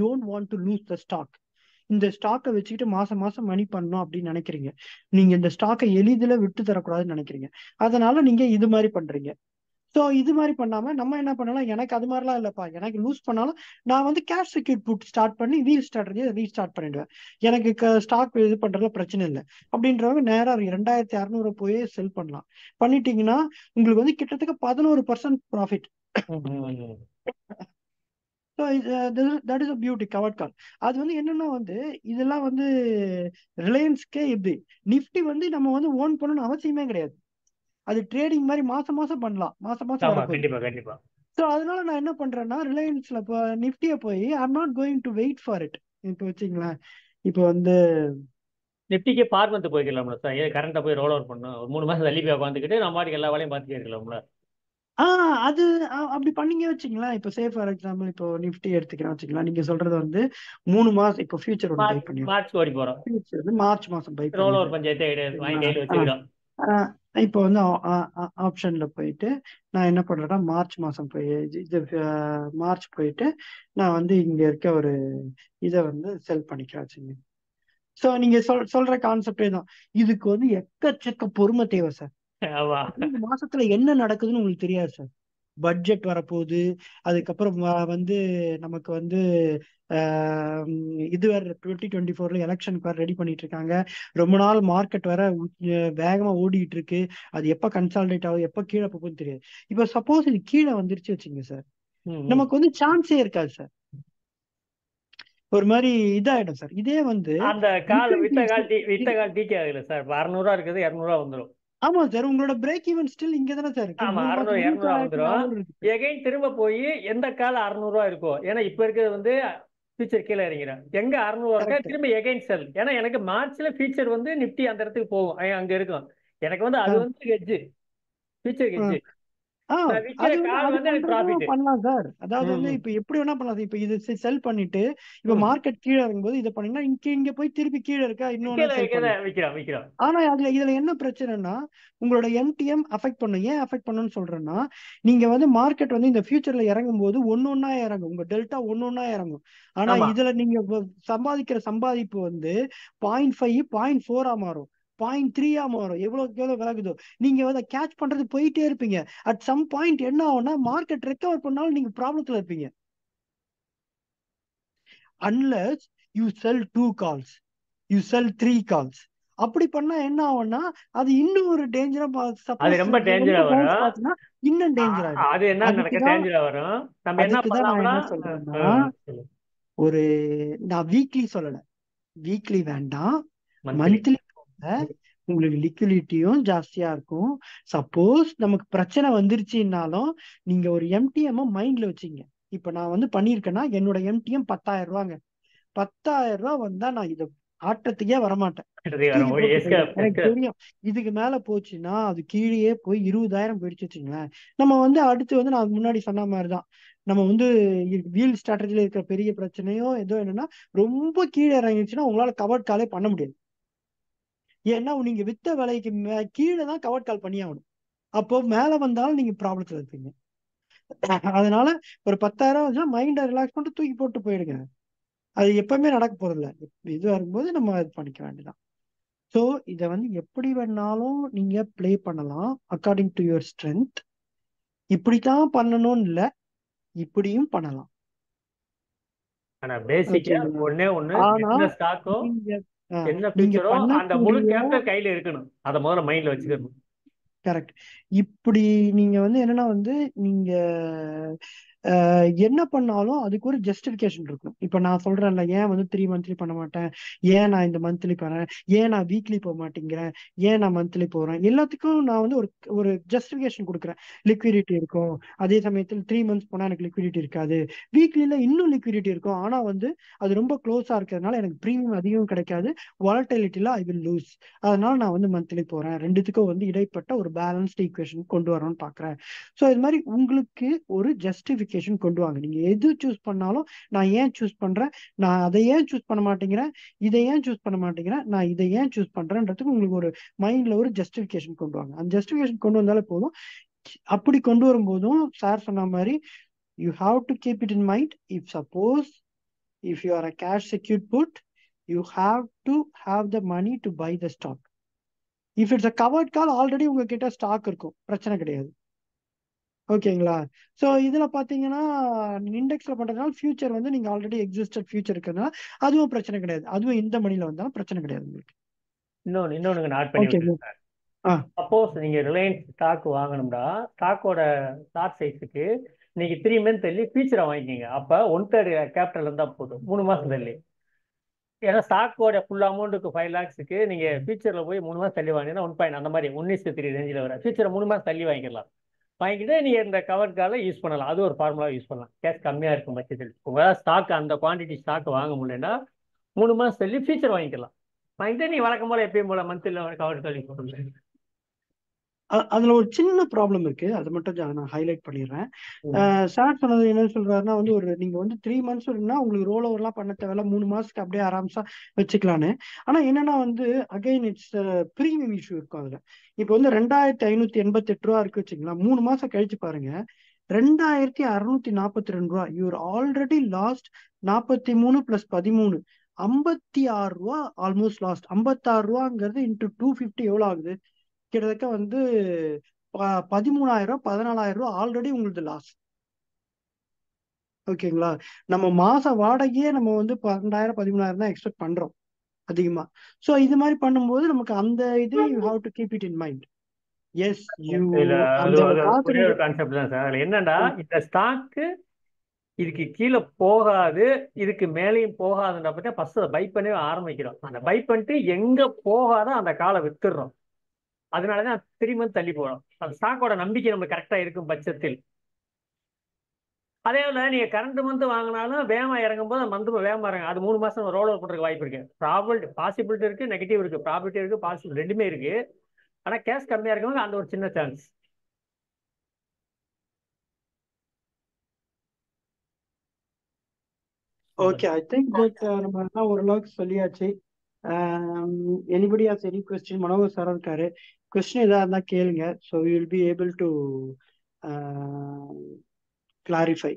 don't want to lose the stock. இந்த ஸ்டாக்கை வச்சுக்கிட்டு மாசம் மாசம் மணி பண்ணணும் அப்படின்னு நினைக்கிறீங்க, நீங்க இந்த ஸ்டாக்கை எளிதில் விட்டு தரக்கூடாதுன்னு நினைக்கிறீங்க, அதனால நீங்க இது மாதிரி பண்றீங்க. ஸோ இது மாதிரி பண்ணாம நம்ம என்ன பண்ணலாம், எனக்கு அது மாதிரிலாம் இல்லப்பா, எனக்கு லூஸ் பண்ணாலும் நான் வந்து கேஷ் செக்யூர் புட் ஸ்டார்ட் பண்ணி ரீஸ்டார்ட் பண்ணிடுவேன், எனக்கு ஸ்டாக் இது பண்றதுல பிரச்சனை இல்லை அப்படின்றவங்க நேரா 2,600 போய் செல் பண்ணலாம். பண்ணிட்டீங்கன்னா உங்களுக்கு வந்து கிட்டத்தட்ட 11% ப்ராஃபிட். ம் ம். So that is a beauty covered call. அது வந்து என்னன்னா வந்து இதெல்லாம் வந்து ரிலையன்ஸ்க்கே இப்படி நிஃப்டி வந்து நம்ம வந்து ஓன் பண்ணணும்னு அவசியமே கிடையாது. அது ட்ரேடிங் மாதிரி மாசம் மாசம் பண்ணலாம், மாசம் மாசம் ஆமா, வரப்போகுது. கண்டிப்பா கண்டிப்பா. ஸோ அதனால நான் என்ன பண்றேன்னா, ரிலையன்ஸ்ல இப்போ நிஃப்டியை போய் I'm not going to wait for it. இப்போ வச்சுங்களேன், இப்போ வந்து நிப்டிக்கு பார்மந்து போய்க்கலாம்ல சார், ஏன் கரண்ட்டை போய் ரோல் ஓவர் பண்ணும், ஒரு 3 மாசம் தள்ளி போய் உட்காந்துக்கிட்டு நம்ம பாட்டுக்கு எல்லா வேலையும் பார்த்துட்டே இருக்கலாம்ல. அது அப்படி பண்ணீங்க வச்சுங்களேன். இப்போ சே ஃபார் எக்ஸாம்பிள் இப்போ நிஃப்டி எடுத்துக்கிறோம் வச்சுக்கலாம். நீங்க சொல்றது வந்து 3 மாசம் இப்போ ஃபியூச்சர் ஒன்று பை பண்ணிடுறோம். மார்ச் ஓடி போறோம். ஃபியூச்சர் வந்து மார்ச் மாசம் பை ரோல் ஓவர் பண்ணிடுறோம். பஞ்சாயத்து வாங்கி சரிங்களா? கையில் வச்சுக்கிறோம். இப்போ வந்து ஆப்ஷன்ல போயிட்டு நான் என்ன பண்றேன்னா மார்ச் மாசம் போய் இது மார்ச் போயிட்டு நான் வந்து இங்க இருக்க ஒரு இதை வந்து செல் பண்ணிக்கிறேன் வச்சுங்க. ஸோ நீங்க சொல்ற கான்செப்டே தான். இதுக்கு வந்து எக்கச்சக்க பொறுமை தேவை சார். ஆமா. இந்த மாசத்துல என்ன நடக்குதுன்னு உங்களுக்கு தெரியாது சார். பட்ஜெட் வரப்போகுது, அதுக்கப்புறம் வந்து நமக்கு வந்து இது வேற 2024 எலெக்ஷனுக்கு வேற ரெடி பண்ணிட்டு இருக்காங்க. ரொம்ப நாள் மார்க்கெட் வேற வேகமா ஓடிட்டு இருக்கு. அது எப்ப கன்சாலிடேட் ஆகும், எப்ப கீழே போகும்னு தெரியாது. இப்ப சப்போஸ் இது கீழே வந்துருச்சு வச்சுங்க சார், நமக்கு வந்து சான்ஸே இருக்காது சார். ஒரு மாதிரி இதாயிடும் சார். இதே வந்து அந்த கால் வித்த கால் டிகே ஆகல சார். 600 இருக்குது, 200 வந்துடும். ஆமா சார், உங்களோட பிரேக் ஈவன் ஸ்டில் இங்க தானே சார் இருக்கு. ஆமா, 600 200 வந்துடும். எகைன் திரும்ப போய் எந்த கால் 600 இருக்கும். ஏன்னா இப்ப இருக்கிறது வந்து ஃபியூச்சர் கீழே இறங்கிறேன். எங்க 600 இருக்கா திரும்ப எகைன் செல். ஏன்னா எனக்கு மார்ச்ல ஃபியூச்சர் வந்து நிப்டி அந்த இடத்துக்கு போகும், அங்க இருக்கும். எனக்கு வந்து அது வந்து ஹெட்ஜ், ஃபியூச்சர் ஹெட்ஜ். பண்ணலாம் சார். அதாவது வந்து இப்ப எப்படி வேணா பண்ணலாம். இப்ப இது செல் பண்ணிட்டு இப்ப மார்க்கெட் கீழே இருக்கும்போது இதை பண்ணீங்கன்னா இங்க போய் திருப்பி கீழே இருக்கா இன்னொன்னு. ஆனா இதுல என்ன பிரச்சனைனா உங்களோட எம்டிஎம் அஃபெக்ட் பண்ணும். ஏன் அஃபெக்ட் பண்ணுன்னு சொல்றேன்னா, நீங்க வந்து மார்க்கெட் வந்து இந்த ஃபியூச்சர்ல இறங்கும் போது ஒன்னொன்னா இறங்கும், உங்க டெல்டா ஒன்னொன்னா இறங்கும். ஆனா இதுல நீங்க சம்பாதிக்கிற சம்பாதிப்பு வந்து 0.5 0.4 மாறும், 0.3 மாறும். எவ்வளவு விலகுதோ நீங்க வந்து கேட்ச் பண்றது போயிட்டே இருப்பீங்க. அட் சம் பாயிண்ட் என்ன ஆகும்னா மார்க்கெட் ரெக்கவர் பண்ணாலும் நீங்க ப்ராப்ளத்துல இருப்பீங்க. Unless you sell 2 calls, you sell 3 calls. அப்படி பண்ணா என்ன ஆகும்னா அது இன்னும் ஒரு டேஞ்சரா, அது ரொம்ப டேஞ்சரா வரும். இன்னும் டேஞ்சர் ஆகும். அது என்ன நடக்க டேஞ்சரா வரும். நம்ம என்ன பண்ணலாம்னா சொல்றேன்னா ஒரு நான் வீக்லி சொல்லல, வீக்லி வேண்டாம், மந்த்லி போங்க. உங்களுக்கு லிக்விடிட்டியும் ஜாஸ்தியா இருக்கும். சப்போஸ் நமக்கு பிரச்சனை வந்துருச்சுன்னாலும் நீங்க ஒரு எம்டிஎம் மைண்ட்ல வச்சுங்க. இப்ப நான் வந்து பண்ணிருக்கேன்னா என்னோட எம்டிஎம் 10,000 ரூபாங்க. 10,000 ரூபாய் வந்தா நான் இதை ஆட்டத்துக்கே வரமாட்டேன். எனக்கு தெரியும் இதுக்கு மேல போச்சுன்னா அது கீழே போய் 20,000 போயிடுச்சு வச்சுங்களேன். நம்ம வந்து அடுத்து வந்து நான் முன்னாடி சொன்ன மாதிரிதான், நம்ம வந்து வீல் ஸ்ட்ராட்டஜில இருக்கிற பெரிய பிரச்சனையோ ஏதோ என்னன்னா ரொம்ப கீழே இறங்கிடுச்சுன்னா உங்களால கவர்ட் காலே பண்ண முடியாது. ஏன்னா நீங்க வித்த விலைக்கு கீழே தான் கவர்ட் கால் பண்ணி ஆகணும். அப்போ மேல வந்தாலும் நீங்க ப்ராப்ளத்துல இருப்பீங்க. அதனால ஒரு 10,000 மைண்டை ரிலாக்ஸ் பண்ணிட்டு தூக்கி போட்டு போயிடுங்க. அது எப்பவுமே நடக்க போறதில்ல. இது வரும்போது நம்ம இது பண்ணிக்க வேண்டியதான். ஸோ இதை வந்து எப்படி வேணாலும் நீங்க பிளே பண்ணலாம் அக்கார்டிங் டு யுவர் ஸ்ட்ரென்த். இப்படித்தான் பண்ணணும்னு இல்லை, இப்படியும் பண்ணலாம். ஆனா பேசிக்கா ஒண்ணே ஒண்ணு, என்ன ஸ்டாக்கோ என்ன ஃபியூச்சரோ அந்த முழு கேபிட்டல் கையில இருக்கணும். அத முதல்ல மைண்ட்ல வச்சுக்கணும். கரெக்ட். இப்படி நீங்க வந்து என்னன்னா வந்து நீங்க என்ன பண்ணாலும் அதுக்கு ஒரு ஜஸ்டிபிகேஷன் இருக்கும். இப்ப நான் சொல்றேன்ல, ஏன் வந்து 3 மந்த்லி பண்ண மாட்டேன், ஏன் நான் இந்த மந்த்லி பண்ணேன், ஏன் நான் வீக்லி போக மாட்டேங்கிறேன், ஏன் நான் மந்த்லி போறேன், எல்லாத்துக்கும் நான் வந்து ஒரு ஜஸ்டிபிகேஷன் கொடுக்குறேன். லிக்விடிட்டி இருக்கும், அதே சமயத்தில் 3 மந்த்ஸ் போனா எனக்கு லிக்விடிட்டி இருக்காது, வீக்லில இன்னும் லிக்விடிட்டி இருக்கும், ஆனா வந்து அது ரொம்ப க்ளோஸா இருக்கிறதுனால எனக்கு ப்ரீமியம் அதிகம் கிடைக்காது, வாலட்டிலிட்டில ஐ வில் லூஸ், அதனால நான் வந்து மந்த்லி போறேன். ரெண்டுத்துக்கும் வந்து இடைப்பட்ட ஒரு பேலன்ஸ்ட் ஈக்குவேஷன் கொண்டு வரணும்னு பாக்குறேன். ஸோ இது மாதிரி உங்களுக்கு ஒரு ஜஸ்டிபிகேஷன் கொண்டு வாங்க. நீங்க எது சூஸ் பண்ணாலும் நான் ஏன் சூஸ் பண்றேன், நான் அதை ஏன் சூஸ் பண்ண மாட்டேங்கிறேன், இதை ஏன் சூஸ் பண்ண மாட்டேங்கிறேன், நான் இதை ஏன் சூஸ் பண்றேன்றதுக்கு உங்களுக்கு ஒரு மைண்ட்ல ஒரு ஜஸ்டிபிகேஷன் கொண்டு வாங்க. அந்த ஜஸ்டிபிகேஷன் கொண்டு வந்தாலே போதும். அப்படி கொண்டு வரும்போதும் சார் சொன்ன மாதிரி you have to keep it in mind. If suppose if you are a cash secured put, you have to have the money to buy the stock. If it's a covered call, already உங்ககிட்ட stock இருக்கும், பிரச்சனை கிடையாது. ஓகேங்களா? So இதுல பாத்தீங்கன்னா இண்டெக்ஸ்ல பண்றதுனால future வந்து நீங்க ஆல்ரெடி எக்ஸிஸ்டட் ஃபியூச்சர் இருக்கிறதுனால அதுவும் பிரச்சனை கிடையாது. அதுவும் இந்த மணில வந்தாலும் பிரச்சனை கிடையாது உங்களுக்கு. இன்னொன்னு நான் ஆட் பண்ணி விட்டுறேன். சப்போஸ் நீங்க ரிலையன்ஸ் ஸ்டாக் வாங்கணும்னா ஸ்டாக்கோட ஸ்டாக் சைஸுக்கு நீங்க 3 மந்த் தள்ளி ஃபியூச்சரை வாங்கிக்கிங்க. அப்ப 1/3 கேபிட்டல் இருந்தா போதும் 3 மாசம் தள்ளி. ஏன்னா ஸ்டாக்கோட ஃபுல் அமௌண்ட்டுக்கு 5 lakhsக்கு நீங்க ஃபியூச்சர்ல போய் 3 மாசம் தள்ளி வாங்கினா 1 அந்த மாதிரி 1:3 ரேஞ்சில் வர ஃபியூச்சரை 3 மாசம் தள்ளி வாங்கிக்கலாம். வாங்கிட்டு நீங்க இந்த கவர் காலை யூஸ் பண்ணலாம். அது ஒரு ஃபார்முலா யூஸ் பண்ணலாம். கேஷ் கம்மியா இருக்கும் பட்சத்தில் உங்களால் ஸ்டாக் அந்த குவான்டிட்டி ஸ்டாக் வாங்க முடியலன்னா 3 மாசம் தள்ளி ஃபியூச்சர் வாங்கிக்கலாம். வாங்கிட்டு நீ வழக்கம் போல எப்பயும் போல மந்த்ல கவர் கால் யூஸ் பண்ணலாம். அதுல ஒரு சின்ன ப்ராப்ளம் இருக்கு, அதை மட்டும் நான் ஹைலைட் பண்ணிடுறேன். சார் சொன்னது என்ன சொல்றாருன்னா வந்து நீங்க வந்து 3 months இருக்குன்னா உங்களுக்கு ரோல் ஓவர்லாம் பண்ண தேவையில்ல, 3 மாசத்துக்கு அப்படியே ஆராம்சா வச்சுக்கலான்னு. ஆனா என்னன்னா வந்து அகைன் இட்ஸ் ப்ரீமியம் இஷ்யூ இருக்கும் அதுல. இப்போ வந்து 2588 ரூபா இருக்கு வச்சுங்களா, 3 மாசம் கழிச்சு பாருங்க 2642 ரூபா. யூர் ஆல்ரெடி லாஸ்ட் 43 + 13 56 ரூபா ஆல்மோஸ்ட் லாஸ்ட். 56 ரூபாங்கிறது இன்டூ 250 எவ்வளவு ஆகுது? கிட்டத்தட்ட வந்து 13,000 14,000 ரூபா ஆல்ரெடி உங்களுக்கு லாஸ். ஓகேங்களா? நம்ம மாச வாடகையே நம்ம வந்து 12,000 13,000 தான் எக்ஸ்பெக்ட் பண்றோம் அதிகமா. சோ இது மாதிரி பண்ணும்போது நமக்கு அந்த இது you have to keep it in mind. Yes you இல்ல அது அந்த அது காசு ஒரே ஒரு கான்செப்ட் தான் சார். அதுல என்னன்னா இந்த ஸ்டாக்கு இதுக்கு கீழே போகாது, இதுக்கு மேலேயும் போகாதுன்றப்ப ஃபர்ஸ்ட் அதை பை பண்ணவே ஆரம்பிக்கிறோம். அந்த பை பண்ணிட்டு எங்க போகாதோ அந்த காலை வித்துடுறோம். அதனாலதான் 3 months தள்ளி போறோம். அந்த ஸ்டாக்கோட நம்பிக்கை நமக்கு கரெக்டா இருக்கும் பட்சத்தில். அதே போல நீங்க கரண்ட் மந்த் வாங்கினாலும் வேகமா இறங்கும் போது மந்த் வேகமா இறங்க, அது 3 மாசம் ரோல் ஓவர் பண்றதுக்கு வாய்ப்பு இருக்கு. பாசிபிலிட்டி இருக்கு, நெகட்டிவ் இருக்கு, ப்ராபிலிட்டி இருக்கு, பாசிபிள் ரெண்டுமே இருக்கு. ஆனா கேஷ் கம்மியா இருக்கவங்க அந்த ஒரு சின்ன chance. Okay, I think that நம்ம எல்லாம் ஓரளவுக்கு சொல்லியாச்சு. Anybody has any question? Manohar sir இருக்காரு, கொஸ்டின் ஏதாவது இருந்தா கேளுங்க. So we will be able to clarify.